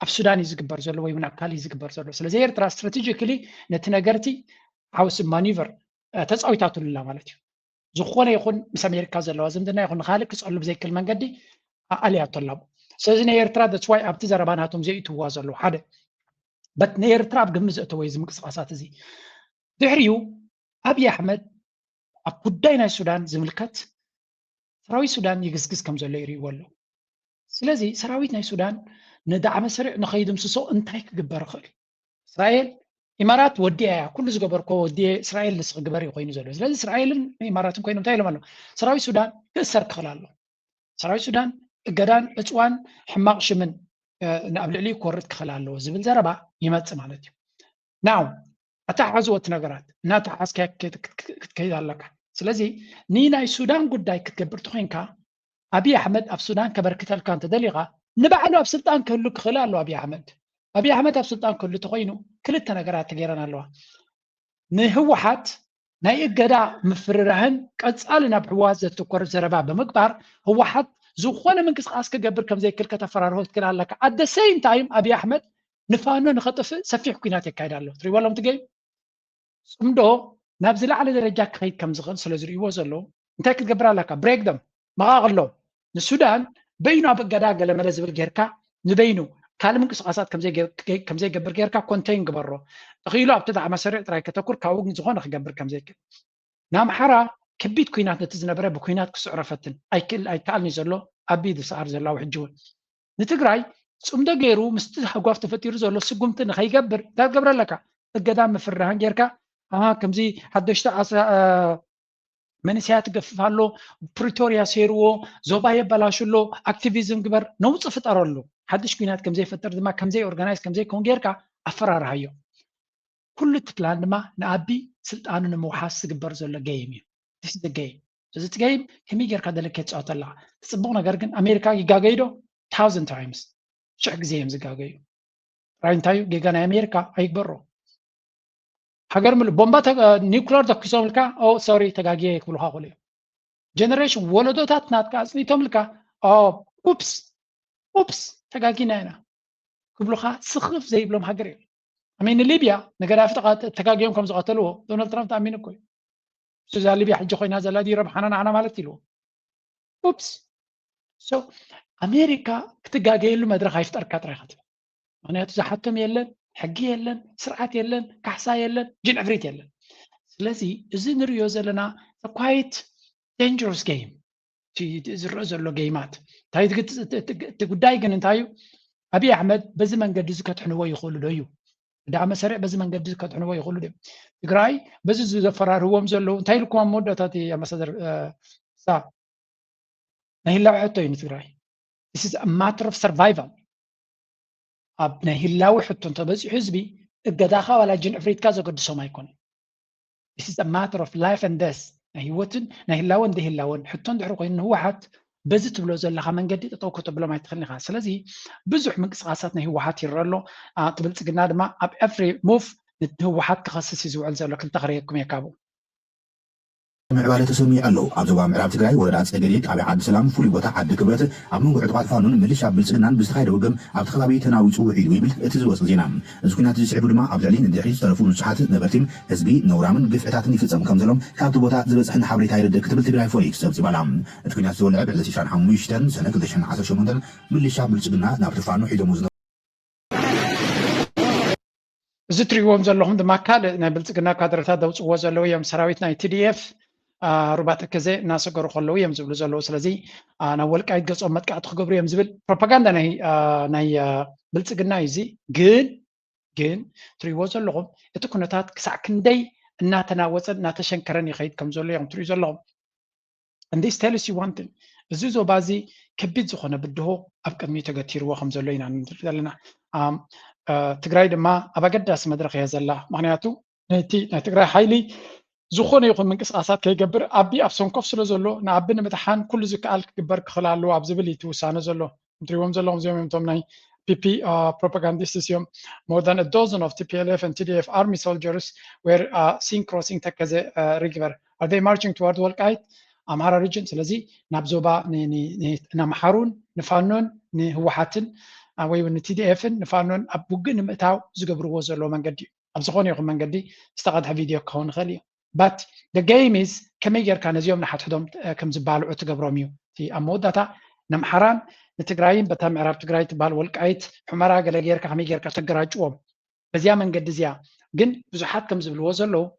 B: ኣብ ሱዳን እዩ ዝግበር ዘሎ ወይ እውን ኣብ ካሊእ ዝግበር ዘሎ ስለዚ ኤርትራ ስትራቴጂካሊ ነቲ ነገርቲ ሓውሲ ማኒቨር ተፃዊታትሉላ ማለት እዩ ዝኾነ ይኹን ምስ ኣሜሪካ ዘለዋ ዝምድና ይኹን ንካሊእ ክፀሉ ብዘይክእል መንገዲ ኣልያቶ ኣላ ስለዚ ናይ ኤርትራ ደስዋይ ኣብቲ ዘረባ ናቶም ዘይእትዋ ዘሎ ሓደ በት ንኤርትራ ኣብ ግምት ዘእተወ እዚ ምንቅስቃሳት እዚ ድሕሪኡ ኣብይ ኣሕመድ ኣብ ጉዳይ ናይ ሱዳን ዝምልከት ሰራዊት ሱዳን ይግዝግዝ ከም ዘሎ ይርእይዎ ኣለዉ ስለዚ ሰራዊት ናይ ሱዳን ንዳዕመ ሰሪዕ ንኸይድምስሶ እንታይ ክግበር ይኽእል እስራኤል ኢማራት ወዲያ እያ ኩሉ ዝገበርኮ ወዲየ እስራኤል ንስ ክግበር እዩ ኮይኑ ዘሎ ስለዚ እስራኤልን ኢማራትን ኮይኖም እንታይ ኢሎም ኣለዉ ሰራዊት ሱዳን ክእሰር ክኽእል ኣሎ ሰራዊት ሱዳን እገዳን እፅዋን ሕማቕ ሽምን ናብ ልዕሊ ክወርድ ክኽእል ኣለዎ ዝብል ዘረባ ይመፅእ ማለት እዩ ናው ኣተሓዝወት ነገራት እናተሓዝካ ክትከይድ ኣለካ ስለዚ ንናይ ሱዳን ጉዳይ ክትገብር ትኮንካ ኣብይ ኣሕመድ ኣብ ሱዳን ከበርክተልካ እንተደሊኻ ንባዕሉ ኣብ ስልጣን ክህሉ ክኽእል ኣሎ ኣብይ ኣሕመድ ኣብ ስልጣን ክህሉ ተኮይኑ ክልተ ነገራት ተገይረን ኣለዋ ንህወሓት ናይ እገዳ ምፍርራህን ቀፃሊ ናብ ህወሓት ዘተኮር ዘረባ ብምግባር ህወሓት ዝኾነ ምንቅስቃስ ክገብር ከም ዘይክል ከተፈራርሆ ትክእል ኣለካ ኣት ደ ሴም ታይም ኣብይ ኣሕመድ ንፋኖ ንኸጥፍእ ሰፊሕ ኩናት የካይድ ኣሎ ትሪእዎ ኣሎም ትገይም ፅምዶ ናብ ዝለዓለ ደረጃ ክኸይድ ከም ዝኽእል ስለ ዝርእይዎ ዘለዉ እንታይ ክትገብር ኣለካ ብሬክደም መቃቕሎ ንሱዳን በይኑ ኣብ እገዳ ገለመለ ዝብል ጌርካ ንበይኑ ካልእ ምንቅስቃሳት ከምዘይገብር ጌርካ ኮንቴይን ግበሮ እኽኢሉ ኣብቲ ዳዕመ ሰሪዕ ጥራይ ከተኩር ካብኡ ግን ዝኾነ ክገብር ከም ዘይክእል ንኣምሓራ ከቢድ ኩናት ነቲ ዝነበረ ብኩናት ክስዕሮ ፈትን ኣይከኣልኒ ዘሎ ኣቢይ ዝሰዓር ዘላዊ ሕጂ እውን ንትግራይ ፅምዶ ገይሩ ምስቲ ሓጓፍ ተፈጢሩ ዘሎ ስጉምቲ ንኸይገብር እንታይ ትገብር ኣለካ እገዳ ምፍርራህን ጌርካ ከምዚ ሓደሽተ መንስያት ትገፍፍ ኣሎ ፕሪቶሪያ ሰይርዎ ዞባ የበላሽሎ ኣክቲቪዝም ግበር ነውፅእ ፍጠረሉ حدش كينات كم زي فتر دما كم زي أورجنايز كم زي كونجيركا أفرار هايو كل تبلان دما نأبي سلطان نموحاس تقبر زولا جيم this is the game so this game كم يجركا دلكيتش أطلع تصبونا جرجن أمريكا يجاجيدو 1000 times شعك زيهم زجاجيدو راين تايو جيجان أمريكا هيكبروا حجر من بومبات نيوكلير دكتور لك أو سوري تجاجيه يكبروا هاقولي generation ولدوتات نات كاسني تملكا أو أوبس تجاجينا هنا كبلوخا سخف زي بلوم حجري أمين ليبيا نقدر أفتقد تجاجيهم كم زقتلوه دونالد ترامب تأمين كوي سوزا ليبيا حج خوي نازل دي ربحنا أنا مالتي له أوبس so أمريكا كتجاجي له مدرك هيفتر كاتريخت أنا تزحتهم يلن حقي يلن سرعات يلن كحسا يلن جن عفريت يلن لذي إذن ريوز لنا quite dangerous game زر له جيمات تاي تقداي جن تايو أبي أحمد بزمن قد زكت حنوي يقول له يو دعم سريع بزمن قد زكت حنوي يقول له تقراي بزز فرار هو مزلو تاي لكم مدة تاتي يا مصدر سا نهي الله حتى ينتقراي this is a matter of survival أب نهي الله حتى أنت بس حزبي الجداخة ولا جن عفريت كذا قد سو ما يكون this is a matter of life and death نهي وتن نهي الله ونده الله ون حتى ندحرق إنه هو حد بزت بلو زل خمن جديد تطوق تبلو ما يتخلني خاص لذي بزح من قصاصاتنا هو حد يرلو تبلت قلنا ما أب every move هو حد كخصص يزوع الزول كل تغريكم يا كابو
O: معبالة تسمي ألو أبزوا معراب تقرأي ولدات سجليك أبي عبد السلام فولي بوتا عبد كبرت أبنو قطعات فانون مليش عبد السنان بستخير وقم عبد خلابي تناوي صوحي ويبل اتزوس زينام زكونات تسعبوا لما عبد العلين الدحي تلفون الصحات نبرتين حزبي نورامن قفعتات نفسهم كمزلهم كابتو بوتا زبزحن حبري تايرد كتبل تقرأي فوليكس سبزي بالعام زكونات زول لعب التي شان حمويشتن سنة كدشان عصر شمندن مليش عبد السنان نابت فانو حيدو مزنو
B: زتري ومزلهم دماكال نبلت قلنا كادرتات دوت وزلو يوم سراويتنا TDF ربات كذا ناس قروا خلوا يمزبل زلوا سلزي أنا أول قاعد قص أمت قاعد خبر يمزبل propaganda نهي بلت قلنا يزي جن تري وزلهم يتكونتات كساكندي إنها تناوزت إنها تشنكرني خيد كم زلوا يوم تري زلهم and this tells you one thing الزوجو بازي كبيت زخنا بده أبقى ميتا قتير وخم زلوا يعني لنا تقرأي دما أبقى داس مدرك يا زلا معناته نتي تقرأي حيلي زخونه يكون من قصاصات كيجبر أبي أفسون كف سلزلو نعبنا متحان كل ذكال كبر خلالو عبزبلي توسانة زلو مدريوم زلهم زيهم يوم PP propagandists more than a dozen of TPLF and TDF army soldiers were seen crossing Takaze river. Are they marching toward Walqait? Amhara region. ስለዚህ ናብዞባ ናምሓሩን ንፋኖን ንህወሓትን ወይ እውን TDF-ን ንፋኖን ኣብ ውግእ ንምእታው ዝገብርዎ ዘሎ መንገዲ ኣብ ዝኾነ ይኹን መንገዲ ዝተቐድሐ ቪድዮ ክኸውን ይኽእል እዩ but the game is كمي جركا نزيوم نحتهم كم زبالو تجبرهم يو في أمودة نمحران نتجراين بتم عرب تجراي تبال والقايت حمرا قال جركا كمي جركا تجراج وام بزيا من قد زيا جن بزحات كم زبلو زلو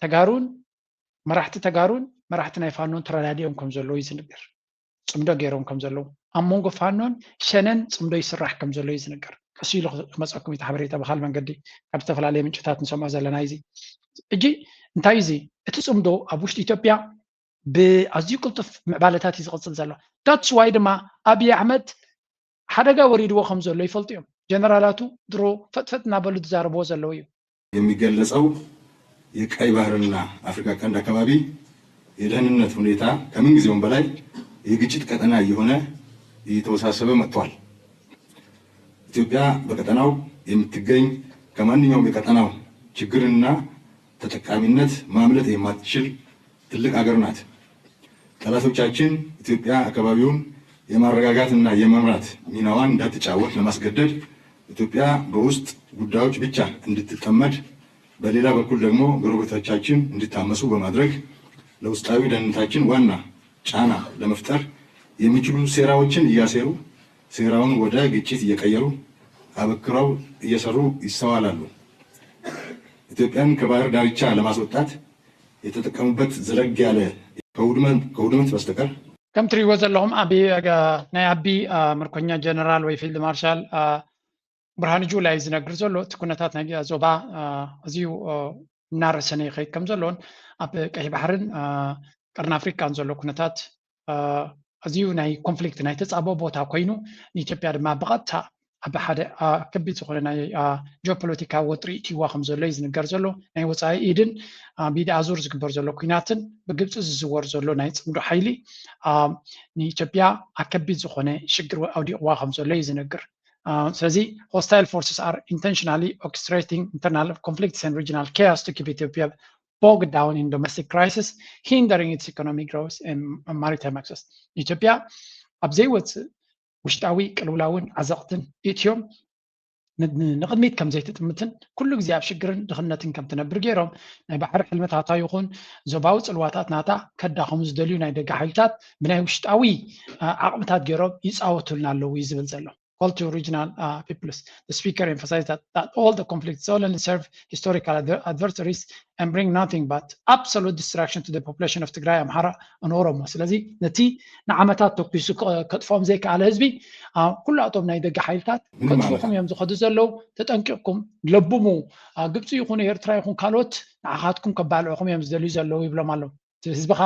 B: تجارون مرحت تجارون مرحت نيفانون ترى ناديهم كم زلو يزنقر صمدو غيرهم كم زلو أمونغو فانون شنن صمدو يسرح كم زلو يزنقر كسيلو مسأكم يتحبريت بخال من قدي كبتفل عليه من شتات نسمع زلنا يزي اجي እንታይ እዚ እቲ ጽምዶ ኣብ ውሽጢ ኢትዮጵያ ብኣዝዩ ቅልጡፍ ምዕባለታት ይዝቕፅል ዘሎ that's why ድማ ኣብይ ኣሕመድ ሓደጋ ወሪድዎ ከም ዘሎ ይፈልጡ እዮም ጀነራላቱ ድሮ ፈጥፈጥ እናበሉ ተዛረብዎ ዘለው እዩ
P: የሚገለጸው የቀይ ባህርና አፍሪካ ቀንድ አካባቢ የደህንነት ሁኔታ ከምን ጊዜውም በላይ የግጭት ቀጠና እየሆነ እየተወሳሰበ መጥቷል። ኢትዮጵያ በቀጠናው የምትገኝ ከማንኛውም የቀጠናው ችግርና ተጠቃሚነት ማምለጥ የማትችል ትልቅ ሀገር ናት። ጠላቶቻችን ኢትዮጵያ አካባቢውን የማረጋጋትና የመምራት ሚናዋን እንዳትጫወት ለማስገደድ ኢትዮጵያ በውስጥ ጉዳዮች ብቻ እንድትጠመድ በሌላ በኩል ደግሞ ጎረቤቶቻችን እንዲታመሱ በማድረግ ለውስጣዊ ደህንነታችን ዋና ጫና ለመፍጠር የሚችሉ ሴራዎችን እያሴሩ ሴራውን ወደ ግጭት እየቀየሩ አበክረው እየሰሩ ይስተዋላሉ። ኢትዮጵያን ከባህር ዳርቻ ለማስወጣት የተጠቀሙበት ዘለግ ያለ ከውድመት በስተቀር
B: ከም ትሪእዎ ዘለኹም ናይ ዓቢ ምርኮኛ ጀነራል ወይ ፊልድ ማርሻል ብርሃኑ ጁላ እዩ ዝነግር ዘሎ እቲ ኩነታት ናይ ዞባ ኣዝዩ እናረሰነ ይኸይድ ከም ዘሎን ኣብ ቀይሕ ባሕርን ቀርኒ ኣፍሪካን ዘሎ ኩነታት أزيو ناي كونفليكت ناي تصابو بوتا كوينو نيتيوبيا دما بقتا أب حدا كبيت زخون ناي جيوبوليتيكا وطري تيوا خمزلو يزنقر زلو ناي وصاي إيدن بيد أزور زكبر زلو كيناتن بقبت الزوار زلو ناي تسمدو حيلي نيتيوبيا أكبيت زخون شجر أودي واخم زلو يزنقر سازي hostile forces are intentionally orchestrating internal conflicts and regional chaos to keep Ethiopia bogged down in domestic crisis, hindering its economic growth and maritime access. Ethiopia أبزي وشتاوي كلولاون عزقتن إثيوم نقدميت كم زيت تمتن كل جزء بشجرن دخلناتن كم تنبر جيرهم ناي بحر حلمت عطا يخون زباوت الواتات ناتا كدا خمس دليو ناي دقا حيلتات بناي وشتاوي عقمتات جيرهم يسعوتلنا اللو يزبل زلو. Call to regional peoples. The speaker emphasized that all the conflicts only serve historical adversaries and bring nothing but absolute destruction to the population of Tigray, Amhara, and Oromo. ስለዚህ ነቲ ንዓመታት ተኩሱ ከጥፎም ዘይከ አለ ህዝቢ ኩላቶም ናይ ደገ ሓይልታት ከጥፎም እዮም ዝኸዱ ዘለው ተጠንቂቕኩም ለብሙ ግብፂ ይኹን ኤርትራ ይኹን ካልኦት ንዓኻትኩም ከባልዑኹም እዮም ዝደልዩ ዘለው ይብሎም ኣለው ህዝብኻ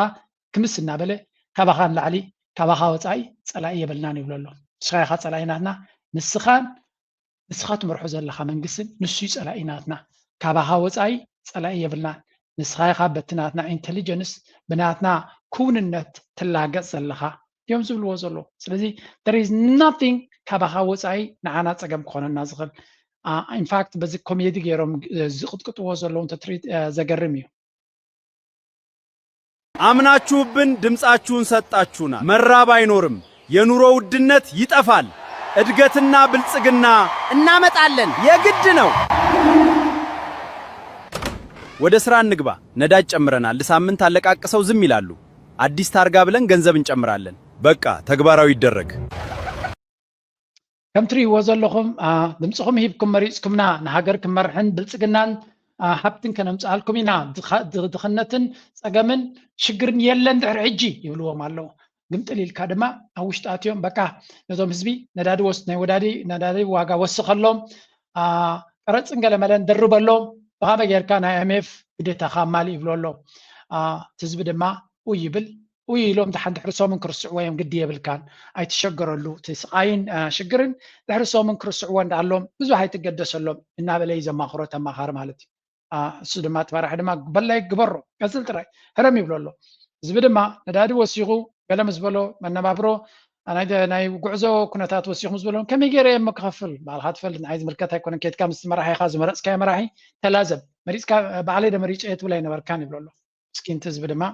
B: ክምስ እናበለ ካባኻ ንላዕሊ ካባኻ ወፃኢ ፀላኢ የበልናን ይብሎ ኣሎ ስኻይኻ ፀላኢናትና ንስኻ ትመርሖ ዘለኻ መንግስትን ንሱ ፀላኢናትና ካባኻ ወፃኢ ፀላኢ የብልና ንስኻይኻ በትናትና ኢንቴሊጀንስ ብናትና ኩውንነት ትላገፅ ዘለኻ እዮም ዝብልዎ ዘሎ ስለዚ there is nothing ካባኻ ወፃኢ ንዓና ፀገም ክኾነና ዝኽእል ኢንፋክት በዚ ኮሜዲ ገይሮም ዝቕጥቅጥዎ ዘለዉ ትርኢት ዘገርም እዩ
R: አምናችሁብን ድምጻችሁን ሰጣችሁና መራብ አይኖርም የኑሮ ውድነት ይጠፋል እድገትና ብልጽግና እናመጣለን የግድ ነው ወደ ስራ እንግባ ነዳጅ ጨምረናል ለሳምንት አለቃቅሰው ዝም ይላሉ አዲስ ታርጋ ብለን ገንዘብ እንጨምራለን በቃ ተግባራዊ ይደረግ
B: ከምትሪ ወዘለኹም ድምጽኹም ሂብኩም መሪጽኩምና ንሃገር ክመርሕን ብልጽግናን ሃብትን ከነምጽኣልኩም ኢና ድኽነትን ፀገምን ሽግርን የለን ድሕሪ ሕጂ ይብልዎም ኣለው ግምጥል ኢልካ ድማ ኣብ ውሽጢ ኣትዮም በቃ ነዞም ህዝቢ ነዳዲ ናይ ወዳዲ ነዳዲ ዋጋ ወስኸሎም ቀረፅን ገለመለን ደርበሎም ብኸመይ ጌርካ ናይ IMF ግዴታኻ ማሊ ይብሎ ኣሎ እቲ ህዝቢ ድማ ውይ ይብል ውይ ኢሎም ድሓን ድሕርሶምን ክርስዕዎ እዮም ግዲ የብልካን ኣይትሸገረሉ እቲ ስቃይን ሽግርን ድሕርሶምን ክርስዕዎ እንዳሎም ብዙሕ ኣይትገደሰሎም እናበለ እዩ ዘማኽሮ ተማኻሪ ማለት እዩ እሱ ድማ ትመራሒ ድማ በላይ ግበሮ ቀፅል ጥራይ ሕረም ይብሎ ኣሎ ህዝቢ ድማ ነዳዲ ወሲኹ ገለ ምስ በሎ መነባብሮ ናይ ጉዕዞ ኩነታት ወሲኹም ዝበሎም ከመይ ገይረ እየ መክኸፍል ባልኻ ትፈልጥ ንዓይ ዝምልከት ኣይኮነን ከይድካ ምስ መራሒኻ ዝመረፅካዮ መራሒ ተላዘብ መሪፅካ ባዕለይ ደመሪጨ እየ ትብል ኣይነበርካን ይብሎ ኣሎ ምስኪንቲ ህዝቢ ድማ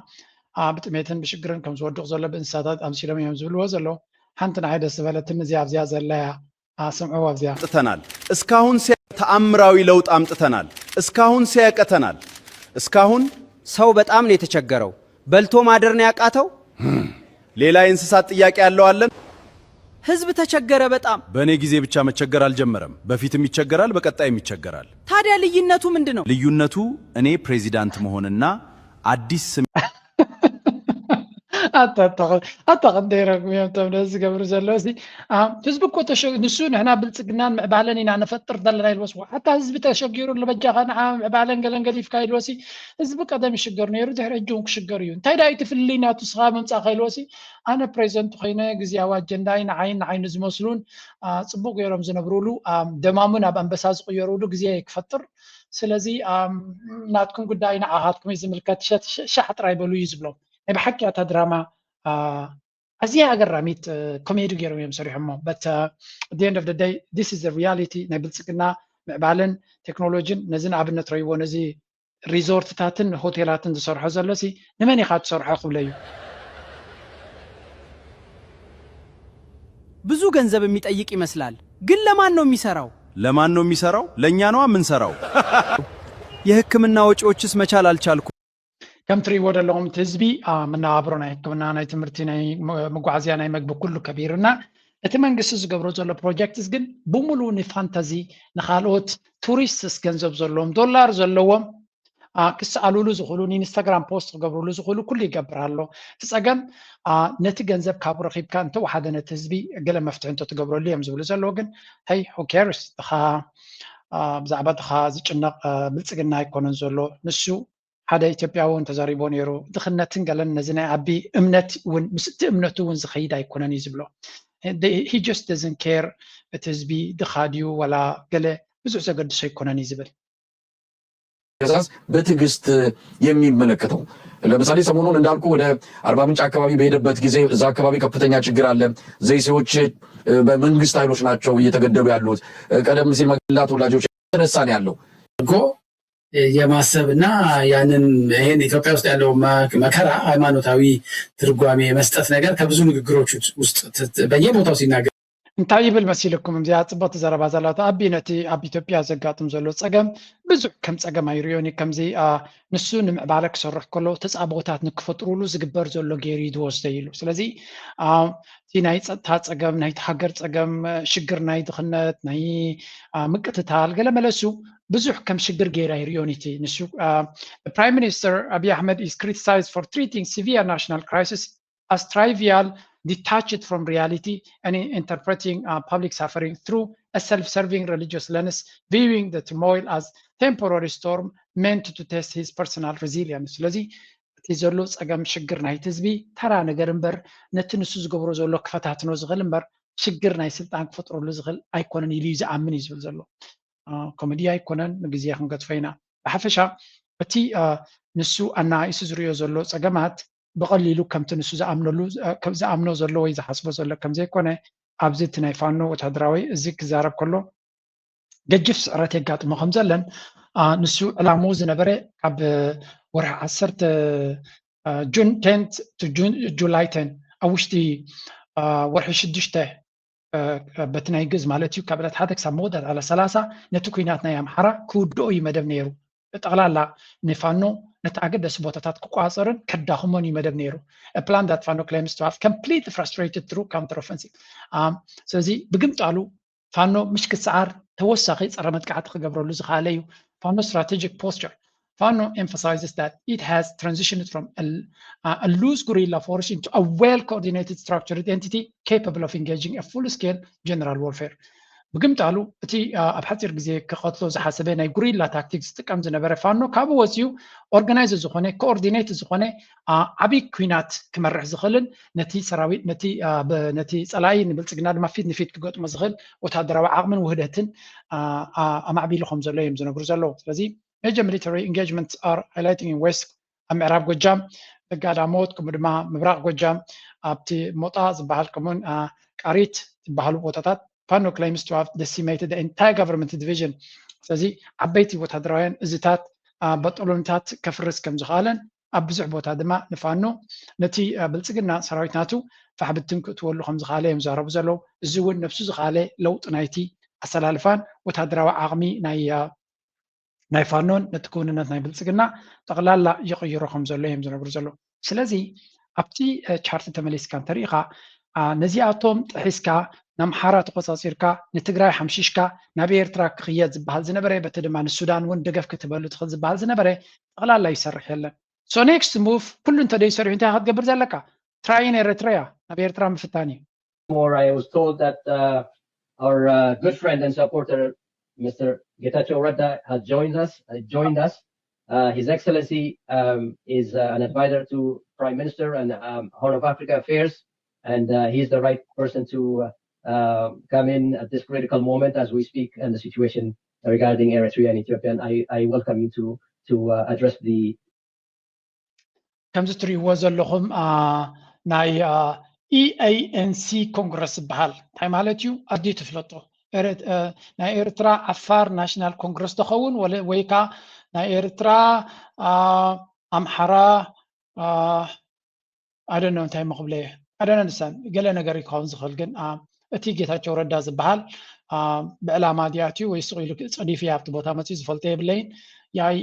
B: ብጥሜትን ብሽግርን ከም ዝወድቕ ዘሎ ብእንስሳታት ኣምሲሎም እዮም ዝብልዎ ዘለዉ ሓንቲ ንዓይ ደስ ዝበለትን እዚኣ ኣብዚኣ ዘለያ ስምዑ ኣብዚኣ
R: አምጥተናል እስካሁን ተአምራዊ ለውጥ አምጥተናል እስካሁን ሲያቀተናል እስካሁን
S: ሰው በጣም ነው የተቸገረው በልቶ ማደር ነው ያቃተው
R: ሌላ የእንስሳት ጥያቄ ያለው አለን
S: ህዝብ ተቸገረ በጣም
R: በእኔ ጊዜ ብቻ መቸገር አልጀመረም በፊትም ይቸገራል በቀጣይም ይቸገራል
S: ታዲያ ልዩነቱ ምንድነው
R: ልዩነቱ እኔ ፕሬዚዳንት መሆንና አዲስ ስም
B: ኣተቐንደይረኩም እዮም ቶም ነዚ ዝገብሩ ዘለዉ እዚ ህዝቢ እኮ ንሱ ንሕና ብልፅግናን ምዕባለን ኢና ነፈጥር ዘለና ኢልዎስ ሓታ ህዝቢ ተሸጊሩ ንበጃኻ ንዓ ምዕባለን ገለን ገዲፍካ ኢልዎሲ ህዝቢ ቀደም ይሽገር ነይሩ ድሕሪ ሕጂ እውን ክሽገር እዩ እንታይ ዳ ትፍልይ ናቱ ስኻ ምምፃእኻ ኢልዎሲ ኣነ ፕሬዚደንት ኮይነ ግዝያዊ ኣጀንዳይ ንዓይኒ ዝመስሉን ፅቡቅ ገይሮም ዝነብሩሉ ደማሙን ኣብ ኣንበሳ ዝቕየሩሉ ግዜ ክፈጥር ስለዚ ናትኩም ጉዳይ ንዓኻትኩም እዩ ዝምልከት ሻሕ ጥራይ በሉ እዩ ዝብሎም ናይ ብሓቂ እታ ድራማ ኣዝያ ኣገራሚት ኮሜዲ ገይሮም እዮም ሰሪሖሞ በት at the end of the day this is the reality ናይ ብልፅግና ምዕባልን ቴክኖሎጂን ነዚ ንኣብነት ረይዎ ነዚ ሪዞርትታትን ሆቴላትን ዝሰርሖ ዘሎሲ ንመን ኢኻ ትሰርሖ ክብለ እዩ
S: ብዙ ገንዘብ የሚጠይቅ ይመስላል ግን ለማን ነው የሚሰራው
R: ለማን ነው የሚሰራው ለኛ ነው የምንሰራው የህክምና ወጪዎችስ መቻል አልቻልኩ
B: ከም ትሪእዎ ዘለኹም እቲ ህዝቢ መነባብሮ ናይ ሕክምና ናይ ትምህርቲ ናይ መጓዓዝያ ናይ መግቢ ኩሉ ከቢርና እቲ መንግስቲ ዝገብሮ ዘሎ ፕሮጀክትስ ግን ብሙሉእ ንፋንታዚ ንካልኦት ቱሪስትስ ገንዘብ ዘለዎም ዶላር ዘለዎም ክሰኣልሉ ዝኽእሉ ንኢንስታግራም ፖስት ክገብርሉ ዝኽእሉ ኩሉ ይገብር ኣሎ እቲ ፀገም ነቲ ገንዘብ ካብኡ ረኺብካ እንተወሓደ ነቲ ህዝቢ ገለ መፍትሒ እንተትገብረሉ እዮም ዝብሉ ዘለዎ ግን ሄይ who cares ብዛዕባ ድኻ ዝጭነቕ ብልፅግና ኣይኮነን ዘሎ ንሱ حدا إثيوبياون تزاريبون يرو دخلنتن قالن نزنا عبي أمنت ومست أمنته ونزخيد يكونن يزبلو he just doesn't care تزبي دخاديو ولا قال بزح زقد شيء يكونن يزبل
N: ከዛስ በትዕግስት የሚመለከተው ለምሳሌ ሰሞኑን እንዳልኩ ወደ አርባ ምንጭ አካባቢ በሄደበት ጊዜ እዛ አካባቢ ከፍተኛ ችግር አለ። ዘይሴዎች በመንግስት ኃይሎች ናቸው እየተገደሉ ያሉት። ቀደም ሲል መላ ተወላጆች ተነሳ ነው ያለው
D: እኮ የማሰብና ያንን ይሄን ኢትዮጵያ ውስጥ ያለው መከራ ሃይማኖታዊ ትርጓሜ መስጠት ነገር ከብዙ ንግግሮች ውስጥ በየቦታው ሲናገር
B: እንታይ ይብል መሲልኩም እዚኣ ጽቡቅ ተዘረባ ዘላታ ኣቢ ነቲ ኣብ ኢትዮጵያ ዘጋጥም ዘሎ ፀገም ብዙሕ ከም ፀገም ኣይርዮን ከምዚ ንሱ ንምዕባለ ክሰርሕ ከሎ ተፃቦታት ንክፈጥሩሉ ዝግበር ዘሎ ገይሩ ይወስደ ኢሉ ስለዚ እቲ ናይ ፀጥታ ፀገም ናይቲ ሃገር ፀገም ሽግር ናይ ድኽነት ናይ ምቅትታል ገለ መለሱ ብዙሕ ከም ሽግር ገይሩ ኣይርዮን እቲ ንሱ ፕራይም ሚኒስተር አብይ አሕመድ is criticized for treating severe national crisis as trivial, detached from reality, and interpreting public suffering through a self-serving religious lens, viewing the turmoil as temporary storm meant to test his personal resilience. ስለዚ እቲ ዘሎ ፀገም ሽግር ናይ ህዝቢ ተራ ነገር እምበር ነቲ ንሱ ዝገብሮ ዘሎ ክፈታትኖ ዝኽእል እምበር ሽግር ናይ ስልጣን ክፈጥረሉ ዝኽእል ኣይኮነን ኢሉ ዝኣምን እዩ ዝብል ዘሎ ኮሜዲ ኣይኮነን ንግዜ ክንገድፎ ኢና ብሓፈሻ እቲ ንሱ ኣናኢሱ ዝርዮ ዘሎ ፀገማት بقليلو كم تنسو زأمنو زلو ويزا حسبو زلو كم زي كونه أبزيت نايفانو وتهدراوي زيك زارب كله ججف سعرات يقات مخم زلن نسو الاموز نبري عب ورح عصرت جون 10 to جولاي 10 أوشتي ورح شدشته بتنايقز مالتيو كابلات حدك سمودت على سلاسة نتوكيناتنا يا محرا كودو يمدب نيرو تغلالا نفانو نتعقد سبوتات كقاصرن كداخمون يمدب نيرو a plan that Fano claims to have completely frustrated through counteroffensive ስለዚህ بقمطالو فانو مش كسعر توسخي صرمت قاعد خبرلو زخاليو فانو strategic posture Fano emphasizes that it has transitioned from a loose guerrilla force into a well-coordinated structured entity capable of engaging a full-scale general warfare بقمطالو እቲ ኣብ ሓፂር ግዜ ክኸትሎ ዝሓሰበ ናይ ጉሪላ ታክቲክስ ዝጥቀም ዝነበረ ፋኖ ካብ ወፂኡ ኦርጋናይዝ ዝኾነ ኮኦርዲኔት ዝኾነ ዓብይ ኩናት ክመርሕ ዝኽእልን ነቲ ሰራዊት ነቲ ፀላኢ ንብልፅግና ድማ ፊት ንፊት ክገጥሞ ዝኽእል ወታደራዊ ዓቕምን ውህደትን ኣማዕቢሉ ከም ዘሎ እዮም ዝነግሩ ዘለዉ ስለዚ major military engagements are highlighting in west ኣብ ምዕራብ ጎጃም ተጋዳሞት ከምኡ ድማ ምብራቅ ጎጃም ኣብቲ ሞጣ ዝበሃል ከምኡን ቃሪት ዝበሃሉ ቦታታት Fano claims to have decimated the entire government division. ስለዚ ዓበይቲ ወታደራውያን እዝታት በጠሎንታት ከፍርስ ከም ዝኽኣለን ኣብ ብዙሕ ቦታ ድማ ንፋኖ ነቲ ብልፅግና ሰራዊት ናቱ ፋሕብትን ክትወሉ ከም ዝኽኣለ እዮም ዝዛረቡ ዘለዉ እዚ እውን ነብሱ ዝኽኣለ ለውጢ ናይቲ ኣሰላልፋን ወታደራዊ ዓቕሚ ናይ ፋኖን ነቲ ክውንነት ናይ ብልፅግና ጠቕላላ ይቕይሮ ከም ዘሎ እዮም ዝነግሩ ዘለዉ ስለዚ ኣብቲ ቻርት ተመሊስካ እንተሪኢኻ ነዚኣቶም ጥሒስካ ናምሓራ ተቆፃፂርካ ንትግራይ ሓምሺሽካ ናብ ኤርትራ ክኽየድ ዝበሃል ዝነበረ በቲ ድማ ንሱዳን እውን ደገፍ ክትበሉ ትኽእል ዝበሃል ዝነበረ ጠቕላላ ይሰርሕ የለን ሶ ኔክስት ሙቭ ኩሉ እንተደይ ሰሪሑ እንታይ ክትገብር ዘለካ ትራይን ኤርትራያ ናብ ኤርትራ ምፍታን እዩ
E: I was told that our good friend and supporter Mr. Getachew Radda has joined us. His Excellency is an advisor to Prime Minister and Horn of Africa Affairs, and he's the right person to come in at this critical moment as we speak and the situation regarding Eritrea and Ethiopia. And I welcome you to address the.
B: ከምዚ ትሪእዎ ዘለኹም ናይ EANC ኮንግረስ ዝበሃል እንታይ ማለት እዩ ኣድዩ ትፍለጦ ናይ ኤርትራ ዓፋር ናሽናል ኮንግረስ ተኸውን ወይ ከዓ ናይ ኤርትራ ኣምሓራ ኣደነ እንታይ መኽብለየ ኣደነ ንሳን ገለ ነገር ይኸውን ዝኽእል ግን እቲ ጌታቸው ረዳ ዝበሃል ብዕላማ ድያትዩ ወይ ስቕ ኢሉ ፀዲፍ እያ ኣብቲ ቦታ መፅኡ ዝፈልጦ የብለይን ያይ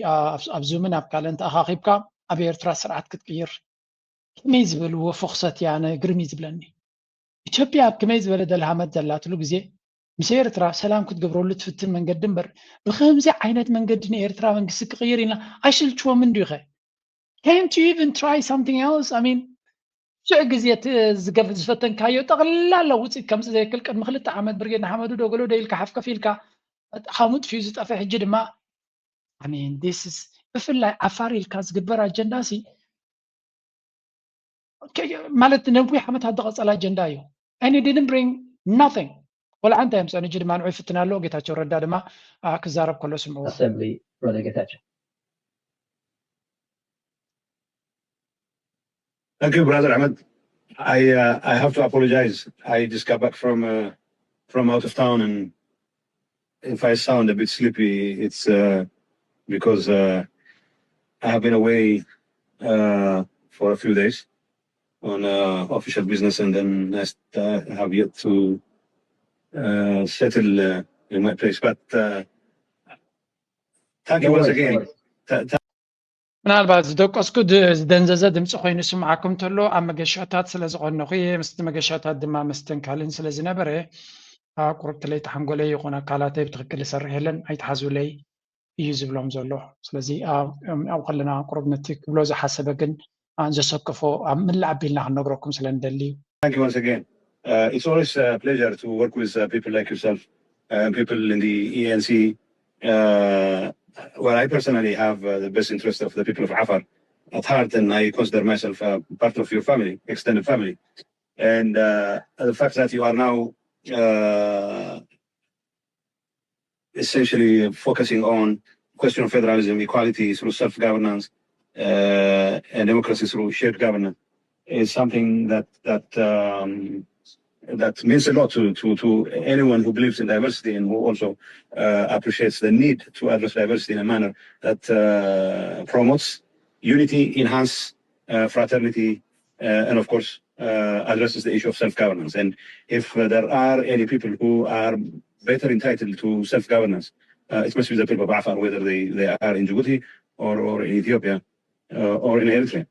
B: ኣብ ዙምን ኣብ ካልእ ተኣኻኺብካ ኣብ ኤርትራ ስርዓት ክትቅይር ከመይ ዝብል ፍኽሰት ያነ ግርሚ ዝብለኒ ኢትዮጵያ ኣብ ከመይ ዝበለ ደልሃመት ዘላትሉ ግዜ ምስ ኤርትራ ሰላም ክትገብረሉ ትፍትን መንገዲ እምበር ብከምዚ ዓይነት መንገዲ ንኤርትራ መንግስቲ ክቅይር ኢልና ኣይስልችዎም እንዲ ኸ can't you even try something else I mean شو جزيت زقف زفتن كايو تغلا لو كم زي كل قد مخلط عمد برجينا حمدو دوغلو ديلك حفكه فيلك حمود فيزت افي حجد ما I mean this is ብፍላይ ዓፋር ኢልካ ዝግበር ኣጀንዳ ሲ ማለት ነዊሕ ዓመታት ዝቐፀለ ኣጀንዳ እዩ and it didn't bring nothing ወላ አንተ ያምፀን እጅ ድማ ንዑ ይፍትናለሁ ጌታቸው ረዳ ድማ ክዛረብ ከሎ ስምዑ
E: Assembly, Brother Getachew.
F: Thank you, Brother Ahmed. I have to apologize. I just got back from out of town, and if I sound a bit sleepy, it's because I have been away for a few days on official business, and then I have yet to settle in my place. But thank you once again.
B: ምናልባት ዝደቀስኩ ዝደንዘዘ ድምፂ ኮይኑ ስምዓኩም ተሎ ኣብ መገሻታት ስለ ዝቆነኹ ምስቲ መገሻታት ድማ መስተንካልን ስለ ዝነበረ ቁርብትለይ ተሓንጎለይ ይኹን ኣካላተይ ብትክክል ይሰርሕ የለን ኣይተሓዝብለይ እዩ ዝብሎም ዘሎ ስለዚ ኣብ ከለና ቁርብነቲ ክብሎ ዝሓሰበ ግን ዘሰክፎ ኣብ ምላዕ ኣቢልና ክንነግረኩም ስለ ንደሊ
F: Thank you once again. It's always a pleasure to work with people like yourself, people in the ENC. Well, I personally have the best interest of the people of Afar at heart, and I consider myself part of your family, extended family. And the fact that you are now essentially focusing on question of federalism, equality through self-governance, and democracy through shared governance is something that means a lot to anyone who believes in diversity and who also appreciates the need to address diversity in a manner that promotes unity, enhance fraternity, and of course addresses the issue of self-governance. And if there are any people who are better entitled to self-governance, it must be the people of Afar, whether they are in Djibouti or in Ethiopia or in Eritrea.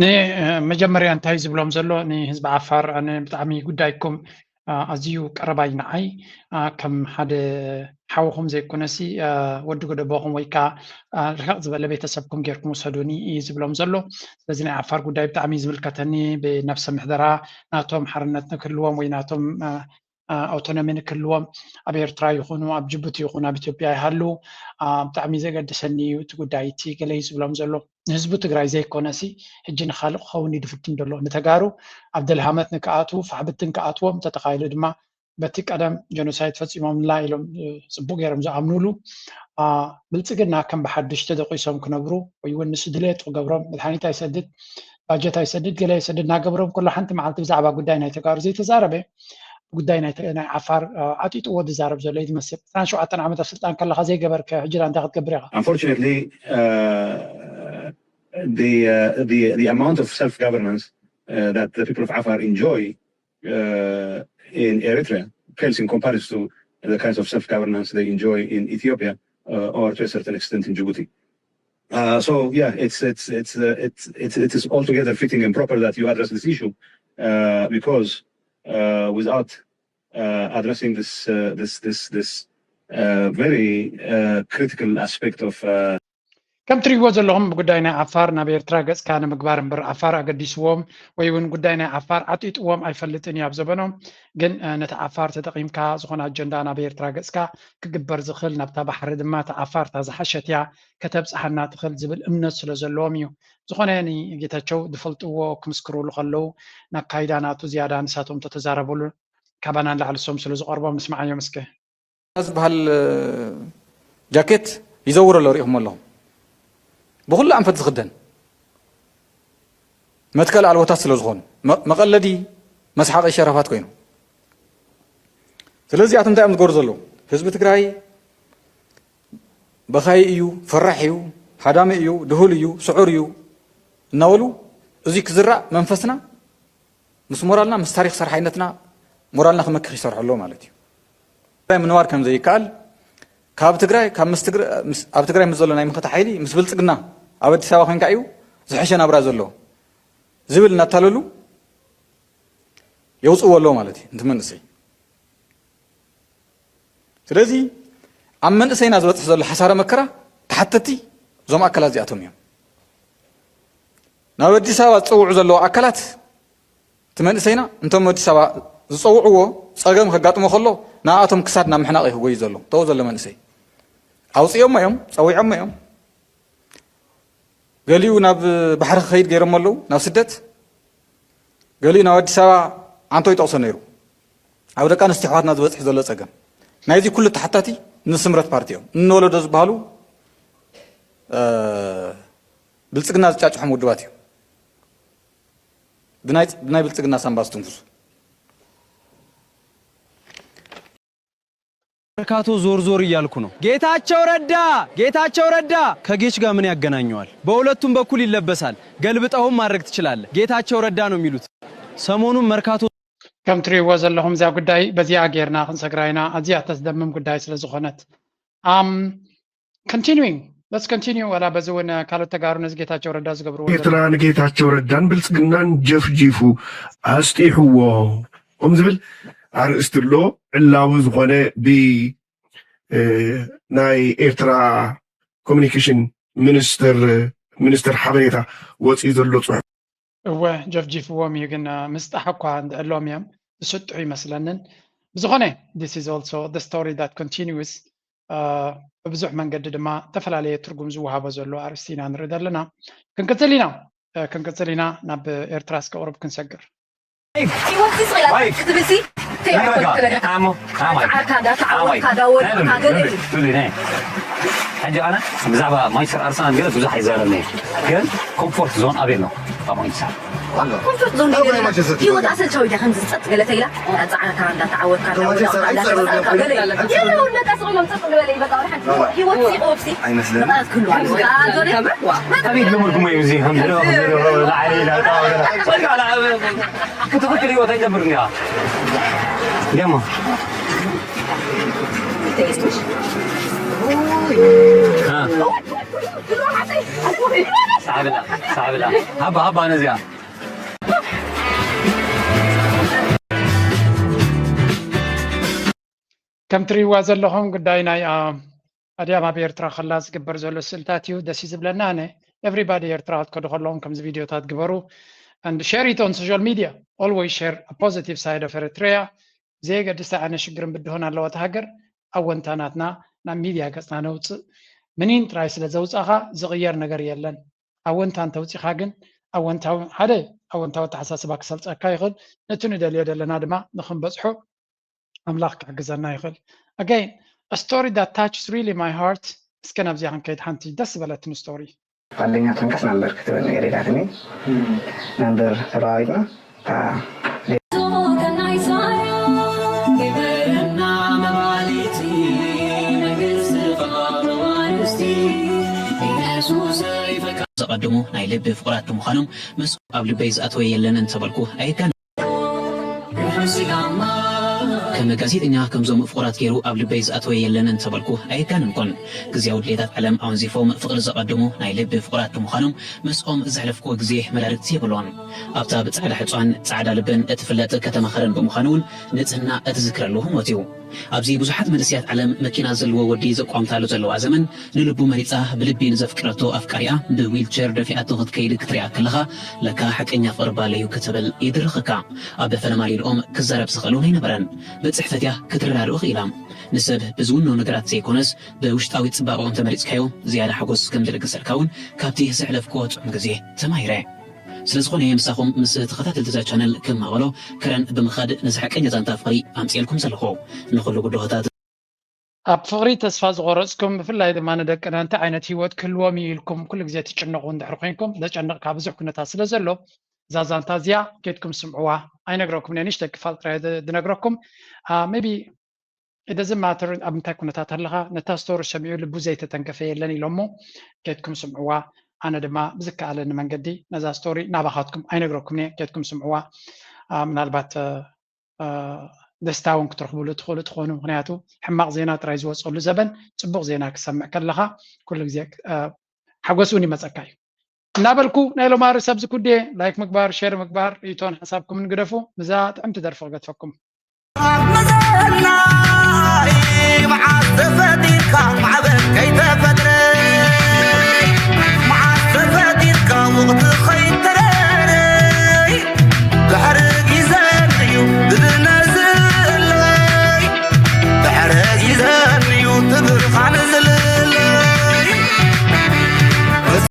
B: ንመጀመርያ እንታይ ዝብሎም ዘሎ ንህዝቢ ዓፋር ኣነ ብጣዕሚ ጉዳይኩም ኣዝዩ ቀረባይ ንዓይ ከም ሓደ ሓወኹም ዘይኮነሲ ወዲ ጎደቦኹም ወይ ከዓ ርሕቕ ዝበለ ቤተሰብኩም ጌርኩም ወሰዱኒ እዩ ዝብሎም ዘሎ ስለዚ ናይ ዓፋር ጉዳይ ብጣዕሚ ዝምልከተኒ ብነፍሲ ምሕደራ ናቶም ሓርነት ንክህልዎም ወይ ናቶም ኣውቶኖሚ ንክህልዎም ኣብ ኤርትራ ይኹኑ ኣብ ጅቡቲ ይኹኑ ኣብ ኢትዮጵያ ይሃሉ ብጣዕሚ ዘገድሰኒ እዩ እቲ ጉዳይ እቲ ገለ እዩ ዝብሎም ዘሎ ንህዝቢ ትግራይ ዘይኮነሲ ሕጂ ንካልእ ክኸውን ይድፍትን ዘሎ ንተጋሩ ኣብ ደልሃመት ንክኣትዉ ፋሕብትን ክኣትዎም ተተኻይሉ ድማ በቲ ቀደም ጀኖሳይድ ፈፂሞምላ ኢሎም ፅቡቅ ገይሮም ዝኣምንሉ ብልፅግና ከም ብሓድሽ ተደቂሶም ክነብሩ ወይ እውን ንሱ ድሌት ክገብሮም መድሓኒት ኣይሰድድ ባጀት ኣይሰድድ ገለ ኣይሰድድ እናገብሮም ኩሉ ሓንቲ መዓልቲ ብዛዕባ ጉዳይ ናይ ተጋሩ ዘይተዛረበ ጉዳይ ናይ ዓፋር ኣጢጥዎ ዝዛረብ ዘሎ እዩ ዝመስል 27 ዓመት ኣብ ስልጣን ከለካ ዘይገበርከ ሕጂ እንታይ ክትገብር ኢኻ
F: Unfortunately, the amount of self-governance that the people of Afar enjoy in Eritrea pales in comparison to the kinds of self-governance they enjoy in Ethiopia or to a certain extent in Djibouti. So yeah, it is altogether fitting and proper that you address this issue because without addressing this very critical aspect of
B: ከም ትሪእዎ ዘለኹም ጉዳይ ናይ ዓፋር ናብ ኤርትራ ገፅካ ንምግባር እምበር ዓፋር ኣገዲስዎም ወይ እውን ጉዳይ ናይ ዓፋር ኣጢጥዎም ኣይፈልጥን እዩ ኣብ ዘበኖም ግን ነቲ ዓፋር ተጠቂምካ ዝኾነ ኣጀንዳ ናብ ኤርትራ ገፅካ ክግበር ዝኽእል ናብታ ባሕሪ ድማ እቲ ዓፋር እታ ዝሓሸት እያ ከተብፅሓና ትኽእል ዝብል እምነት ስለ ዘለዎም እዩ ዝኾነ ጌታቸው ዝፈልጥዎ ክምስክርሉ ከለዉ ናካይዳ ናቱ ዝያዳ ንሳቶም ተተዛረበሉ ካባና ንላዕልሶም ስለ ዝቐርቦም ንስማዓዮም እስከ
T: ዝበሃል ጃኬት ይዘውሮ ኣሎ ሪኢኹም ኣለኹም بكل أنفت زخدن متكل على الوتاس لزخون مقلدي مسحق الشرفات كينو سلازي عتم دائم تقرزلو حزب تقراي بخاي ايو فرح ايو حدام ايو دهول ايو سعور ايو ناولو ازي كزرع منفسنا مس مورالنا مس تاريخ سرحينتنا مورالنا خمكخ يسرح له مالتي من وار كم زي قال كاب تقراي كاب اب تقراي مزلو ناي مخته حيلي مس بلصقنا ኣብ ኣዲስ ኣበባ ኮንካ እዩ ዝሕሸ ናብራ ዘሎ ዝብል እናታለሉ የውፅዎ ኣሎ ማለት እዩ እንትመንእሰይ ስለዚ ኣብ መንእሰይና ዝበፅሕ ዘሎ ሓሳረ መከራ ተሓተቲ እዞም ኣካላት እዚኣቶም እዮም ናብ ኣዲስ ኣበባ ዝፀውዑ ዘለዎ ኣካላት እቲ መንእሰይና እንቶም ኣዲስ ኣበባ ዝፀውዕዎ ፀገም ከጋጥሞ ከሎ ንኣቶም ክሳድ ናብ ምሕናቕ ይህወዩ ዘሎ ተው ዘሎ መንእሰይ ኣውፅኦም እዮም ፀዊዖም እዮም ገሊኡ ናብ ባሕሪ ክኸይድ ገይሮም ኣለዉ ናብ ስደት ገሊኡ ናብ ኣዲስ ኣበባ ዓንቶ ይጠቕሶ ነይሩ ኣብ ደቂ ኣንስትዮ ኣሕዋትና ዝበፅሕ ዘሎ ፀገም ናይዚ ኩሉ ተሓታቲ ንስምረት ፓርቲ እዮም እንወለዶ ዝበሃሉ ብልፅግና ዝጫጭሖም ውድባት እዮም ብናይ ብልፅግና ሳንባ ዝትንፍሱ
R: መርካቶ ዞር ዞር እያልኩ ነው። ጌታቸው ረዳ ከጌች ጋር ምን ያገናኘዋል? በሁለቱም በኩል ይለበሳል። ገልብጠውም ማድረግ ትችላለህ። ጌታቸው ረዳ ነው የሚሉት። ሰሞኑን መርካቶ
B: ከም ትሪእዎ ዘለኹም እዚያ ጉዳይ በዚኣ ጌርና ክንሰግራይና ኣዝያ ተስደምም ጉዳይ ስለ ዝኾነት continuing let's continue ወላ በዚ እውን ካልኦት ተጋሩ ነዚ ጌታቸው ረዳ ዝገብርዎ
G: ኤርትራ ንጌታቸው ረዳን ብልፅግናን ጀፍጂፉ ኣስጢሕዎ ከም ዝብል ኣርእስቲ ኣሎ ዕላዊ ዝኾነ ብናይ ኤርትራ ኮሚኒኬሽን ሚኒስትር ሓበሬታ ወፂኡ ዘሎ ፅሑፍ
B: እወ ጀፍጂፍዎም እዩ ግን ምስጣሕ እኳ እንድዕሎም እዮም ዝስጥሑ ይመስለንን ብዝኾነ this is also the story that continues በብዙሕ መንገዲ ድማ ተፈላለየ ትርጉም ዝወሃቦ ዘሎ ኣርእስቲ ኢና ንርኢ ዘለና ክንቅፅል ኢና ናብ ኤርትራ እስከ ቁርብ ክንሰግር
Q: حاجة أنا بزعبة مايستر أرسنال قلت بزح يزارني قال كومفورت زون أبينو طبعا يسعى
U: كومفورت زون هي وضع أصل شوي ده خمسة ست قلت لي لا أزعل كان ده تعود كان ولا يلا ولا تسوي لهم تصل ولا يبقى هي وضع أوبسي أي مثلا كله
Q: أبي نمركم يوزي هم لا علينا ولا لا كنت فكر يوضع يدبرني يا ما صعب لا هبا انا زيان
B: كم تريوا ዘለኹም ጉዳይ ናይ ኣድያማ ብኤርትራ ከላ ዝግበር ዘሎ ስልታት እዩ ደስ ዝብለና ኣነ everybody ኤርትራ ክትከዱ ከለኹም ከምዚ ቪድዮታት ግበሩ and share it on social media always share a positive side of Eritrea ዘየገድስ ኣነ ሽግርን ብድሆን ኣለዋ ሃገር ኣወንታናትና ናብ ሚድያ ገጽና ነውፅእ ምንን ጥራይ ስለ ዘውፃኻ ዝቕየር ነገር የለን ኣወንታን ተውፂኻ ግን ኣወንታዊ ተሓሳስባ ክሰልፀካ ይኽእል ነቲ ንደልዮ ዘለና ድማ ንክንበፅሖ ኣምላኽ ክሕግዘና ይኽእል again a story that touches really my heart እስከ ናብዚኣ ክንከይድ ሓንቲ ደስ በለትን ስቶሪ
V: ጓደኛ ተንቀስ ነበር ክትብል ነገር ኢላትኒ ነበር ተባባይና
W: ዘቀድሙ ናይ ልቢ ፍቁራት ምዃኖም ምስ ኣብ ልበይ ዝኣተወ የለን እንተበልኩ ኣይካን ከም ጋዜጠኛ ከምዞም ፍቁራት ገይሩ ኣብ ልበይ ዝኣተወ የለን እንተበልኩ ኣይካንን ኮን ግዜያዊ ድሌታት ዓለም ኣወንዚፎም ፍቅሪ ዘቀድሙ ናይ ልቢ ፍቁራት ምዃኖም ምስኦም ዘሕለፍክዎ ግዜ መላርክቲ የብሎን ኣብታ ብፃዕዳ ሕፃን ፃዕዳ ልብን እትፍለጥ ከተማ ኸረን ብምዃኑ እውን ንፅህና እትዝክረሉ ህሞት እዩ ኣብዚ ብዙሓት መንእስያት ዓለም መኪና ዘለዎ ወዲ ዘቋምታሉ ዘለዋ ዘመን ንልቡ መሪፃ ብልቢ ንዘፍቅረቶ ኣፍቃሪኣ ብዊልቸር ደፊኣቶ ክትከይድ ክትሪኣ ከለኻ ለካ ሓቀኛ ፍቅሪ ባለዩ ክትብል ይድርኽካ ኣብ ፈለማሊልኦም ክዛረብ ዝኽእሉ ኣይነበረን በፅሕፈት እያ ክትረዳድኡ ክኢላ ንሰብ ብዝውኖ ነገራት ዘይኮነስ ብውሽጣዊ ፅባቅኦም ተመሪፅካዮ ዝያዳ ሓጎስ ከም ዝለግሰልካ እውን ካብቲ ዘሕለፍክዎ ጥዑም ግዜ ተማሂረ ስለዝኾነ ምሳኹም ምስ ተኸታተልቲ እዛ ቻነል ከማቐሎ ከረን ብምኻድ ነዚ ሓቀኛ ዛንታ ፍቅሪ ኣምፂልኩም ዘለኹ ንኹሉ ጉዳዮታት
B: ኣብ ፍቅሪ ተስፋ ዝቆረፅኩም ብፍላይ ድማ ንደቅና እንታይ ዓይነት ሂወት ክህልዎም ኢልኩም ኩሉ ግዜ ትጭነቑ እንድሕር ኮይንኩም ዘጨንቕካ ብዙሕ ኩነታት ስለ ዘሎ እዛ ዛንታ እዚኣ ኬድኩም ስምዕዋ ኣይነግረኩም ንእሽተ ክፋል ጥራይ ዝነግረኩም ሜቢ it doesn't matter ኣብ እንታይ ኩነታት ኣለኻ ነታ ስቶሪ ሰሚዑ ልቡ ዘይተተንከፈ የለን ኢሎሞ ኬድኩም ስምዕዋ ኣነ ድማ ብዝከኣለኒ መንገዲ ነዛ ስቶሪ ናባኻትኩም ኣይነግረኩም ኬድኩም ስምዕዋ ምናልባት ደስታ እውን ክትረኽብሉ ትኽእሉ ትኾኑ ምክንያቱ ሕማቕ ዜና ጥራይ ዝወፀሉ ዘበን ፅቡቕ ዜና ክሰምዕ ከለኻ ኩሉ ግዜ ሓጎስ እውን ይመፀካ እዩ እናበልኩ ናይ ሎማ ርእሰ ኣብዚ ኩዴ ላይክ ምግባር ሼር ምግባር ሪቶን ሓሳብኩም ንግደፉ ብዛ ጥዕምቲ ደርፊ ክገድፈኩም
Z: مع الزفادي كان معبد كيف فترة